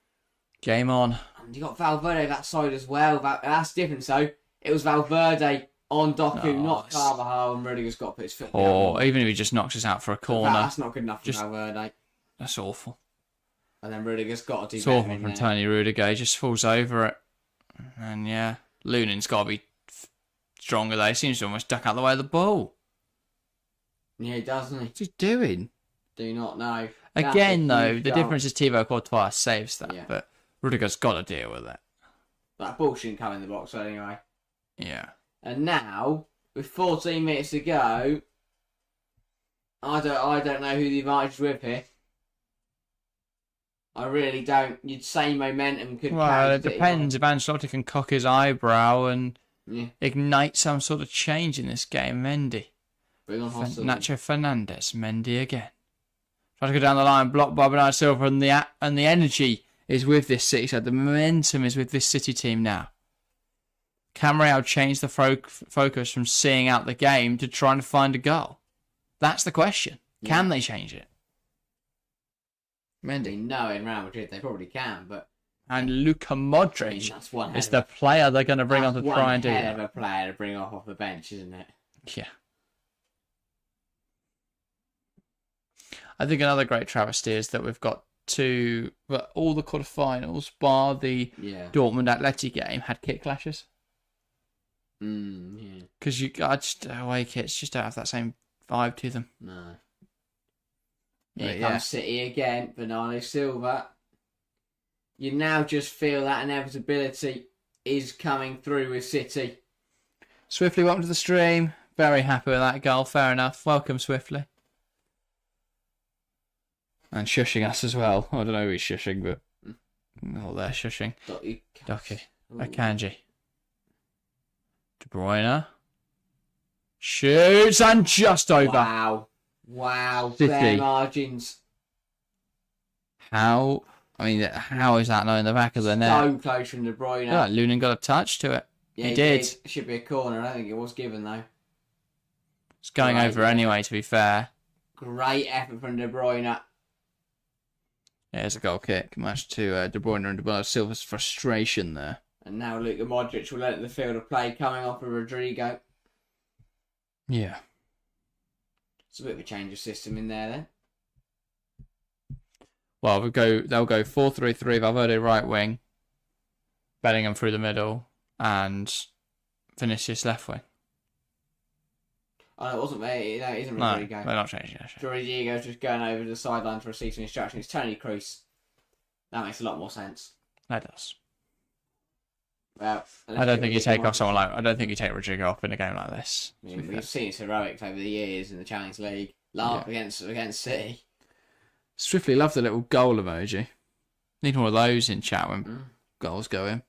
Game on. And you got Valverde that side as well. That's different. So it was Valverde on Doku, not Carvajal, and Rudiger's got to put his foot down. Or even if he just knocks us out for a corner. That's not good enough for Valverde. That's awful. And then Rudiger's got to do it's better. It's awful from Tony Rudiger. He just falls over it. And yeah, Lunin's got to be stronger though. He seems to almost duck out the way of the ball. Yeah, he does, doesn't he? What's he doing? Do not know. Again, though, the difference is Thibaut Courtois saves that, but Rudiger's got to deal with it. That ball shouldn't come in the box anyway. Yeah. And now, with 14 minutes to go, I don't know who the advantage is with here. I really don't. You'd say momentum could. Well, it depends if Ancelotti can cock his eyebrow and ignite some sort of change in this game. Mendy. Bring on Nacho Fernandez. Mendy again. Try to go down the line, blocked by Bernardo Silva, and the energy is with this City side. The momentum is with this City team now. Can Real change the focus from seeing out the game to trying to find a goal? That's the question. Can they change it? Mendy, no, in Real Madrid they probably can, but... And Luka Modric is the player they're going to bring on to try and do that. That's one hell of a player to bring off the bench, isn't it? Yeah. I think another great travesty is that we've got all the quarterfinals, bar the Dortmund Atleti game, had kit clashes. Because away kits just don't have that same vibe to them. No. Here comes City again, Bernardo Silva. You now just feel that inevitability is coming through with City. Swiftly, welcome to the stream. Very happy with that goal. Fair enough. Welcome, Swiftly. And shushing us as well. I don't know who's shushing, but... Oh, they're shushing. Doki. Akanji. De Bruyne. Shoots and just over. Wow. Fair margins. How is that not in the back of the net? So close from De Bruyne. Yeah, Lunin got a touch to it. Yeah, he did. It should be a corner. I don't think it was given, though. It's going over anyway, to be fair. Great effort from De Bruyne. Yeah, it's a goal kick. Match to De Bruyne and Bernardo Silva's frustration there. And now Luka Modric will enter the field of play coming off of Rodrigo. Yeah. It's a bit of a change of system in there then. Well, they'll go 4-3-3, Valverde right wing, Bellingham through the middle, and Vinicius left wing. Oh, it wasn't me. No, it isn't Rodrigo. No, they're not changing it. Rodrigo's just going over to the sideline to receive some instructions. It's Tony Kroos. That makes a lot more sense. That does. Well, I don't think you take Rodrigo off in a game like this. I mean, we've seen his heroics over the years in the Champions League. Against City. Swiftly love the little goal emoji. Need more of those in chat when goals go in.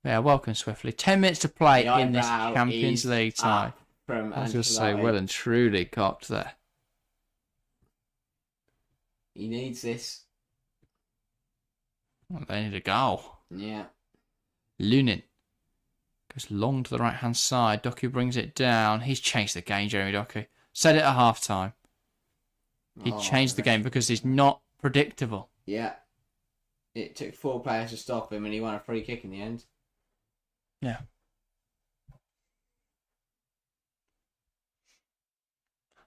Yeah, welcome Swiftly. 10 minutes to play in this Champions League tie. I was going to say, well and truly cocked there. He needs this. Well, they need a goal. Yeah. Lunin goes long to the right-hand side. Doku brings it down. He's changed the game, Jeremy Doku. Said it at half-time. He changed the game because he's not predictable. Yeah. It took 4 players to stop him and he won a free kick in the end. Yeah.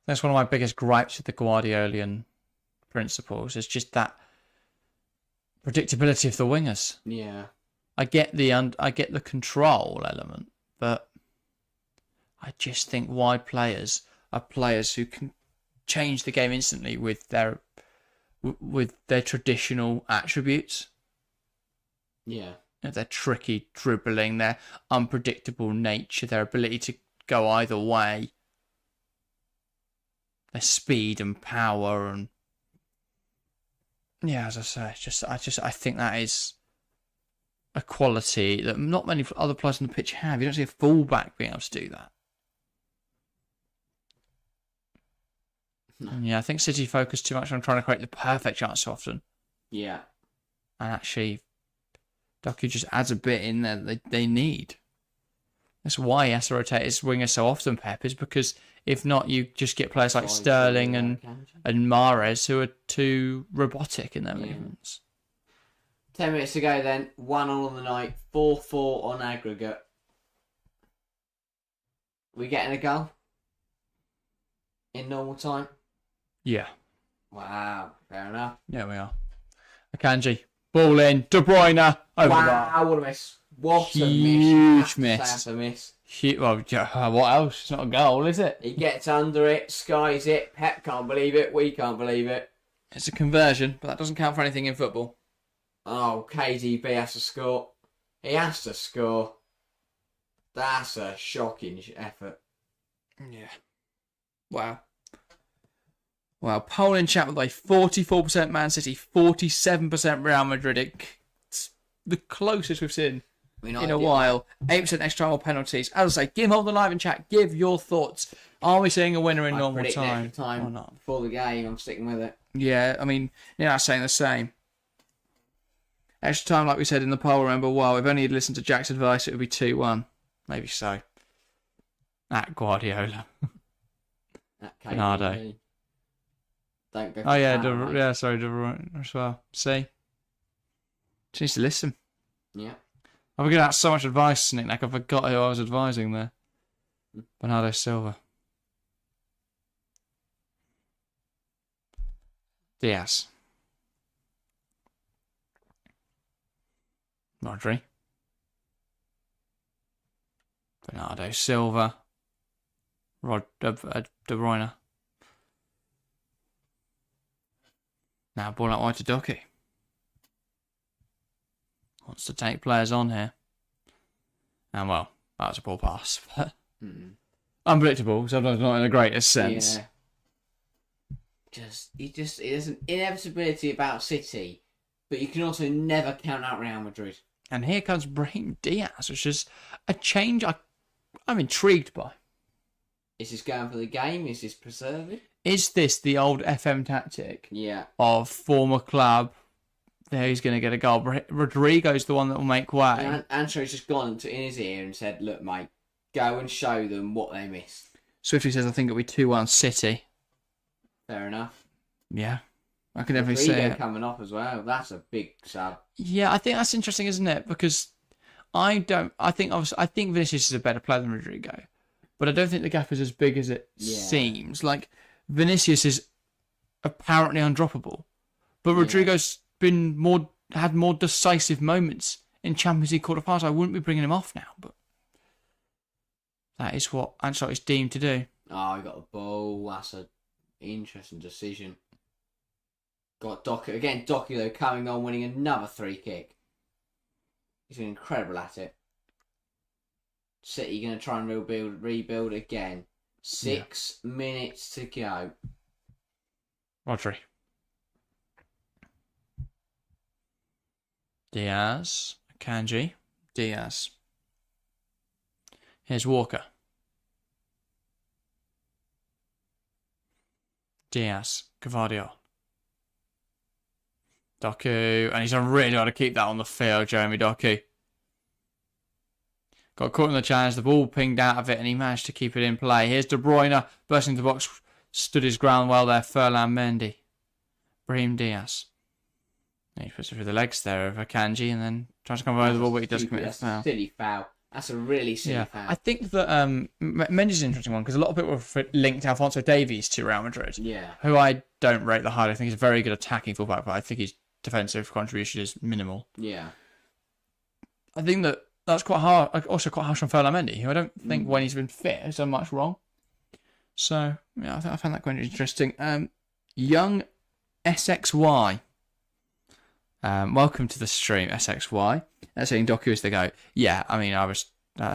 That's one of my biggest gripes with the Guardiolian principles. Is just that predictability of the wingers. Yeah. I get the control element, but I just think wide players are players who can change the game instantly with their traditional attributes. Yeah. Their tricky dribbling, their unpredictable nature, their ability to go either way, their speed and power, and yeah, as I say, I think that is a quality that not many other players on the pitch have. You don't see a fullback being able to do that. No. Yeah, I think City focus too much on trying to create the perfect chance so often. Yeah. And actually, Doku just adds a bit in there that they need. That's why he has to rotate his winger so often, Pep, is because if not, you just get players like Sterling and Mahrez who are too robotic in their movements. 10 minutes to go then. 1-1 on the night. 4-4 on aggregate. We getting a goal? In normal time? Yeah. Wow. Fair enough. Yeah, we are. Akanji. Ball in. De Bruyne. Over the bar. Wow, what a miss. What a Huge miss. miss. That's a miss. Well, yeah, what else? It's not a goal, is it? He gets under it, skies it. Pep can't believe it. We can't believe it. It's a conversion, but that doesn't count for anything in football. Oh, KDB has to score. He has to score. That's a shocking effort. Yeah. Wow. Wow. Polling chat with like 44% Man City, 47% Real Madrid. It's the closest we've seen in a while. 8% extra time or penalties. As I say, give all the live in chat. Give your thoughts. Are we seeing a winner in normal time? Extra time or not? Before the game, I'm sticking with it. Yeah, I mean, you're not saying the same. Extra time, like we said in the poll, remember, well, if only you'd listened to Jack's advice, it would be 2-1. Maybe so. At Guardiola. That Bernardo. Don't go. Oh, yeah, De Bruyne as well. See? She needs to listen. Yeah. I've given out so much advice, Nick. Like I forgot who I was advising there. Bernardo Silva. Diaz. Rodri. Bernardo Silva. De Bruyne. Now ball out wide to Doku. Wants to take players on here. And well, that was a poor pass. But unpredictable, sometimes not in the greatest sense. Yeah. There's an inevitability about City, but you can also never count out Real Madrid. And here comes Brahim Diaz, which is a change I'm intrigued by. Is this going for the game? Is this preserving? Is this the old FM tactic? Yeah. Of former club? There he's going to get a goal. Rodrigo's the one that will make way. Ancelo's just gone in his ear and said, "Look, mate, go and show them what they missed." Swiftly says, "I think it'll be 2-1 City." Fair enough. Yeah, I can definitely see it. Coming off as well. That's a big sub. Yeah, I think that's interesting, isn't it? Because I think Vinicius is a better player than Rodrigo, but I don't think the gap is as big as it seems. Like Vinicius is apparently undroppable, but Rodrigo's had more decisive moments in Champions League quarterfinals. I wouldn't be bringing him off now, but that is what Ancelotti's deemed to do. Oh, he got the ball. That's an interesting decision. Got Doku again. Doku though coming on, winning another free kick. He's been incredible at it. City going to try and rebuild again. 6 minutes to go. Rodri. Diaz. Akanji. Diaz. Here's Walker. Diaz. Cavadio. Doku. And he's really got to keep that on the field, Jeremy Doku. Got caught in the challenge, the ball pinged out of it, and he managed to keep it in play. Here's De Bruyne, bursting the box, stood his ground well there, Ferland Mendy. Brahim Diaz. And he puts it through the legs there of Akanji, and then tries to come over the ball, but he does commit a foul. That's a silly foul. That's a really silly foul. I think that Mendy's an interesting one, because a lot of people have linked Alphonso Davies to Real Madrid, who I don't rate the highly. I think he's a very good attacking fullback, but I think his defensive contribution is minimal. Yeah. I think that's quite hard. Also quite harsh on Ferland Mendy, who I don't think when he's been fit has done much wrong. So yeah, I found that quite interesting. Young SXY. Welcome to the stream, SXY. Saying Doku is the GOAT. Yeah, I mean, I was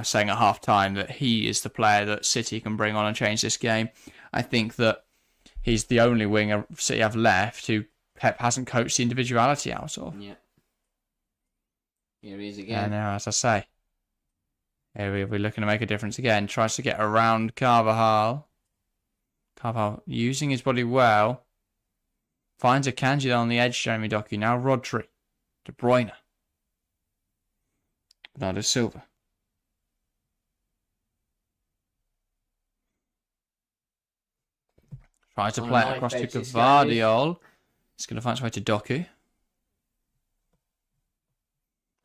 saying at half time that he is the player that City can bring on and change this game. I think that he's the only winger City have left who Pep hasn't coached the individuality out of. Yeah. Here he is again. And now, as I say, here we're looking to make a difference again. Tries to get around Carvajal. Carvajal using his body well. Finds Akanji on the edge, Jeremy Doku. Now Rodri. De Bruyne. Bernardo Silva. Tries to play it across to Cavadio. He's going to find his way to Doku.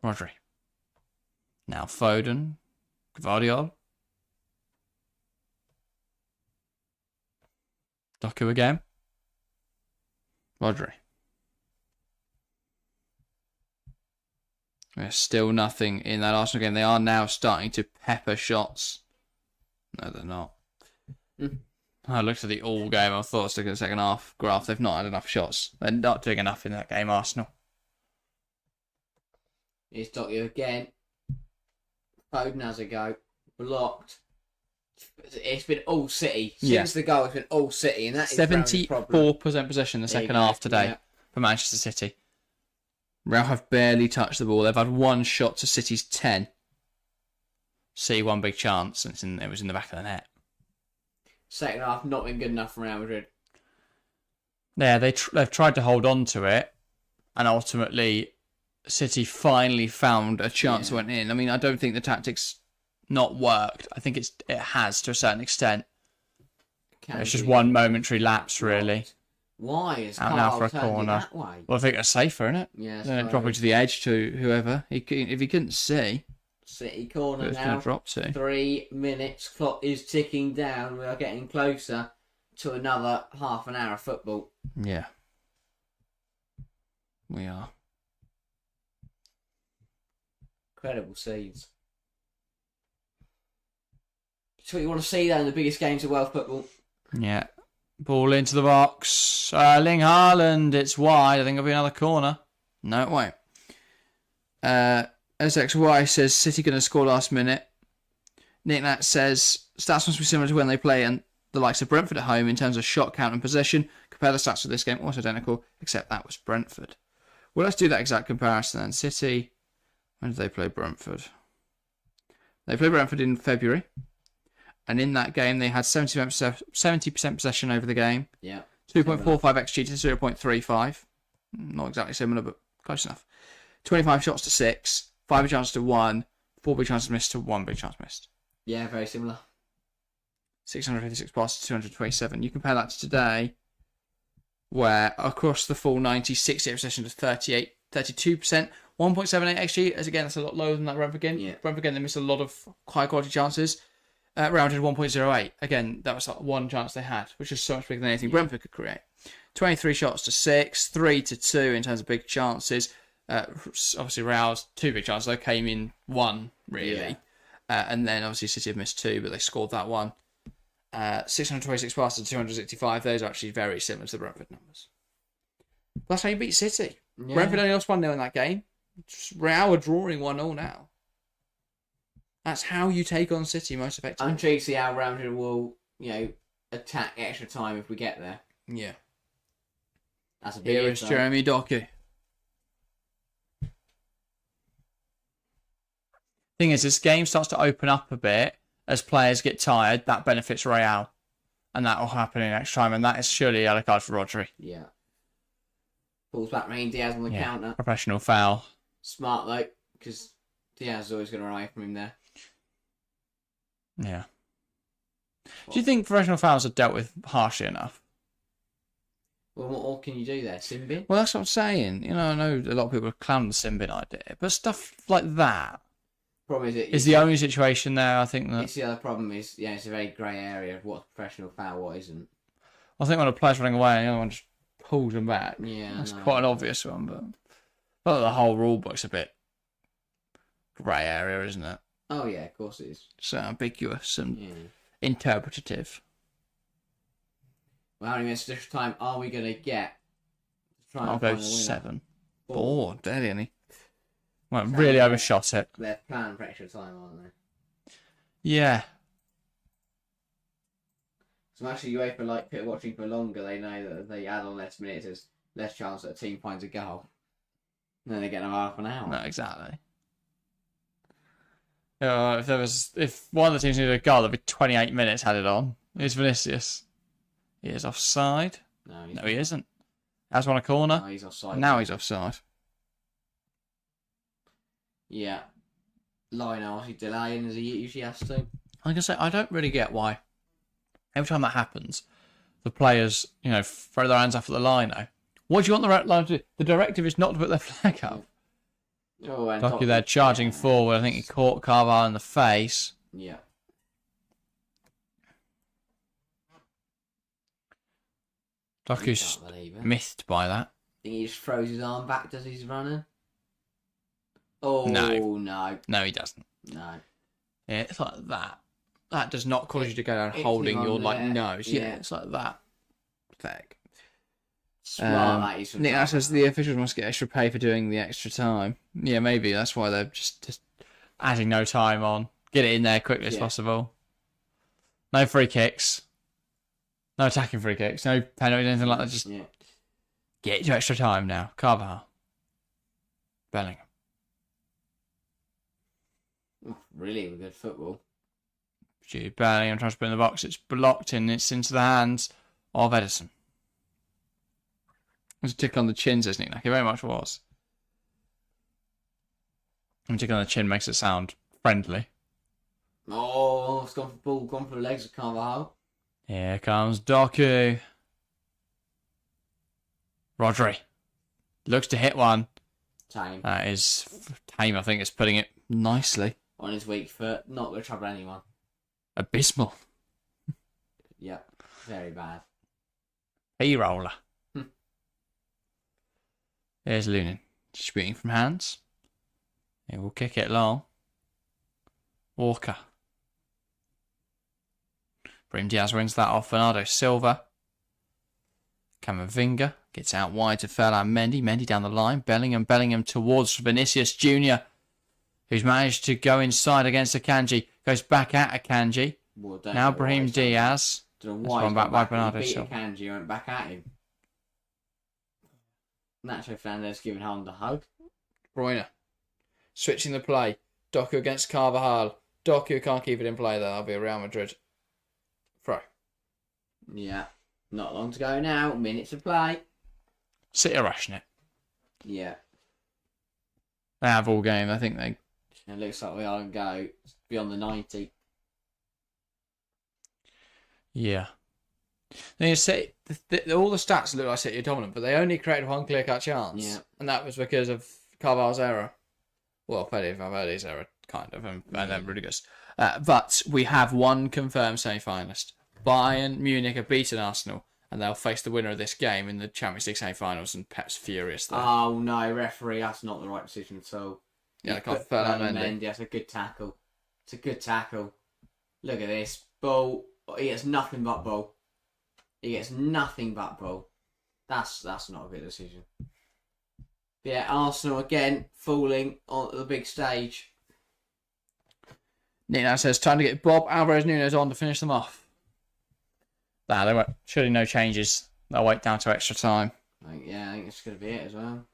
Rodri. Now Foden. Gvardiol. Doku again. Rodri. There's still nothing in that Arsenal game. They are now starting to pepper shots. No, they're not. I looked at the all game. I thought I was looking at the second half graph. They've not had enough shots. They're not doing enough in that game, Arsenal. Here's Doku again. Foden has a go. Blocked. It's been all City. Since the goal, it's been all City. And that is 74% possession in the second half today for Manchester City. Real have barely touched the ball. They've had one shot to City's 10. City one big chance, and it was in the back of the net. Second half, not been good enough for Real Madrid. Yeah, they've tried to hold on to it, and ultimately, City finally found a chance that went in. I mean, I don't think the tactics not worked. I think it has to a certain extent. It's just one momentary lapse, really. Why is out now for a Carl corner? That way? Well, I think it's safer, isn't it? Yeah. Then it dropping to the edge to whoever. If he couldn't see, City corner it's now. going to drop to. 3 minutes. Clock is ticking down. We are getting closer to another half an hour of football. Yeah, we are. Incredible scenes. It's what you want to see, though, in the biggest games of world football. Yeah. Ball into the box. Erling Haaland. It's wide. I think it'll be another corner. No, it won't. SXY says City going to score last minute. Nick Nat says stats must be similar to when they play and the likes of Brentford at home in terms of shot count and possession. Compare the stats of this game. Almost identical, except that was Brentford. Well, let's do that exact comparison then. City. When did they play Brentford? They played Brentford in February. And in that game, they had 70% possession over the game. Yeah. 2.45 XG to 0.35. Not exactly similar, but close enough. 25 shots to 6. 5 big chances to 1. 4 big chances missed to 1 big chance missed. Yeah, very similar. 656 passes to 227. You compare that to today, where across the full 90, 68 possession to 32%. 1.78 XG, as again, that's a lot lower than that Brentford game. Yeah. Brentford game, they missed a lot of high quality chances. Rounded 1.08. Again, that was like one chance they had, which is so much bigger than anything Brentford could create. 23 shots to 6, 3 to 2 in terms of big chances. Obviously, Real's 2 big chances, though, came in 1, really. Yeah. And then, obviously, City have missed 2, but they scored that one. 626 passes to 265. Those are actually very similar to the Brentford numbers. That's how you beat City. Yeah. Brentford only lost 1-0 in that game. Real are drawing 1-0 now. That's how you take on City most effectively. I'm intrigued to see how Real Madrid will, attack extra time if we get there. Yeah. That's a big Here is Jeremy Doku. Thing is, this game starts to open up a bit as players get tired. That benefits Real, and that will happen in extra time. And that is surely a yellow card for Rodri. Yeah. Pulls back Rain Diaz on the counter. Professional foul. Smart though, because Diaz is always going to run away from him there. Yeah. Do you think professional fouls are dealt with harshly enough? Well, what all can you do there? Sin bin? Well, that's what I'm saying. I know a lot of people have clowned the sin bin idea, but stuff like that Problem is the only situation there. I think that it's the other problem is it's a very grey area of what's professional foul, what isn't. I think when a player's running away and the other one just pulls them back, Yeah, that's quite an obvious one. But the whole rule book's a bit grey area, isn't it? Oh yeah, of course it is. It's ambiguous and interpretative. Well, how many minutes of extra time are we going to get? To try I'll and go find a winner? 7. 4. 4, barely any. Well, really overshot it. They're planning for extra time, aren't they? Yeah. So actually, UEFA like people watching for longer. They know that if they add on less minutes, there's less chance that a team finds a goal. And then they get them half an hour. No, exactly. If one of the teams needed a goal, there'd be 28 minutes had it on. Here's Vinicius. He is offside. No, He isn't. Has won a corner. No, he's offside. Now he's offside. Yeah. Lionel obviously delaying as he usually has to. Like I say, I don't really get why. Every time that happens, the players, throw their hands up at the lino. What do you want the line to do? The directive is not to put their flag up. Oh, and Doku there charging forward. I think he caught Carvalho in the face. Yeah. Doku's missed by that. Think he just throws his arm back as he's running? Oh, No. no. No, he doesn't. No. Yeah, it's like that. That does not cause you to go down holding your nose. Yeah, it's like that. Pathetic. Smart, that is. Nick says the officials must get extra pay for doing the extra time. Yeah, maybe that's why they're just adding no time on. Get it in there quickly as possible. No free kicks. No attacking free kicks. No penalties, anything like that. Just get your extra time now. Carvajal. Bellingham. Really good football. Jude Bellingham tries to put in the box. It's blocked and it's into the hands of Edison. It was a tick on the chin, says Nick. It very much was. A tick on the chin makes it sound friendly. Oh, it's gone for ball, gone for the legs of Carvalho. Here comes Doku. Rodri. Looks to hit one. Tame. That is Tame, I think, is putting it nicely. On his weak foot. Not going to trouble anyone. Abysmal. Yep. Very bad. P-roller. There's Lunin. Disputing from hands. He will kick it long. Walker. Brahim Diaz wins that off Bernardo Silva. Camavinga gets out wide to Ferland Mendy. Mendy down the line. Bellingham towards Vinicius Jr., who's managed to go inside against Akanji. Goes back at Akanji. Well, now Brahim Diaz. Don't know why he's back by Bernardo he beat Silva. Akanji, went back at him. Nacho Fernandez giving Haaland a hug. Bruyne. Switching the play. Doku against Carvajal. Doku can't keep it in play there. That'll be a Real Madrid throw. Yeah. Not long to go now. Minutes of play. City are rushing it. Yeah. They have all game. I think they... It looks like we are going to go beyond the 90. Yeah. Then you say all the stats look like City are dominant, but they only created one clear-cut chance. Yeah. And that was because of Carvalho's error. Well, Fede Valverde's error, kind of, and then Rudiger's. But we have one confirmed semi-finalist. Bayern Munich have beaten Arsenal, and they'll face the winner of this game in the Champions League semi-finals, and Pep's furious there. Oh, no, referee, that's not the right decision at all. Yeah, they can't Ferland Mendy. That's a good tackle. It's a good tackle. Look at this. Ball. He gets nothing but ball. He gets nothing but ball. That's not a good decision. Yeah, Arsenal again falling on the big stage. Nick now says time to get Bob Alvarez Nunes on to finish them off. Nah, there were surely no changes. They'll wait down to extra time. I think it's going to be it as well.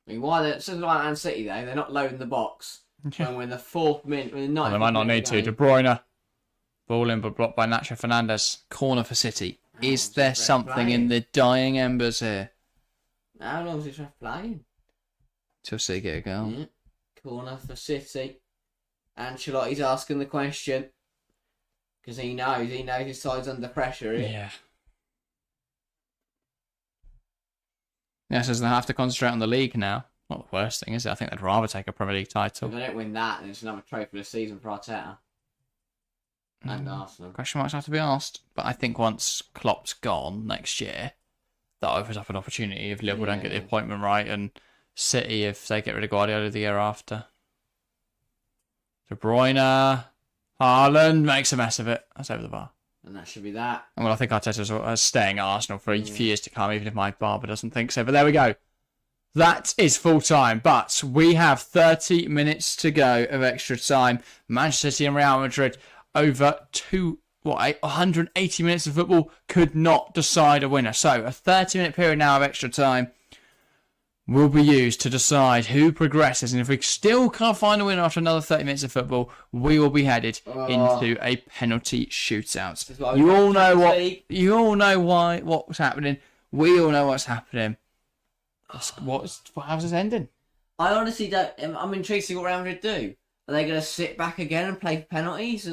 I mean, why they're something like Man City though? They're not loading the box when we're in the 4th minute, when the 9th. They might not need to. De Bruyne, ball in but blocked by Nacho Fernandez. Corner for City. Is there something in the dying embers here? How long is this ref playing? Till City get a goal. Yeah. Corner for City. Ancelotti's asking the question because he knows his side's under pressure. Yeah. Yeah, says they have to concentrate on the league now. Not the worst thing, is it? I think they'd rather take a Premier League title. If they don't win that, then it's another trophy for the season for Arteta and Arsenal. Question marks have to be asked. But I think once Klopp's gone next year, that opens up an opportunity if Liverpool don't get the appointment right, and City if they get rid of Guardiola the year after. De Bruyne, Haaland makes a mess of it. That's over the bar. And that should be that. Well, I think Arteta's staying at Arsenal for a few years to come, even if Mike Barber doesn't think so. But there we go. That is full time. But we have 30 minutes to go of extra time. Manchester City and Real Madrid over 180 minutes of football could not decide a winner. So a 30-minute period now of extra time will be used to decide who progresses. And if we still can't find a winner after another 30 minutes of football, we will be headed into a penalty shootout. You all know what's happening. We all know what's happening. How's this ending? I honestly don't. I'm intrigued to see what Real Madrid do. Are they going to sit back again and play penalties?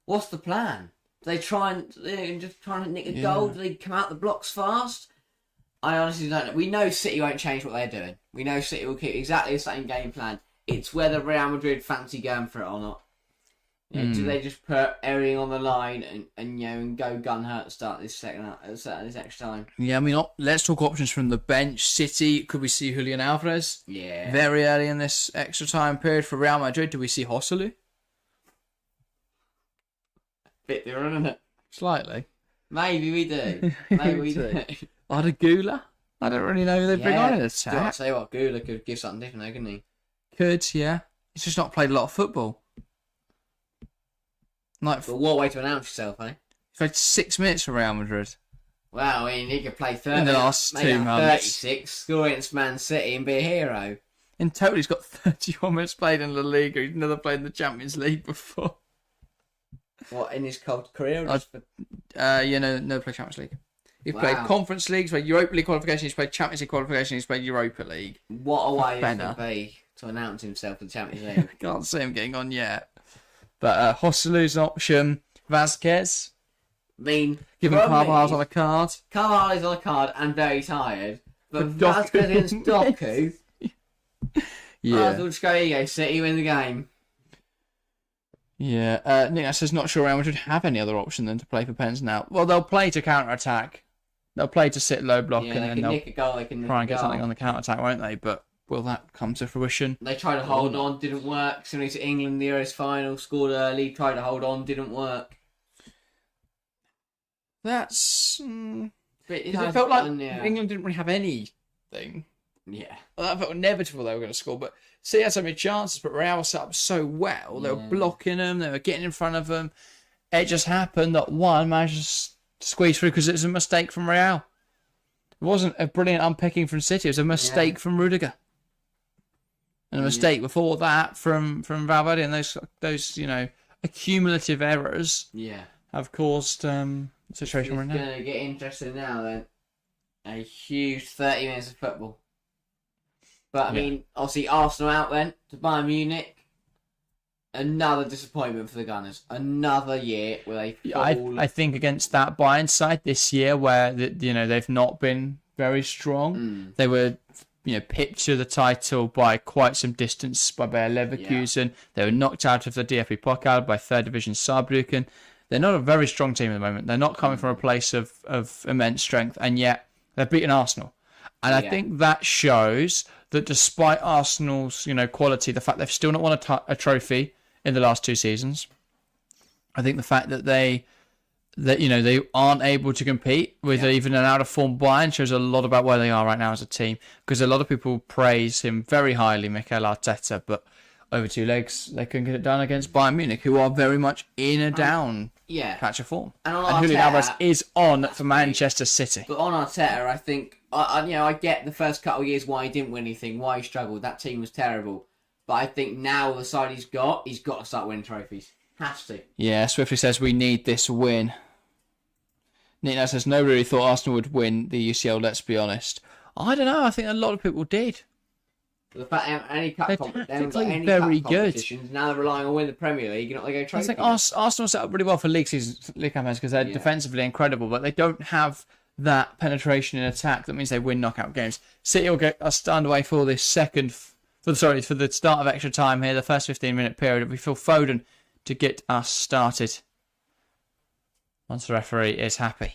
What's the plan? Do they try and just try and nick a goal? Do they come out the blocks fast? I honestly don't know. We know City won't change what they're doing. We know City will keep exactly the same game plan. It's whether Real Madrid fancy going for it or not. Do they just put everything on the line and go gun hurt to start this this extra time? Yeah, I mean, let's talk options from the bench. City, could we see Julian Alvarez? Yeah. Very early in this extra time period. For Real Madrid, do we see Joselu? Bit different, isn't it? Slightly. Maybe we do. Maybe we do. Gula? I don't really know who they bring on in attack. I'll tell you what, Gula could give something different, though, couldn't he? Could, yeah. He's just not played a lot of football. But what way to announce yourself, eh? He's played 6 minutes for Real Madrid. Well, I mean, he could play 30 in the last 2 months. 36, score against Man City and be a hero. In total, he's got 31 minutes played in La Liga. He's never played in the Champions League before. What, in his career? No, played Champions League. He's played Conference League, he's played Europa League qualification, he's played Champions League qualification, he's played Europa League. What a way it would be to announce himself for the Champions League. Can't see him getting on yet. But Joselu's an option. Vasquez. I mean, given Carvalho's on a card. Carvalho's on a card and very tired. But Vasquez against Doku. Yeah. We'll just go, here you go, City, win the game. Yeah. Nick says, not sure Real Madrid have any other option than to play for pens now. Well, they'll play to counter-attack. They'll play to sit low block and then they'll try and get something on the counter-attack, won't they? But will that come to fruition? They tried to hold on, didn't work. Similarly to England, the Euros final, scored early, tried to hold on, didn't work. That's... it felt like England didn't really have anything. Yeah. Well, that felt inevitable they were going to score, but City had so many chances, but Real set up so well. They were blocking them, they were getting in front of them. It just happened that one managed to squeeze through because it was a mistake from Real. It wasn't a brilliant unpicking from City, it was a mistake from Rudiger. And a mistake before that from Valverde, and those accumulative errors have caused the situation we're in now. It's going to get interesting now then. A huge 30 minutes of football. But I mean, obviously Arsenal out then to Bayern Munich. Another disappointment for the Gunners. Another year where they fall. I think against that Bayern side this year, where they've not been very strong. They were pipped to the title by quite some distance by Bayer Leverkusen. Yeah. They were knocked out of the DFB Pokal by third division Saarbrücken. They're not a very strong team at the moment. They're not coming from a place of immense strength, and yet they've beaten Arsenal. And I think that shows that despite Arsenal's quality, the fact they've still not won a trophy in the last 2 seasons, I think the fact that they aren't able to compete with even an out of form Bayern shows a lot about where they are right now as a team. Because a lot of people praise him very highly, Mikel Arteta, but over 2 legs they couldn't get it done against Bayern Munich, who are very much in a down patch of form. And Julian Alvarez is on for Manchester City. But on Arteta, I think I get the first couple of years why he didn't win anything, why he struggled. That team was terrible. But I think now the side he's got to start winning trophies. Has to. Yeah, Swiftly says we need this win. Nino says nobody really thought Arsenal would win the UCL, let's be honest. I don't know, I think a lot of people did. The fact they haven't any cup competitions, now they're relying on winning the Premier League, not they go trophy. I think Arsenal set up really well for league campaigns because they're defensively incredible, but they don't have that penetration in attack. That means they win knockout games. City will get us underway for this for the start of extra time here, the first 15-minute period. We feel Foden to get us started once the referee is happy.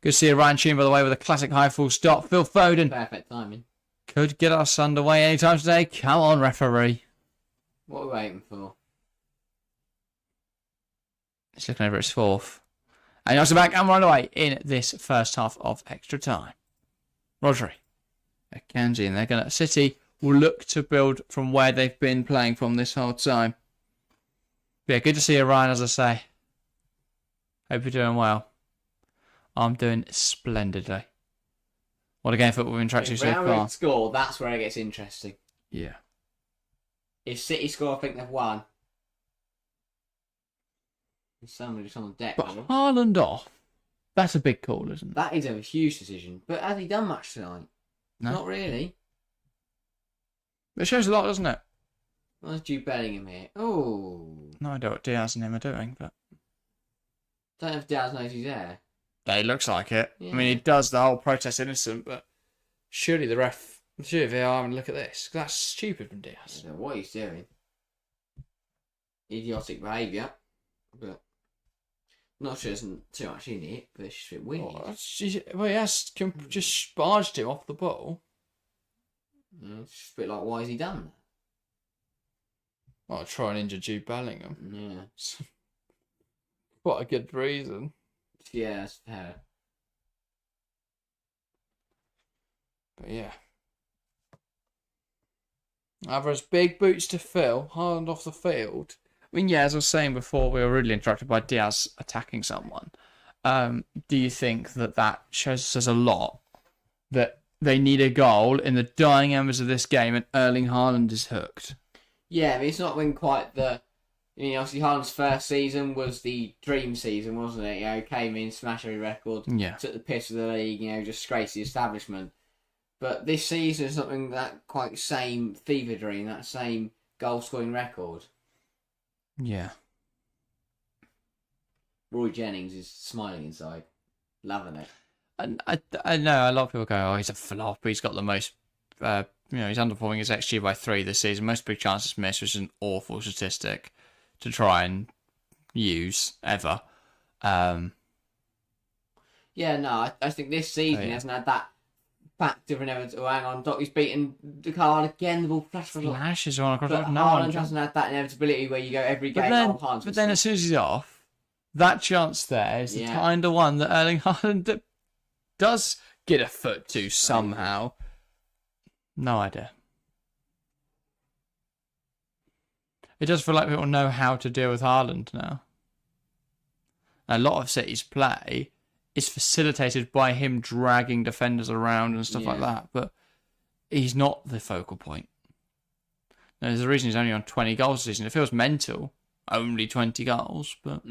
Good to see Ryan Sheen, by the way, with a classic high full stop. Phil Foden. Perfect timing. Could get us underway anytime today. Come on, referee. What are we waiting for? He's looking over his fourth. And he's back and run away in this first half of extra time. Rodri. Akanji, and they're going to... City will look to build from where they've been playing from this whole time. But yeah, good to see you, Ryan, as I say. Hope you're doing well. I'm doing splendidly. What a game of football we've been tracking so far. Real score, that's where it gets interesting. Yeah. If City score, I think they've won. There's somebody just on the deck. But Haaland off. That's a big call, isn't it? That is a huge decision. But has he done much tonight? No. Not really. It shows a lot, doesn't it? Well, there's Jude Bellingham here. Oh. No idea what Diaz and him are doing, but... Don't know if Diaz knows he's there. It looks like it. Yeah. I mean, he does the whole protest innocent, but surely the ref, surely VAR, and look at this. That's stupid from Diaz. I don't know what he's doing. Idiotic behaviour. But not sure there's too much in it, but it's just a bit weird. Well, he has just barged him off the ball. Yeah, it's just a bit like, why has he done that? Well, try and injure Jude Bellingham. Yeah. What a good reason. Yeah, that's fair. But yeah. Alvarez, big boots to fill. Haaland off the field. I mean, yeah, as I was saying before, we were really interrupted by Diaz attacking someone. Do you think that shows us a lot? That they need a goal in the dying embers of this game and Erling Haaland is hooked? Yeah, I mean, it's not been quite the... I mean, obviously, Haaland's first season was the dream season, wasn't it? You know, came in, smashed every record, took the piss of the league, you know, just disgraced the establishment. But this season is something that quite same fever dream, that same goal-scoring record. Yeah. Roy Jennings is smiling inside, loving it. And I know a lot of people go, oh, he's a flop. He's got the most, he's underperforming his XG by 3 this season. Most big chances missed, which is an awful statistic to try and use ever. Yeah, no, I think this season he hasn't had that factor of inevitable. Oh, hang on, Dottie's beaten the car again. The ball flashes on across. But Haaland hasn't had that inevitability where you go every game. But then as soon as he's off, that chance there is the kind of one that Erling Haaland does get a foot to somehow. No idea. It does feel like people know how to deal with Haaland now. A lot of City's play is facilitated by him dragging defenders around and stuff like that, but he's not the focal point. Now, there's a reason he's only on 20 goals this season. It feels mental, only 20 goals, but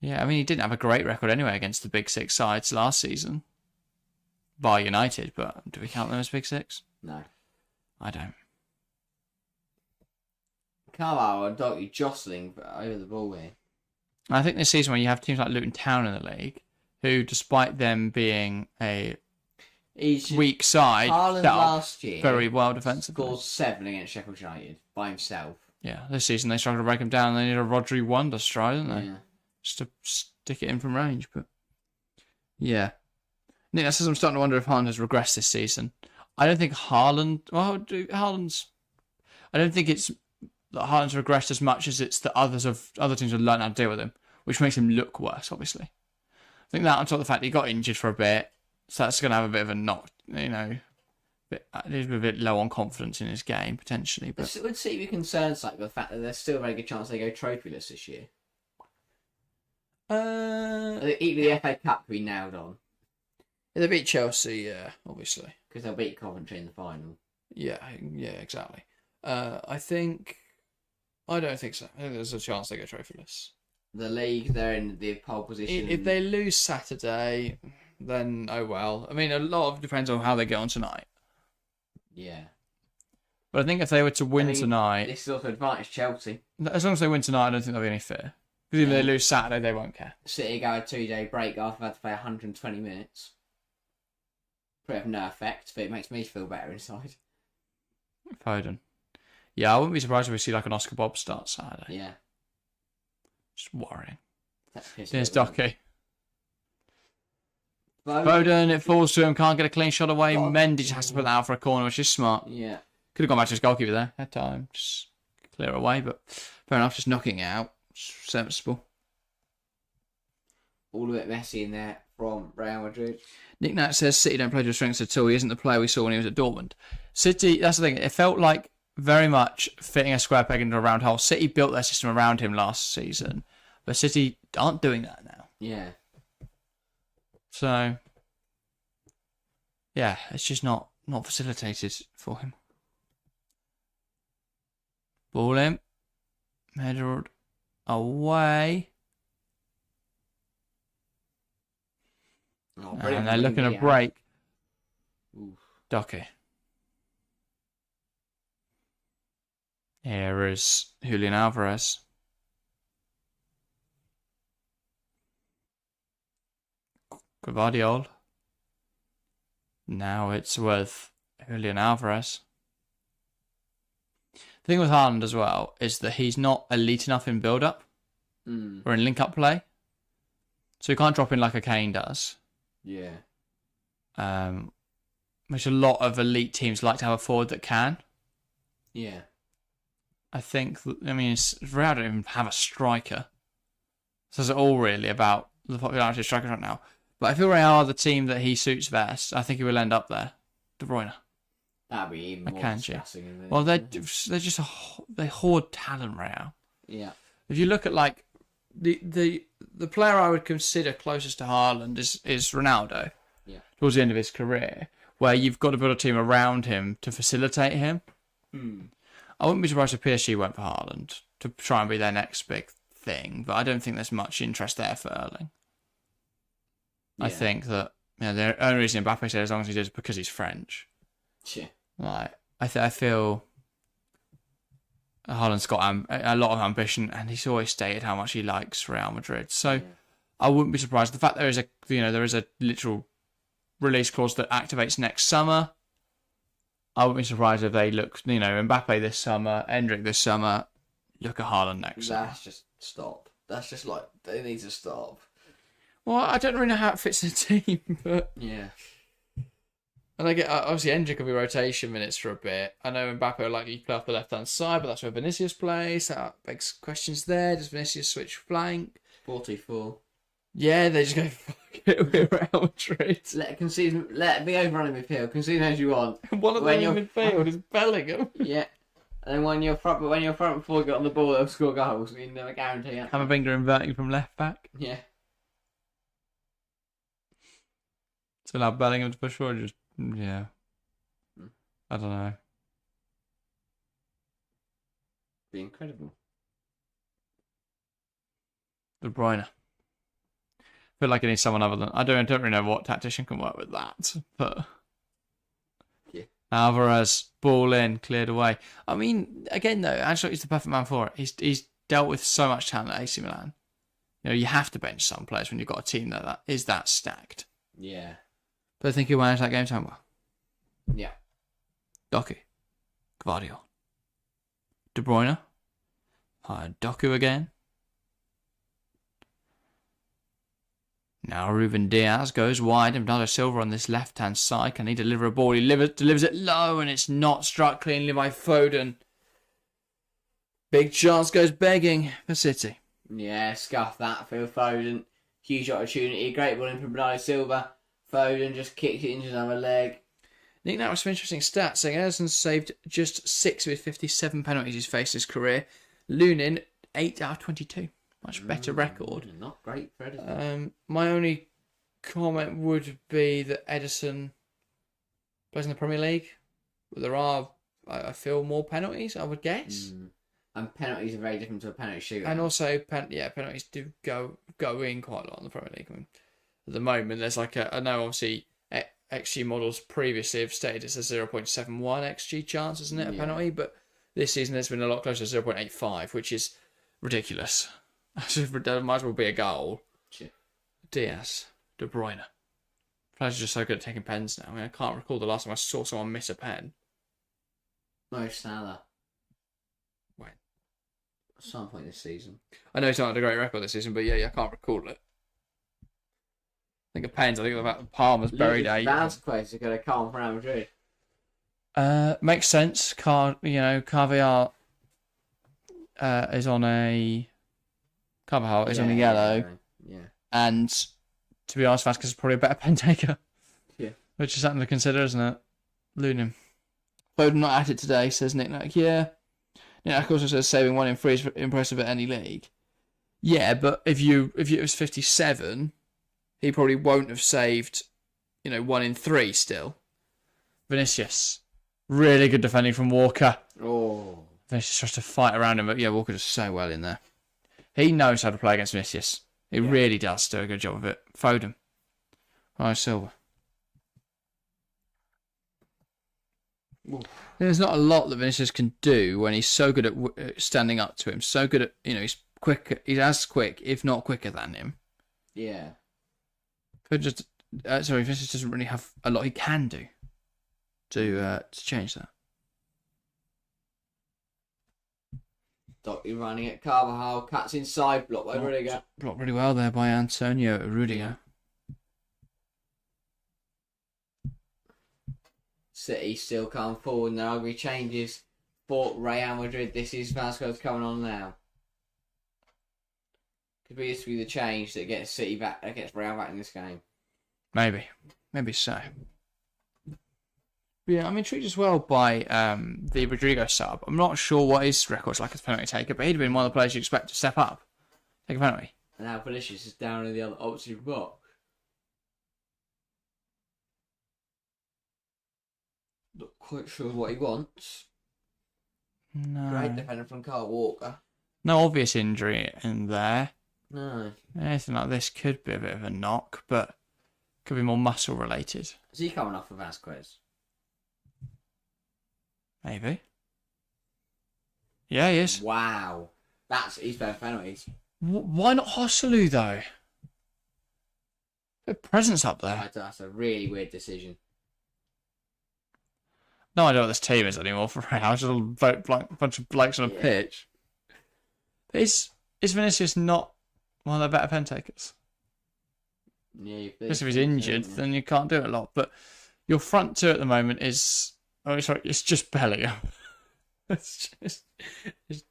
yeah, I mean, he didn't have a great record anyway against the Big Six sides last season, bar United, but do we count them as Big Six? No. I don't. Carvalho and Doherty jostling over the ball here. I think this season when you have teams like Luton Town in the league, who, despite them being a weak side, Haaland last year very well defensively. Scored 7 against Sheffield United by himself. Yeah, this season they struggled to break him down. They need a Rodri wonder stride, don't they? Yeah. Just to stick it in from range. But yeah, Nick, that says I'm starting to wonder if Haaland has regressed this season. I don't think Haaland. Well, Haaland's. I don't think it's that Haaland's regressed as much as it's that other teams have learned how to deal with him, which makes him look worse. Obviously, I think that on top of the fact that he got injured for a bit, so that's going to have a bit of a knock. He's a bit low on confidence in his game potentially. But would see be concerns like the fact that there's still a very good chance they go trophyless this year. Even the FA Cup could be nailed on. They beat Chelsea, yeah, obviously. Because they'll beat Coventry in the final. Yeah, exactly. I don't think so. I think there's a chance they go trophyless. The league, they're in the pole position. If they lose Saturday, then oh well. I mean, a lot of it depends on how they get on tonight. Yeah. But I think if they were to win tonight... This is also advantage Chelsea. As long as they win tonight, I don't think there'll be any fear. Because if they lose Saturday, they won't care. City go a 2-day break after having to play 120 minutes. Probably have no effect, but it makes me feel better inside. Foden. Yeah, I wouldn't be surprised if we see like an Oscar Bob start Saturday. Yeah. Just worrying. There's Docky. Foden, it falls to him, can't get a clean shot away. Mendy just has to put that out for a corner, which is smart. Yeah. Could have gone back to his goalkeeper there. Had time. Just clear away, but fair enough, just knocking it out. Sensible. All a bit messy in there from Real Madrid. Nick Nat says City don't play to strengths at all. He isn't the player we saw when he was at Dortmund. City, that's the thing. It felt like very much fitting a square peg into a round hole. City built their system around him last season, but City aren't doing that now. Yeah. So, yeah, it's just not facilitated for him. Ball in. Headed away. Oh, and they're looking to break. Docky. Here is Julian Alvarez. Gvardiol. Now it's with Julian Alvarez. The thing with Haaland as well is that he's not elite enough in build-up or in link-up play. So you can't drop in like a Kane does. Yeah. Which a lot of elite teams like to have a forward that can. Yeah. I think, Real don't even have a striker. So it's all really about the popularity of strikers right now. But I feel Real are the team that he suits best. I think he will end up there. De Bruyne. That'd be even more disgusting. Isn't it? Well, they're just they hoard talent, Real. Yeah. If you look at like the player I would consider closest to Haaland is Ronaldo. Yeah. Towards the end of his career, where you've got to build a team around him to facilitate him. I wouldn't be surprised if PSG went for Haaland to try and be their next big thing, but I don't think there's much interest there for Erling. Yeah. I think that the only reason Mbappe said as long as he does is because he's French. Yeah. Like I feel Haaland's got a lot of ambition, and he's always stated how much he likes Real Madrid. So I wouldn't be surprised. The fact there is a literal release clause that activates next summer. I wouldn't be surprised if they look, Mbappe this summer, Endrick this summer, look at Haaland next summer. That's just stop. That's just like, they need to stop. Well, I don't really know how it fits in the team, but... Yeah. And I get, obviously, Endrick will be rotation minutes for a bit. I know Mbappe will likely play off the left-hand side, but that's where Vinicius plays. That begs questions there. Does Vinicius switch flank? 44. Yeah, they just go, fuck it, we're Real Madrid. Let me overrun in midfield. Concede as you want. One of them in midfield is Bellingham. Yeah. And then when you're front before you get on the ball, they'll score goals. You never guarantee it. Camavinga inverting from left back. Yeah. To allow Bellingham to push forward, just, yeah. I don't know. Be incredible. De Bruyne. I feel like it needs someone other than... I don't really know what tactician can work with that, but... Yeah. Alvarez, ball in, cleared away. I mean, again, though, Ancelotti's the perfect man for it. He's dealt with so much talent at AC Milan. You have to bench some players when you've got a team that is that stacked. Yeah. But I think he'll manage that game time well. Yeah. Doku. Gvardiol. De Bruyne. Doku again. Now Ruben Diaz goes wide, and Bernardo Silva on this left-hand side. Can he deliver a ball? He delivers it low, and it's not struck cleanly by Foden. Big chance goes begging for City. Yeah, scuff that. Phil Foden. Huge opportunity. Great ball in from Bernardo Silva. Foden just kicked it into another leg. Nick, that was some interesting stats, saying Ederson's saved just 6 of his 57 penalties he's faced his career. Lunin, 8 out of 22. Much better record. Not great for Ederson. My only comment would be that Ederson plays in the Premier League. But there are, I feel, more penalties, I would guess. And penalties are very different to a penalty shootout. And also, penalties do go in quite a lot in the Premier League. I mean, at the moment, there's I know obviously XG models previously have stated it's a 0.71 XG chance, isn't it, a penalty? But this season there's been a lot closer to 0.85, which is ridiculous. It might as well be a goal. Shit. Diaz, De Bruyne. Players are just so good at taking pens now. I mean, I can't recall the last time I saw someone miss a pen. Mo Salah. When? At some point this season. I know he's not had a great record this season, but yeah, I can't recall it. I think of pens. I think about Palmer's buried eight. Vasquez is going to come from Real Madrid. Makes sense. Carvajal is on a... Carvajal is on a yellow. Yeah. And to be honest, Vasquez is probably a better pen taker. Yeah. Which is something to consider, isn't it? Lunin. Foden not at it today, says Nick Nack. Yeah. Nick Nack also says saving 1 in 3 is impressive at any league. Yeah, but if it was 57, he probably won't have saved, 1 in 3 still. Vinicius. Really good defending from Walker. Oh. Vinicius tries to fight around him, but yeah, Walker does so well in there. He knows how to play against Vinicius. He really does do a good job of it. Foden. Silva. There's not a lot that Vinicius can do when he's so good at standing up to him. So good at, he's quick. He's as quick, if not quicker than him. Yeah. Could just Sorry, Vinicius doesn't really have a lot he can do to change that. Doherty running it. Carvajal cuts inside. Block by Rudiger. Blocked really well there by Antonio Rudiger. City still come forward. No ugly changes for Real Madrid. This is Vasquez coming on now. Could be this be the change that gets City back, that gets Real back in this game. Maybe so. But yeah, I'm intrigued as well by the Rodrigo sub. I'm not sure what his record's like as a penalty taker, but he'd been one of the players you expect to step up, take a penalty. And now Vinicius is down in the other opposite box. Not quite sure what he wants. No. Great defender from Kyle Walker. No obvious injury in there. No. Anything like this could be a bit of a knock, but could be more muscle related. Is he coming off of Vasquez? Maybe. Yeah, he is. Wow. He's better penalties. Why not Hosselu though? Bit of presence up there. That's a really weird decision. No idea what this team is anymore for Real. Just a bunch of blokes on a pitch. Is Vinicius not one of the better pen takers? Yeah, Because if he's injured, then you can't do it a lot. But your front two at the moment is... Oh, sorry, it's just Bellingham. it's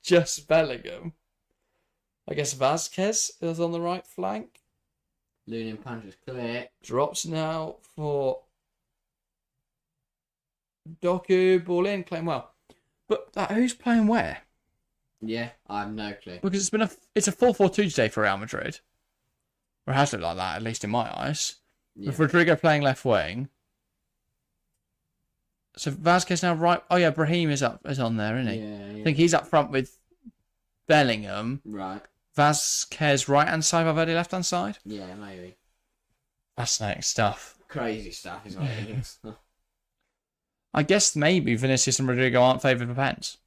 just Bellingham. I guess Vasquez is on the right flank. Lunin punches clear. Drops now for Doku. Ball in, playing well. But who's playing where? Yeah, I have no clue. Because it's a 4-4-2 today for Real Madrid. Or it has looked like that, at least in my eyes. Yeah. With Rodrigo playing left wing. So Vasquez now right. Oh yeah, Brahim is on there, isn't he? Yeah. I think he's up front with Bellingham. Right. Vasquez right hand side, Valverde left hand side. Yeah, maybe. Fascinating stuff. Crazy stuff is what it is. I guess maybe Vinicius and Rodrigo aren't favoured for pens.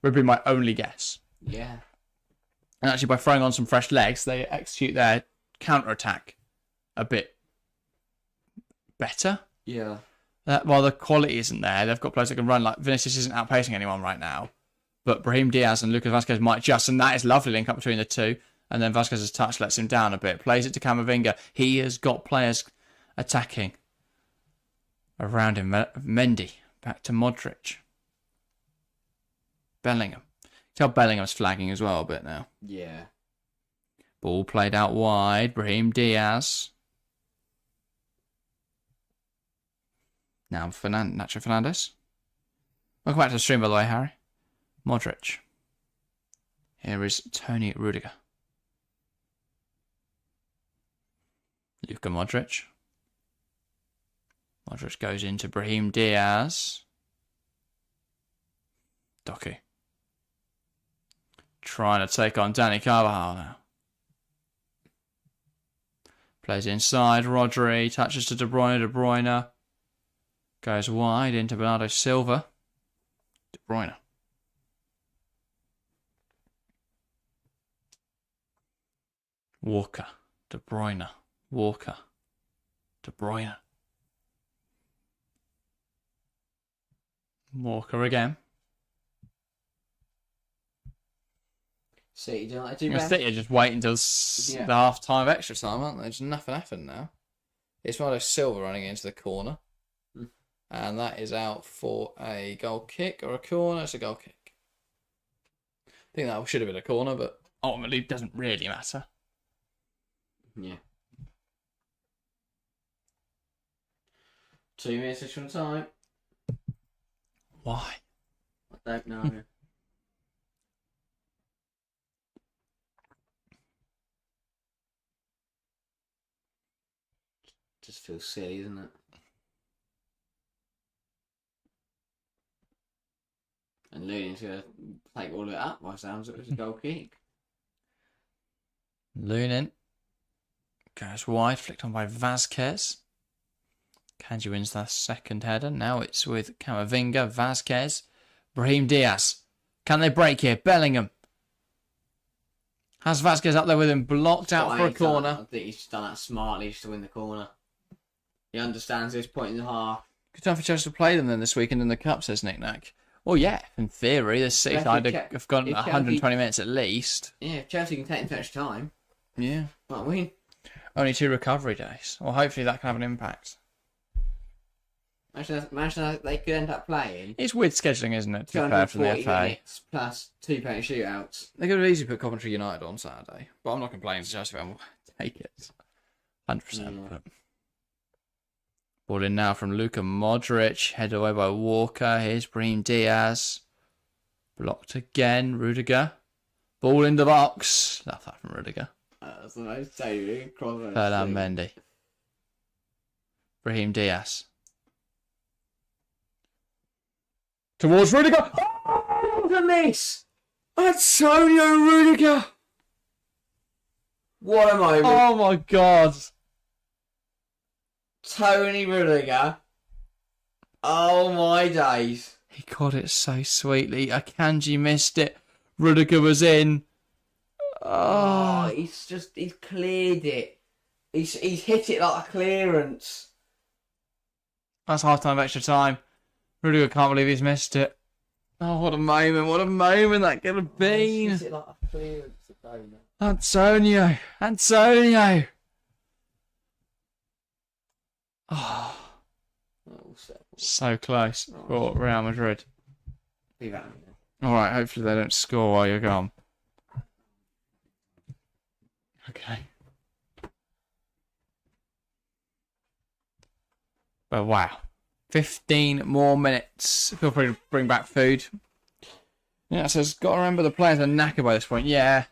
Would be my only guess. Yeah. And actually, by throwing on some fresh legs, they execute their counter attack a bit better. Yeah. While the quality isn't there, they've got players that can run. Like Vinicius isn't outpacing anyone right now, but Brahim Diaz and Lucas Vasquez might just, and that is lovely link up between the two. And then Vasquez's touch lets him down a bit. Plays it to Camavinga. He has got players attacking around him. Mendy back to Modric. Bellingham. Tell Bellingham's flagging as well a bit now. Yeah. Ball played out wide. Brahim Diaz. Now Nacho Fernandez. Welcome back to the stream, by the way, Harry. Modric. Here is Tony Rudiger. Luka Modric. Modric goes into Brahim Diaz. Doku. Trying to take on Dani Carvajal now. Plays inside. Rodri touches to De Bruyne. De Bruyne goes wide into Bernardo Silva. De Bruyne. Walker. De Bruyne. Walker. De Bruyne. Walker again. City don't like to do City are just waiting until the half-time extra time, aren't they? There's nothing happened now. It's Bernardo Silva running into the corner. And that is out for a goal kick or a corner. It's a goal kick. I think that should have been a corner, but ultimately it doesn't really matter. Yeah. 2 minutes extra time. Why? I don't know. Just feels silly, doesn't it? And Lunin's going to take all of it up by sounds it was a goal kick. Lunin goes wide, flicked on by Vasquez. Kanji wins that second header. Now it's with Camavinga, Vasquez, Brahim Diaz. Can they break here? Bellingham. Has Vasquez up there with him, blocked out for a corner. I think he's done that smartly just to win the corner. He understands this point in the half. Good time for Chelsea to play them then this weekend in the Cup, says Nick Nack. Well, yeah, in theory, the City side have gone 120 minutes at least. Yeah, if Chelsea can take them to extra time. Yeah. Might win. Only 2 recovery days. Well, hopefully that can have an impact. Imagine they could end up playing. It's weird scheduling, isn't it, to be fair from the FA? Minutes plus 2 penalty shootouts. They could have easily put Coventry United on Saturday. But I'm not complaining to Chelsea fan. We'll take it. 100%. But... Ball in now from Luka Modric. Headed away by Walker. Here's Brahim Diaz. Blocked again. Rudiger. Ball in the box. Love that from Rudiger. That's the most saving. Ferdinand Mendy. Brahim Diaz. Towards Rudiger. Oh, look at this! Antonio Rudiger. What a moment. Oh my god. Tony Rudiger. Oh my days. He caught it so sweetly. Akanji missed it. Rudiger was in. Oh, he's cleared it. He's hit it like a clearance. That's half time of extra time. Rudiger can't believe he's missed it. Oh, what a moment. What a moment that could have been. He's hit it like a clearance. Antonio. Antonio. Oh, so close for Real Madrid. Alright, hopefully they don't score while you're gone. Okay. But wow. 15 more minutes. Feel free to bring back food. Yeah, it says, got to remember the players are knackered by this point. Yeah.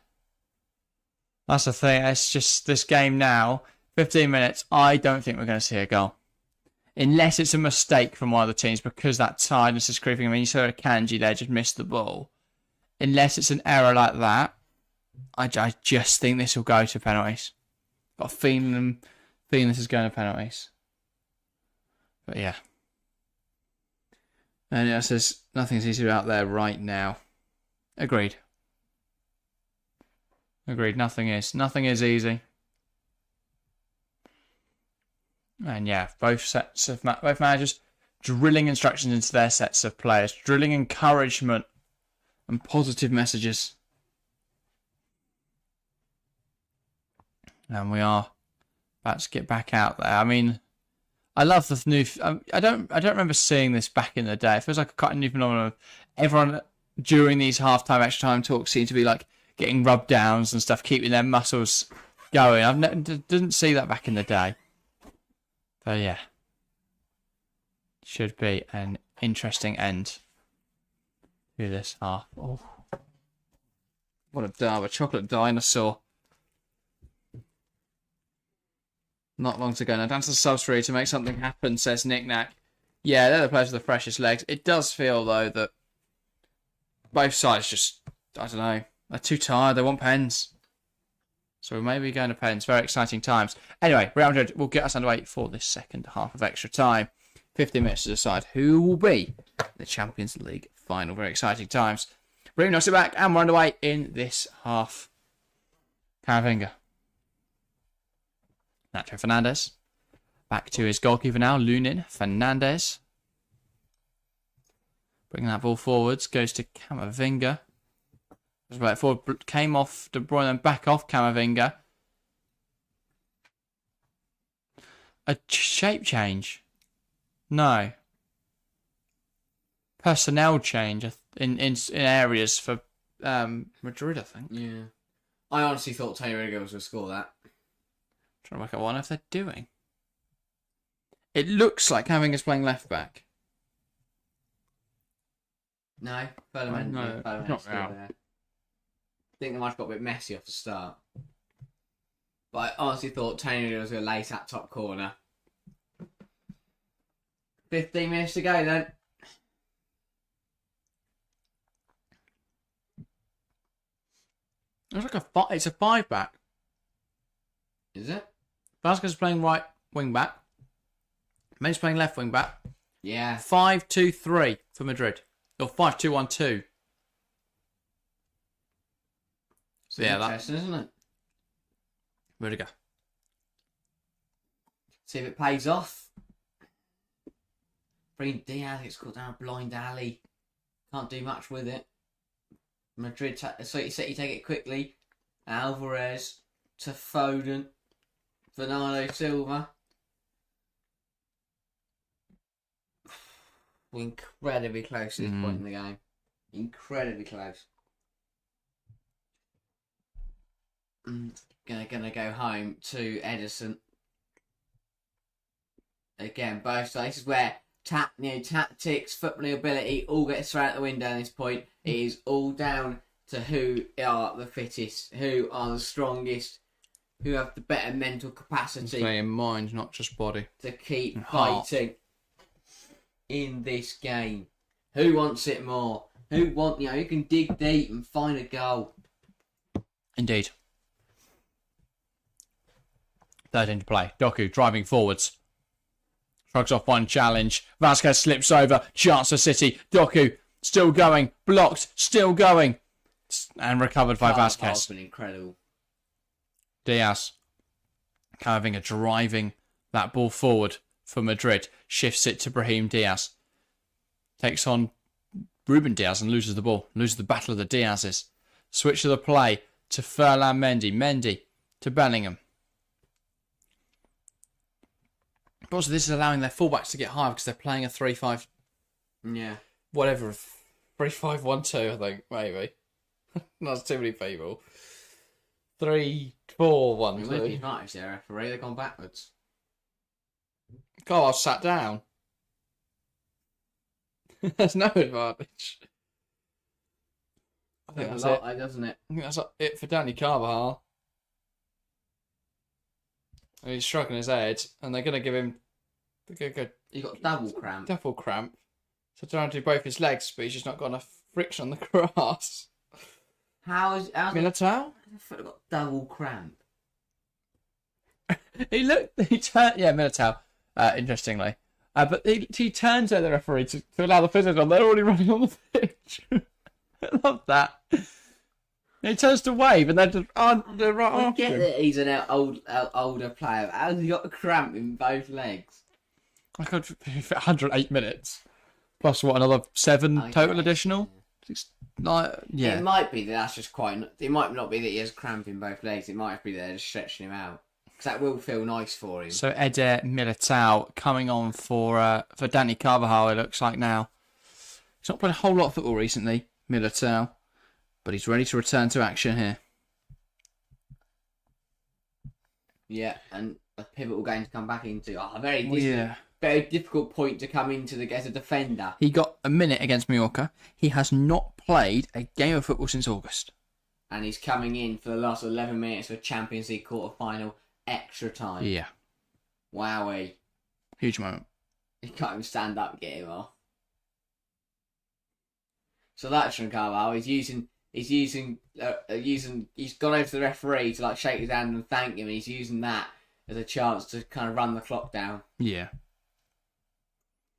That's the thing. It's just this game now. 15 minutes. I don't think we're going to see a goal. Unless it's a mistake from one of the teams because that tiredness is creeping. I mean, you saw Kanji there just missed the ball. Unless it's an error like that, I just think this will go to penalties. Got a feeling this is going to penalties. But yeah. And it says nothing's easy out there right now. Agreed. Agreed. Nothing is. Nothing is easy. And yeah, both managers drilling instructions into their sets of players, drilling encouragement and positive messages. And we are about to get back out there. I mean, I love the new. I don't remember seeing this back in the day. It feels like quite a new phenomenon. Everyone during these half-time, extra time talks seem to be like getting rub downs and stuff, keeping their muscles going. Didn't see that back in the day. But yeah, should be an interesting end to this half. Oh, what a chocolate dinosaur. Not long to go. Now down to the subs to make something happen, says Nick Nack. Yeah, they're the players with the freshest legs. It does feel, though, that both sides just, I don't know, they're too tired. They want pens. So we may be going to pens. Very exciting times. Anyway, Real Madrid will get us underway for this second half of extra time. 15 minutes to decide who will be the Champions League final. Very exciting times. Bruno knocks it back, and we're underway in this half. Camavinga. Nacho Fernandez. Back to his goalkeeper now, Lunin Fernandez. Bringing that ball forwards, goes to Camavinga. Right forward, came off De Bruyne and back off Camavinga. A shape change? No. Personnel change in areas for Madrid, I think. Yeah. I honestly thought Tony Rudiger was going to score that. Trying to work out what on earth they're doing. It looks like Camavinga's playing left back. No, Ferdinand. No, Ferdinand's still there. I think they might have got a bit messy off the start. But I honestly thought Tony was going to lace that top corner. 15 minutes to go then. It's like it's a 5-back. Is it? Vasquez is playing right wing back. Men's playing left wing back. Yeah. 5-2-3 for Madrid. Or 5-2-1-2. So yeah, that's isn't it? Where'd it go? See if it pays off. Brahim Diaz gets caught down a blind alley. Can't do much with it. Madrid, City take it quickly. Alvarez to Foden. Bernardo Silva. We're incredibly close to this point in the game. Incredibly close. Gonna go home to Edison. Again, both sides. This is where tactics, footballing ability all gets thrown out the window at this point. It is all down to who are the fittest, who are the strongest, who have the better mental capacity. Stay in mind, not just body. To keep fighting in this game. Who wants it more? Who can dig deep and find a goal. Indeed. 13 to play. Doku driving forwards. Shrugs off one challenge. Vasquez slips over. Chance for City. Doku still going. Blocked. Still going. And recovered by Vasquez. That's been incredible. Diaz. Camavinga driving that ball forward for Madrid. Shifts it to Brahim Diaz. Takes on Ruben Diaz and loses the ball. Loses the battle of the Diazes. Switch of the play to Ferland Mendy. Mendy to Bellingham. But also this is allowing their fullbacks to get higher because they're playing a 3-5... Yeah. Whatever. 3-5-1-2, I think, maybe. That's too many people. 3-4-1-2. Maybe not if they're referee, they've gone backwards. God, I sat down. There's no advantage. I think that's it. Doesn't it? I think that's it for Danny Carvajal. He's shrugging his head, and they're going to give him He got double cramp. double cramp. So trying to do both his legs, but he's just not got enough friction on the grass. How's Militao? I thought he got double cramp. He turned, Militao, interestingly. But he turns to the referee to allow the physio on. They're already running on the pitch. I love that. He turns to wave and they're just they're right I after get him. that he's an older player. But how's he got a cramp in both legs? I could fit 108 minutes. Plus, what, another 7 total additional? Yeah. It might be that that's just it might not be that he has cramp in both legs. It might be that they're just stretching him out. Because that will feel nice for him. So Eder Militao coming on for Danny Carvajal, it looks like now. He's not played a whole lot of football recently, Militao. But he's ready to return to action here. Yeah, and a pivotal game to come back into. Very difficult point to come into as a defender. He got a minute against Mallorca. He has not played a game of football since August. And he's coming in for the last 11 minutes of a Champions League quarter-final extra time. Yeah. Wowee. Huge moment. He can't even stand up and get him off. So that's from Carvalho. He's gone over to the referee to shake his hand and thank him, and he's using that as a chance to kind of run the clock down. Yeah.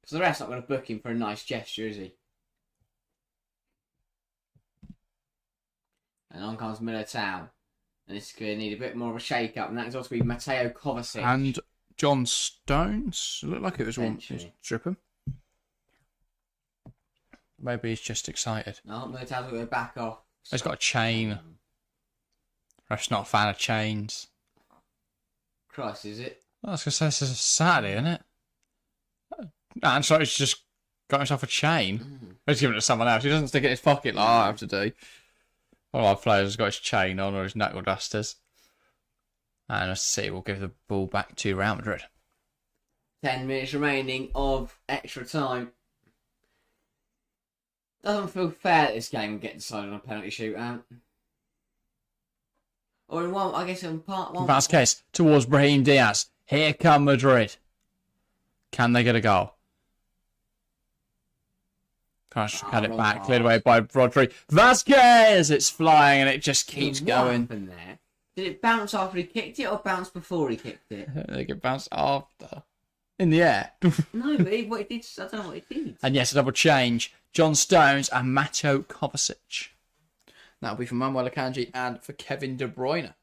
So the ref's not going to book him for a nice gesture, is he? And on comes Militao. And this is going to need a bit more of a shake-up, and that's also be Mateo Kovacic. And John Stones. It looked like it was one. Strip him. Maybe he's just excited. No, Militao's going to back off. He's got a chain. Ref's not a fan of chains. Christ, is it? Well, I was going to say, this is a Saturday, isn't it? And so he's just got himself a chain. He's giving it to someone else. He doesn't stick it in his pocket like I have to do. One of our players has got his chain on or his knuckle dusters. And let's see, we'll give the ball back to Real Madrid. 10 minutes remaining of extra time. Doesn't feel fair that this game will get decided on a penalty shootout. Or in one, I guess in part one. Vasquez towards Brahim Diaz. Here come Madrid. Can they get a goal? Gosh, had it back, cleared away by Rodri. Vasquez! It's flying and it just keeps going. What happened there? Did it bounce after he kicked it or bounce before he kicked it? I think it bounced after. In the air. No, but what it did, I don't know what it did. And yes, a double change. John Stones and Mateo Kovacic. That'll be for Manuel Akanji and for Kevin De Bruyne.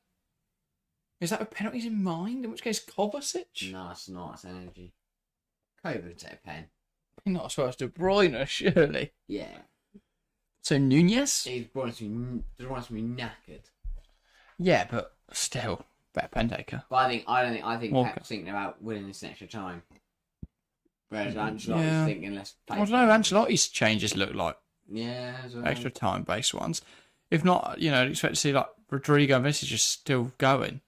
Is that with penalties in mind? In which case, Kovacic? No, it's not. It's energy. Kovacic would take a pen. You're not supposed to De Bruyne, surely. Yeah. So Nunez? He's brought to be knackered. Yeah, but still, better pen taker. But I think Walker. Pep's thinking about winning this in extra time. Whereas Ancelotti's thinking let's play. I don't know, Ancelotti's changes look like Yeah, as well. extra time based ones. If not, you know, expect to see like Rodrigo and Vinicius just still going.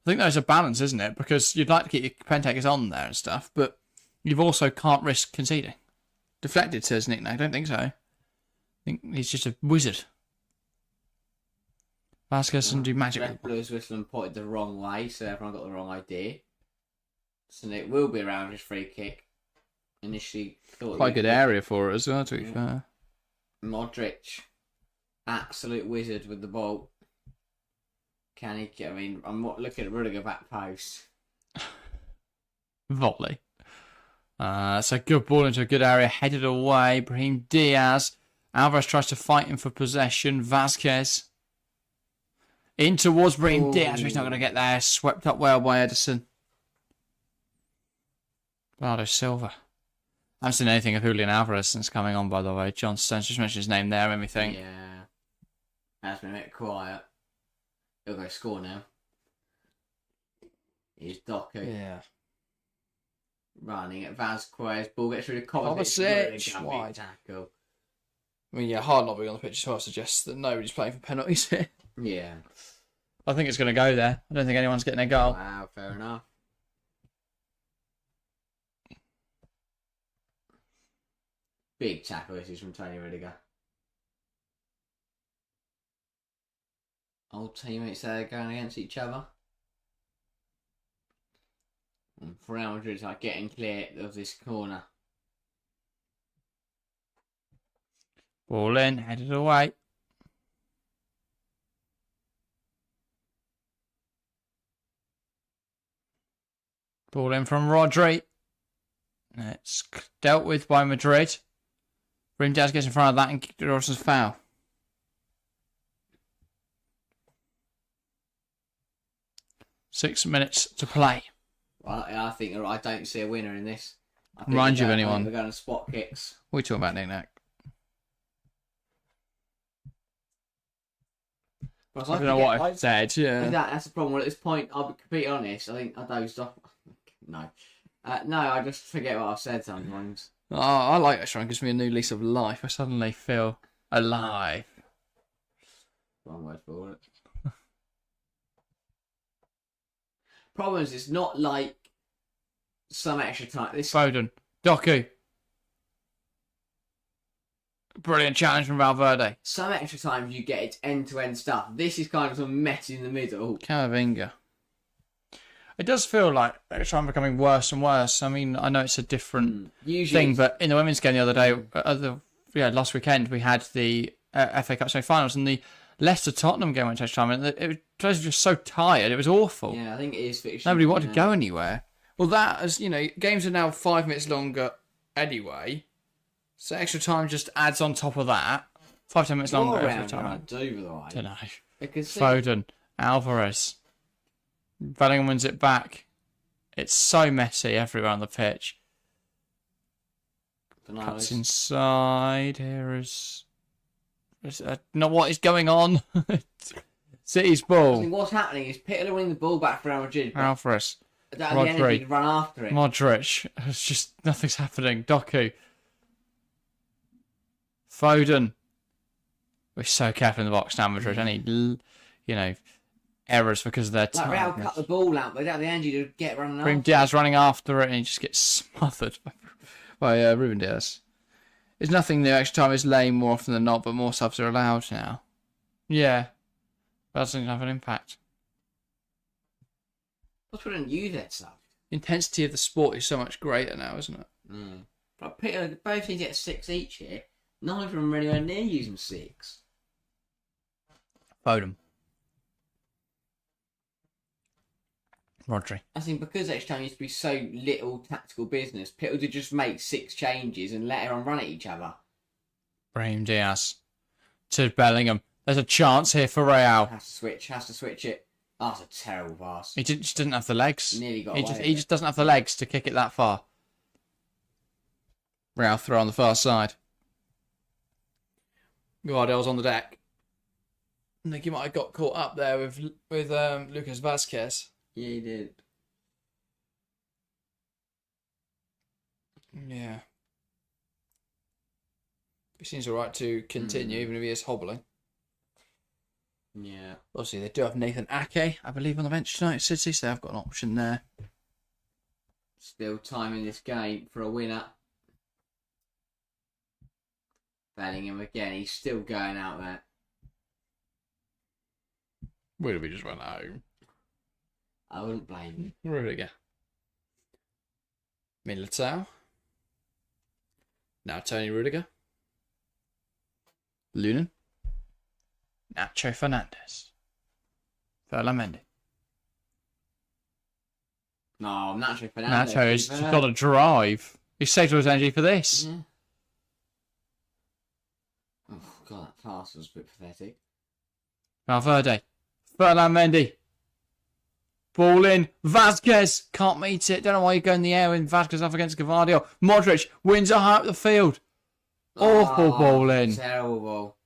I think there's a balance, isn't it? Because you'd like to keep your pen takers on there and stuff, but you've also can't risk conceding. Deflected, says Nick. No, I don't think so. I think he's just a wizard. Vasquez can do magic. Red Blues whistle and pointed the wrong way, so everyone got the wrong idea. So it will be around his free kick. Initially thought Quite a good area for it as well, to be fair. Modric, absolute wizard with the ball. Can he? I mean, I'm not looking at Rudiger back post. Volley. So good ball into a good area, headed away. Brahim Diaz. Alvarez tries to fight him for possession. Vasquez. In towards Brahim Diaz. He's not going to get there. Swept up well by Edison. Bernardo Silva. I haven't seen anything of Julian Alvarez since coming on, by the way. John Stones just mentioned his name there, made me think. Yeah. That's been a bit quiet. He'll go score now. Here's Doku. Yeah. Running at Vasquez. Ball gets through the Kovacic. Wide. Tackle. I mean, yeah, hard not being on the pitch as well suggests that nobody's playing for penalties here. Yeah. I think it's going to go there. I don't think anyone's getting a goal. Wow, fair enough. Big tackle this is from Tony Rudiger. Old teammates there going against each other. And Real Madrid's like getting clear of this corner. Ball in, headed away. Ball in from Rodri. It's dealt with by Madrid. Brahim Diaz gets in front of that and draws a foul. Six minutes to play. Well, I think I don't see a winner in this. Remind you of anyone? We're going to spot kicks. What are we talking about, Nick Nack? I don't know what I said. Yeah. That's the problem. Well, at this point, I'll be completely honest. I think I dozed off. No. No, I just forget what I've said sometimes. Oh, I like extra time. It gives me a new lease of life. I suddenly feel alive. One word for it. Problem is, it's not like some extra time. This Foden. Doku. Brilliant challenge from Valverde. some extra times you get it's end-to-end stuff. This is kind of some mess in the middle. Camavinga. It does feel like extra time becoming worse and worse. I mean, I know it's a different thing, but in the women's game the other day, last weekend, we had the FA Cup semi-finals, and the Leicester-Tottenham game went to extra time, and it was just so tired. It was awful. Yeah, I think it is fiction. Nobody wanted to go anywhere. Well, that, as you know, games are now 5 minutes longer anyway, so extra time just adds on top of that. 5-10 minutes longer every time. Do with the way. Don't know. Because Foden, Alvarez. Bellingham wins it back. It's so messy everywhere on the pitch. Cuts inside. Here is... not what is going on. City's ball. What's happening is Pittler winning the ball back for Real Madrid. Alvarez. Rodri. Run after it. Modric. It's just nothing's happening. Doku. Foden. We're so careful in the box now, Madrid. Any, errors because of their time. Real cut the ball out, but they don't have the energy to get running Brahim Diaz running after it, and he just gets smothered by Ruben Diaz. There's nothing new. Extra time is lame more often than not, but more subs are allowed now. Yeah. That doesn't have an impact. What's we don't use that stuff? Intensity of the sport is so much greater now, isn't it? But Pittler, both teams get 6 each here. None of them are anywhere near using 6. Foden. Rodri. I think because extra time used to be so little tactical business, Pittler would just make 6 changes and let everyone run at each other. Brahim Diaz to Bellingham. There's a chance here for Real. Has to switch it. Oh, that's a terrible pass. He just doesn't have the legs. Nearly got he away. He just doesn't have the legs to kick it that far. Real throw on the far side. Guardiola's on the deck. I think he might have got caught up there with Lucas Vazquez. Yeah, he did. Yeah. He seems alright to continue, even if he is hobbling. Yeah. Obviously, they do have Nathan Ake, I believe, on the bench tonight at City, so they've got an option there. Still time in this game for a winner. Bellingham again, he's still going out there. Where did we just run home? I wouldn't blame you. Rudiger. Militao. Now Tony Rudiger. Lunin. Nacho Fernandez. Ferland. No, Nacho Fernandez. Nacho's got to drive. He saved all his energy for this. Yeah. Oh, God, that pass was a bit pathetic. Valverde. Ferland Mendy. Ball in. Vazquez. Can't meet it. Don't know why you go in the air when Vazquez up against Gavardio. Modric wins it high up the field. Awful ball in. Terrible ball.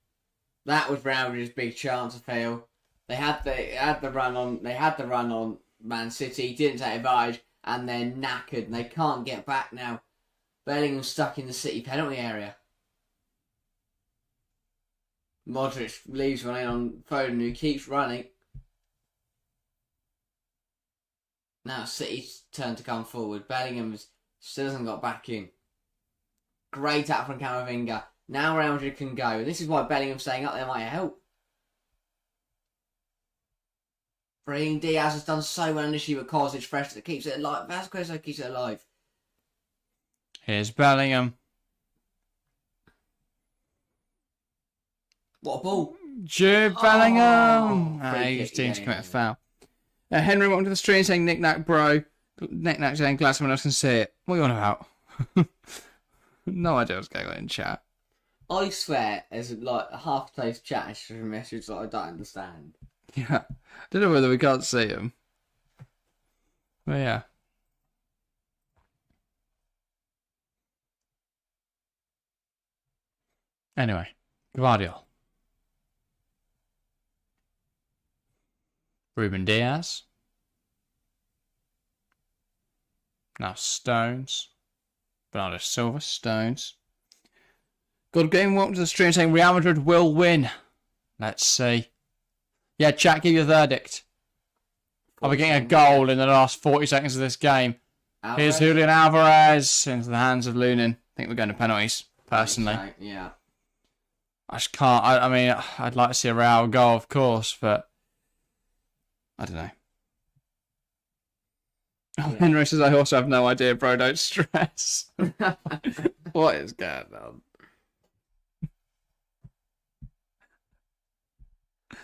That was Real Madrid's big chance to fail. They had the run on Man City, didn't take advantage, and they're knackered and they can't get back now. Bellingham's stuck in the City penalty area. Modric leaves one in on Foden, who keeps running. Now City's turn to come forward. Bellingham still hasn't got back in. Great out from Camavinga. Now Real Madrid can go. And this is why Bellingham staying up there might help. Bringing Diaz has done so well initially with Kovacic fresh that keeps it alive. Vazquez keeps it alive. Here's Bellingham. What a ball. Jude Bellingham. Free He's kick team to again, commit a yeah. foul. Henry went to the stream saying knick-knack bro. Knick-knack saying glad someone else can see it. What are you on about? No idea what's going on in chat. I swear, there's like a half-placed chat a message that I don't understand. Yeah. Don't know whether we can't see him. But yeah. Anyway. Guardiola. Ruben Diaz. Now Stones. Bernardo Silva. Stones. Good game. Welcome to the stream saying Real Madrid will win. Let's see. Yeah, chat, give your verdict. Are we getting a goal in the last 40 seconds of this game? Here's Julian Alvarez into the hands of Lunin. I think we're going to penalties, personally. Yeah. I just can't. I mean, I'd like to see a Real goal, of course, but I don't know. Yeah. Henry says, I also have no idea, bro. Don't stress. What is going on?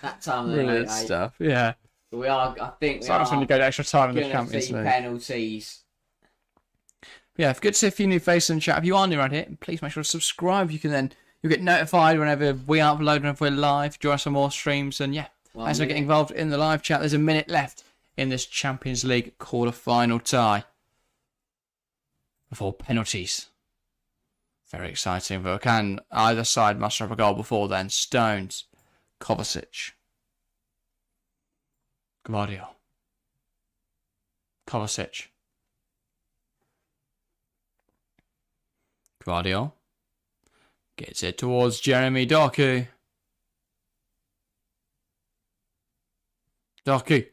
That time of the Brilliant night, stuff. Yeah. we are. I think we Sometimes when are you go to extra time in the going to Champions see League. penalties. Yeah, if good to see a few new faces in chat. If you are new around here, please make sure to subscribe. You'll get notified whenever we upload, whenever we're live. Join us for more streams, and yeah, thanks for getting involved in the live chat. There's a minute left in this Champions League quarter-final tie before penalties. Very exciting, but can either side muster up a goal before then? Stones, Kovacic, Guardiola, Kovacic, Guardiola gets it towards Jeremy Doku. Doku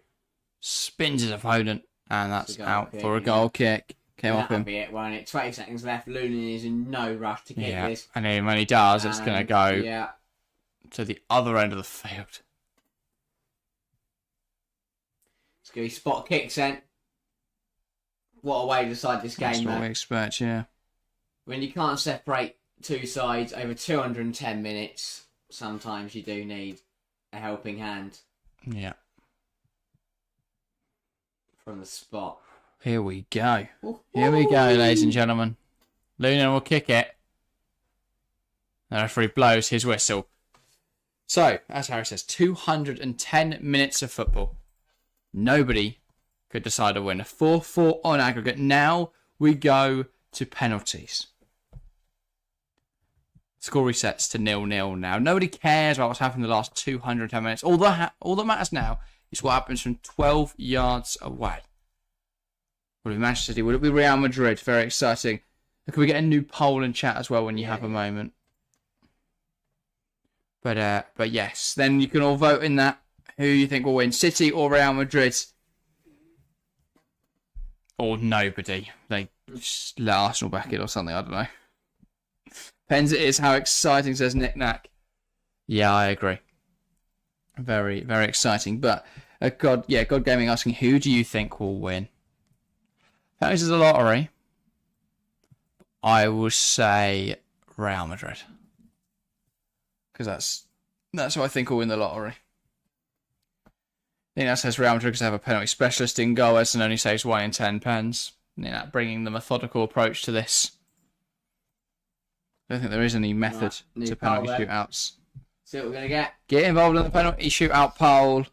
spins his opponent, and that's out for a goal kick. Came off him. That'll be it, won't it? 20 seconds left. Lunin is in no rush to kick this. And then when he does, it's going to go Yeah. to the other end of the field. It's going to be spot kicks then. What a way to decide this That's game, what we though. expect, yeah. When you can't separate two sides over 210 minutes, sometimes you do need a helping hand Yeah. from the spot. Here we go. Here we go, ladies and gentlemen. Lunin will kick it. The referee blows his whistle. So, as Harry says, 210 minutes of football. Nobody could decide a winner. 4-4 on aggregate. Now we go to penalties. Score resets to 0-0 now. Nobody cares about what's happened in the last 210 minutes. All that matters now is what happens from 12 yards away. Will it be Manchester City? Will it be Real Madrid? Very exciting. Can we get a new poll in chat as well when you have a moment? But yes, then you can all vote in that. Who you think will win, City or Real Madrid? Or nobody. They just let Arsenal back in or something, I don't know. Depends it is how exciting, says Nick Knack. Yeah, I agree. Very, very exciting. But, God Gaming asking, who do you think will win? This is a lottery. I will say Real Madrid. Because that's who I think will win the lottery. I think that says Real Madrid because they have a penalty specialist in goal. Edson only saves 1 in 10 pens. Bringing the methodical approach to this. I don't think there is any method to penalty shootouts. See what we're going to get. Get involved in the penalty shootout poll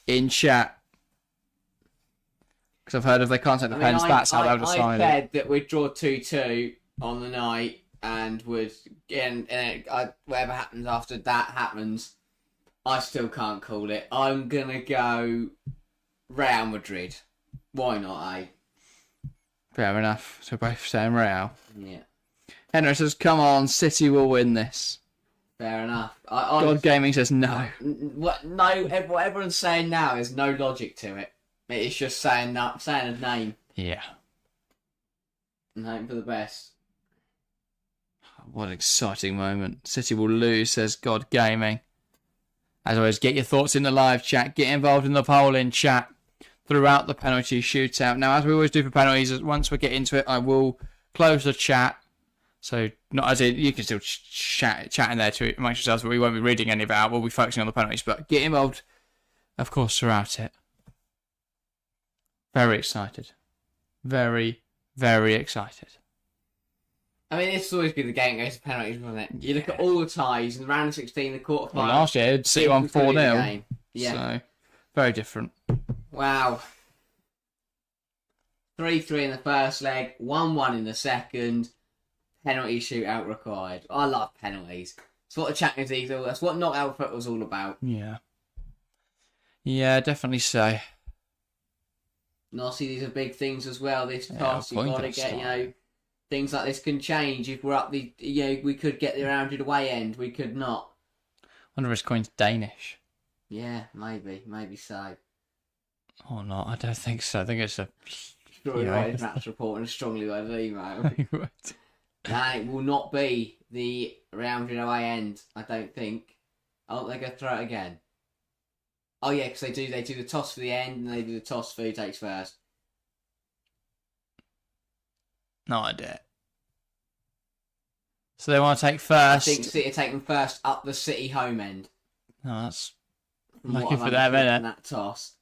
in chat. Because I've heard if they can't take the pens, that's how they'll decide it. I said that we'd draw 2-2 on the night and whatever happens after that happens. I still can't call it. I'm going to go Real Madrid. Why not, eh? Fair enough. So both saying Real. Yeah. Henry says, come on, City will win this. Fair enough. God Gaming says no. What everyone's saying now is no logic to it. It's just saying a name. Yeah. And hoping for the best. What an exciting moment. City will lose, says God Gaming. As always, get your thoughts in the live chat. Get involved in the poll in chat throughout the penalty shootout. Now, as we always do for penalties, once we get into it, I will close the chat. So, not as in, you can still chat in there to amongst yourselves, but we won't be reading any of it out. We'll be focusing on the penalties. But get involved, of course, throughout it. Very excited. Very, very excited. I mean, this has always been the game that goes to penalties, wasn't it? You look at all the ties in the round of 16, the quarterfinals. Well, last year, City won 4-0. Yeah. So, very different. Wow. 3-3 in the first leg, 1-1 in the second. Penalty shootout required. I love penalties. It's what the Champions League is. That's what knockout football was all about. Yeah. Yeah, definitely so. And obviously, these are big things as well. This task, you've got to get, things like this can change. If we're up we could get the rounded away end. We could not. I wonder if his coin's Danish. Yeah, maybe so. Or not, I don't think so. I think it's a... Strongly worded match report and a strongly worded email. And it will not be the rounded away end, I don't think. Oh, they're going to throw it again. Oh yeah, because they do the toss for the end and they do the toss for who takes first. No idea. So they want to take first. I think City are taking first up the City home end. No, that's lucky for them, isn't it? That toss.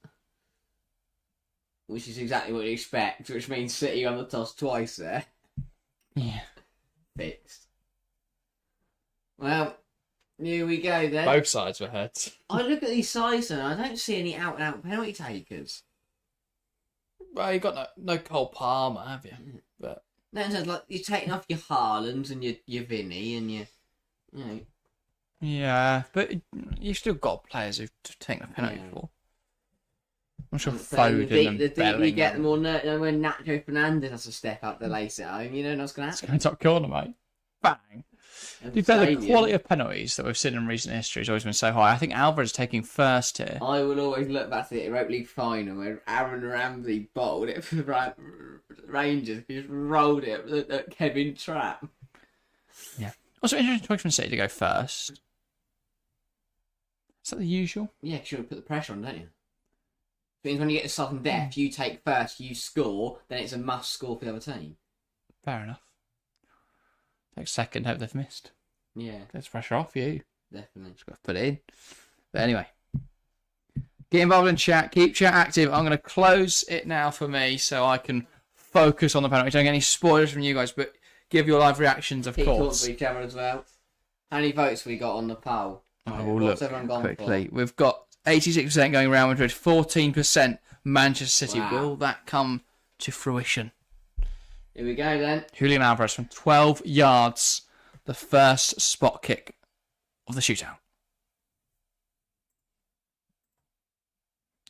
Which is exactly what you expect, which means City on the toss twice there. Yeah. Fixed. Well, here we go then. Both sides were hurt. I look at these sides and I don't see any out-and-out penalty takers. Well, you got no Cole Palmer, have you? But no, like you're taking off your Haalands and your Vinny and you know. Yeah, but you've still got players who've taken a penalty for. I'm sure So Foden and the deeper Bellingham. you get, the more when Nacho Fernandez has to step up the lace at home, you know what's going to It's happen. going top corner, mate. Bang. To be fair, the quality of penalties that we've seen in recent history has always been so high. I think Alvarez taking first here. I will always look back to the Europa League final where Aaron Ramsey bottled it for the Rangers. He just rolled it at Kevin Trapp. Yeah. Also, interesting choice from City to go first. Is that the usual? Yeah, because you want to put the pressure on, don't you? Means when you get to sudden death, you take first, you score, then it's a must score for the other team. Fair enough. Take second, hope they've missed. Yeah. Takes pressure off you. Definitely. Just got to put it in. But anyway. Get involved in chat. Keep chat active. I'm going to close it now for me so I can focus on the penalty. Don't get any spoilers from you guys, but give your live reactions, of Keep course. talking to each other as well. How many votes we got on the poll? I will What's look everyone gone quickly. We've got 86% going Real Madrid, 14% Manchester City. Wow. Will that come to fruition? Here we go then. Julian Alvarez from 12 yards the first spot kick of the shootout.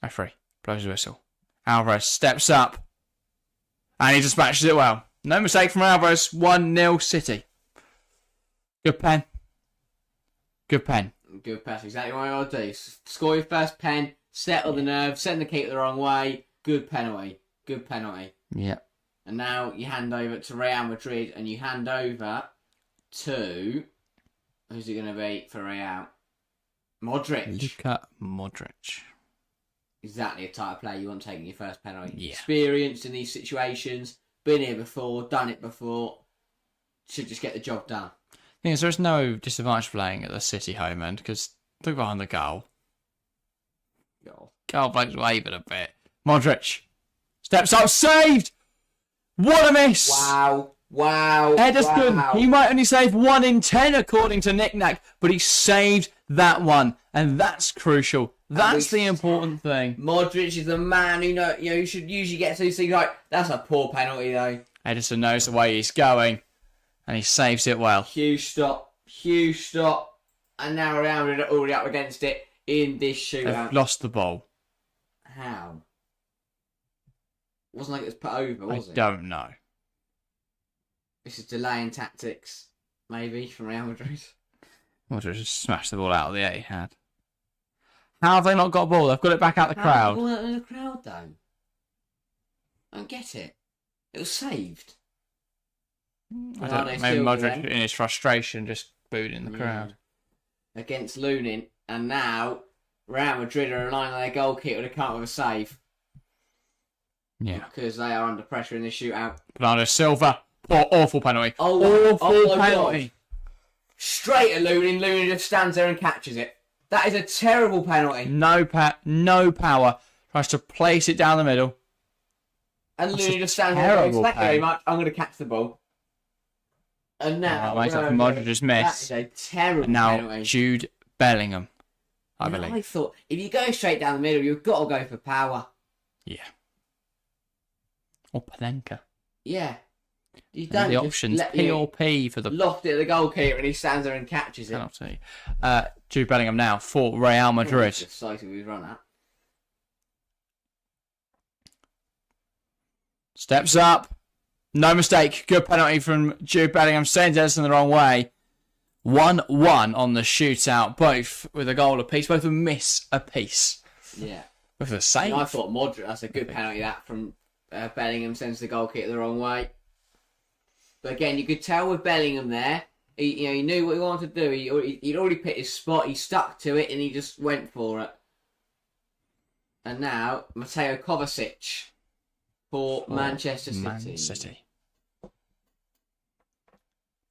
Referee blows his whistle. Alvarez steps up. And he dispatches it well. No mistake from Alvarez. 1-0 City. Good pen. Good pen. Good pass. Exactly what I ought to do. Score your first pen. Settle the nerves. Send the keeper the wrong way. Good penalty. Good penalty. Yeah. And now you hand over to Real Madrid and you hand over to... Who's it going to be for Real? Modric. Luka Modric. Exactly a type of player you want taking your first penalty. Yeah. Experienced in these situations. Been here before. Done it before. Should just get the job done. Thing is, there's no disadvantage playing at the City home end because look behind the goal. Goal bloke's waving a bit. Modric steps up, saved! What a miss! Wow. Ederson, wow. he might only save 1 in 10 according to Nick Nack, but he saved that one, and that's crucial. That's the important thing. Modric is the man who should usually get to these things like, that's a poor penalty though. Ederson knows the way he's going, and he saves it well. Huge stop. And now Real Madrid are already up against it in this shootout. They've lost the ball. How? Wasn't like it was put over, was it? I don't know. This is delaying tactics, maybe, from Real Madrid. Modric just smashed the ball out of the Etihad. How have they not got a ball? They've got it back out the crowd. How in the crowd, though? I don't get it. It was saved. I don't know. Maybe Modric, in his frustration, just booed in the crowd. Against Lunin, and now Real Madrid are relying on their goalkeeper to come up with a save. Yeah. Because they are under pressure in this shootout. Bernardo Silva. Poor, awful penalty. Awful penalty. God. Straight at Lunin. Lunin just stands there and catches it. That is a terrible penalty. No power. Tries to place it down the middle. And That's Lunin a just stands there and terrible goes, thank you very pen. much. I'm going to catch the ball. And now... Makes up for Modric's miss. That is a terrible And now penalty. Jude Bellingham, I believe. I thought, if you go straight down the middle, you've got to go for power. Yeah. Or Panenka. Yeah. You And don't the just options let P or P for the loft it at the goalkeeper and he stands there and catches it. penalty. Jude Bellingham now for Real Madrid. Decisive we've run at. Steps up. No mistake. Good penalty from Jude Bellingham. Sends Ederson the wrong way. 1-1 on the shootout. Both with a goal apiece. Both a miss apiece. Yeah. With a save. I thought Modric, that's a good penalty that from Bellingham, sends the goalkeeper the wrong way. But again, you could tell with Bellingham there, he knew what he wanted to do. He'd already picked his spot, he stuck to it, and he just went for it. And now, Mateo Kovacic for Manchester City. Man City.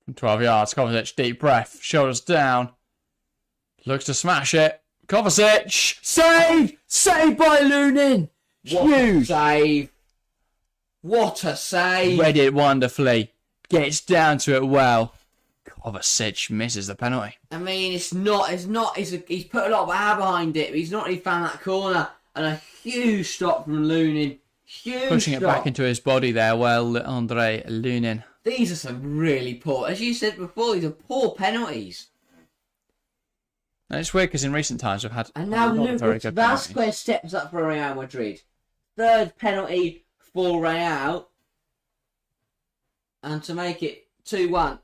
From 12 yards, Kovacic, deep breath, shoulders down. Looks to smash it. Kovacic! Save! Saved by Lunin! Huge! What a save! Read it wonderfully. Gets down to it well. Kovacic misses the penalty. I mean, he's put a lot of power behind it, but he's not really found that corner. And a huge stop from Lunin. Pushing it back into his body there, Andre Lunin. These are some really poor, as you said before, these are poor penalties. And it's weird because in recent times we've had And now Lucas penalties. Vazquez steps up for Real Madrid. Third penalty for Real. And to make it 2-1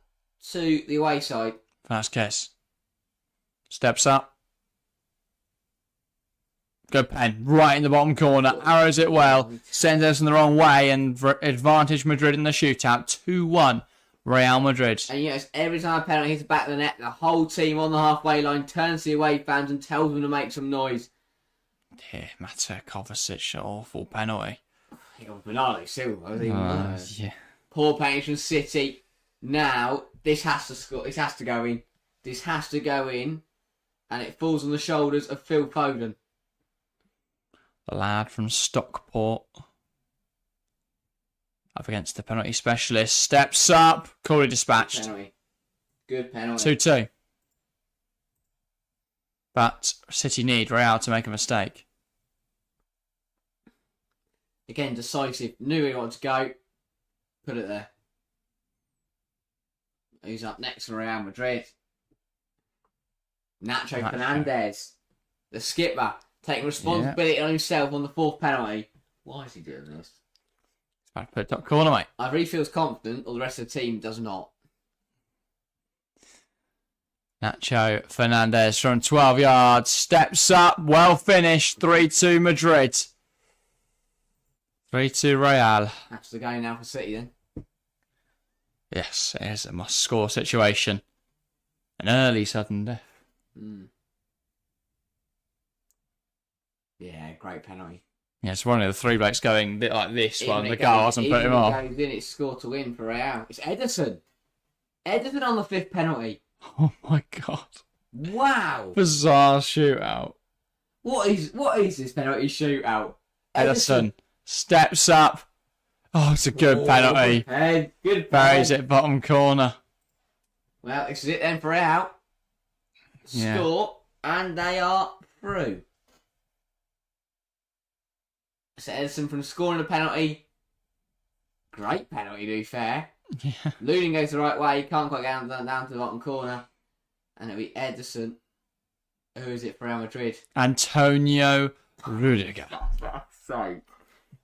to the away side. Vazquez steps up. Good pen, right in the bottom corner, arrows it well, sends us in the wrong way, and advantage Madrid in the shootout. 2-1, Real Madrid. And yes, every time a penalty hits the back of the net, the whole team on the halfway line turns to the away fans and tells them to make some noise. Yeah, Mateo Kovacic, awful penalty. Bernardo Silva was even worse. Yeah. Poor penalty from City. Now, this has to score. This has to go in. This has to go in. And it falls on the shoulders of Phil Foden. The lad from Stockport. Up against the penalty specialist. Steps up. Corey dispatched. Good penalty. 2-2. But City need Real to make a mistake. Again, decisive. Knew he wanted to go. Put it there. Who's up next for Real Madrid? Nacho Fernandez, the skipper, taking responsibility on himself on the 4th penalty. Why is he doing this? It's about to put a top corner, mate. I really feels confident, or the rest of the team does not. Nacho Fernandez from 12 yards. Steps up. Well finished. 3-2 Madrid. 3-2 Real. That's the game now for City then. Yes, it is a must-score situation. An early sudden death. Yeah, great penalty. Yeah, it's one of the 3 blokes going like this one. The goal hasn't put him off. Even if it goes in, it's score to win for Real. It's Ederson. Ederson on the 5th penalty. Oh my god. Wow. Bizarre shootout. What is this penalty shootout? Ederson steps up. Oh, it's a good penalty. Good Buries it bottom corner. Well, this is it then for Real. Score, and they are through. So Ederson from scoring a penalty. Great penalty, to be fair. Yeah. Lunin goes the right way. He can't quite get down to the bottom corner. And it'll be Ederson. Who is it for Real Madrid? Antonio Rudiger. So,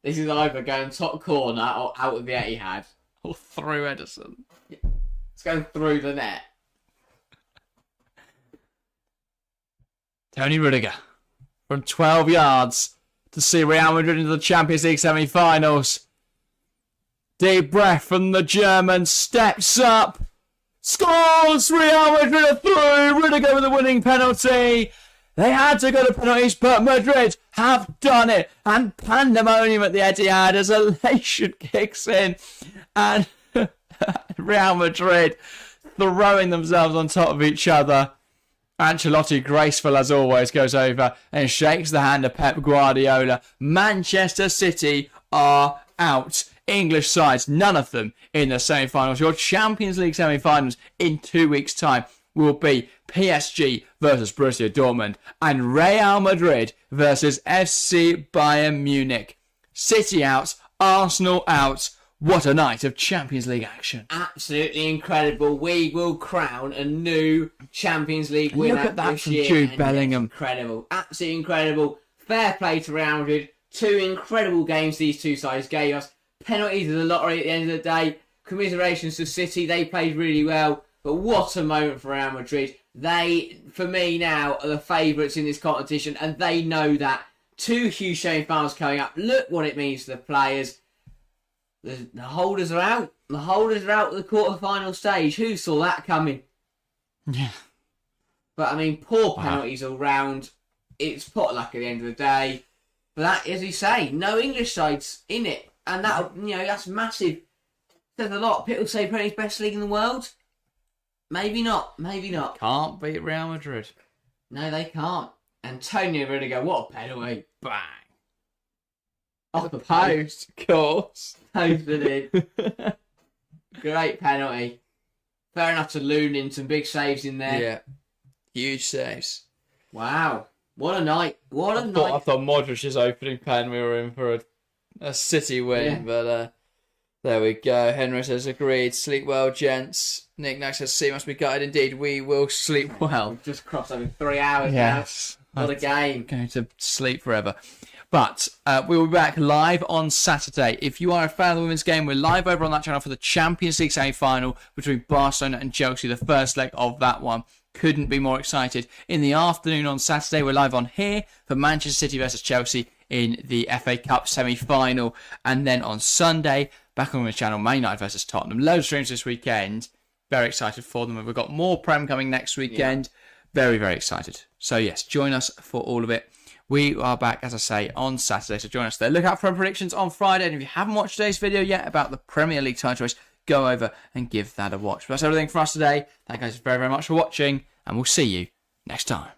this is either going top corner or out of the Etihad. Or through Ederson. It's going through the net. Tony Rudiger from 12 yards to see Real Madrid into the Champions League semi-finals. Deep breath from the German. Steps up. Scores! Real Madrid are through. Rudiger with the winning penalty. They had to go to penalties, but Madrid have done it. And pandemonium at the Etihad as elation kicks in. And Real Madrid throwing themselves on top of each other. Ancelotti, graceful as always, goes over and shakes the hand of Pep Guardiola. Manchester City are out. English sides, none of them in the semi-finals. Your Champions League semi-finals in 2 weeks' time will be PSG versus Borussia Dortmund and Real Madrid versus FC Bayern Munich. City out, Arsenal out. What a night of Champions League action. Absolutely incredible. We will crown a new Champions League winner. Look at that this from year. Jude Bellingham. Incredible. Absolutely incredible. Fair play to Real Madrid. 2 incredible games these two sides gave us. Penalties of the lottery at the end of the day. Commiserations to City. They played really well. But what a moment for Real Madrid. They, for me now, are the favourites in this competition. And they know that. 2 huge semi-finals coming up. Look what it means to the players. The holders are out. The holders are out at the quarter-final stage. Who saw that coming? Yeah. But, I mean, poor penalties all round. It's pot luck at the end of the day. But that, as you say, no English sides in it. And that, that's massive. Says a lot. People say Premier League's best league in the world. Maybe not. Maybe not. Can't beat Real Madrid. No, they can't. Antonio Rudiger, what a penalty. Bang. Off the post. Of course. Posted it. Great penalty. Fair enough to Lunin. Some big saves in there. Yeah. Huge saves. Wow. What a night. What a night. I thought Modric's opening pen we were in for a City win, but there we go. Henry says agreed. Sleep well, gents. Nick Nack says C must be gutted indeed. We will sleep well. We've just crossed over 3 hours Yes. now. What a game. Going to sleep forever. But we'll be back live on Saturday. If you are a fan of the women's game, we're live over on that channel for the Champions League semi-final between Barcelona and Chelsea, the first leg of that one. Couldn't be more excited. In the afternoon on Saturday, we're live on here for Manchester City versus Chelsea in the FA Cup semi-final. And then on Sunday, back on the channel, Man United versus Tottenham. Loads of streams this weekend. Very excited for them. We've got more Prem coming next weekend. Yeah. Very, very excited. So yes, join us for all of it. We are back, as I say, on Saturday, so join us there. Look out for our predictions on Friday, and if you haven't watched today's video yet about the Premier League title race, go over and give that a watch. But that's everything for us today. Thank you guys very, very much for watching, and we'll see you next time.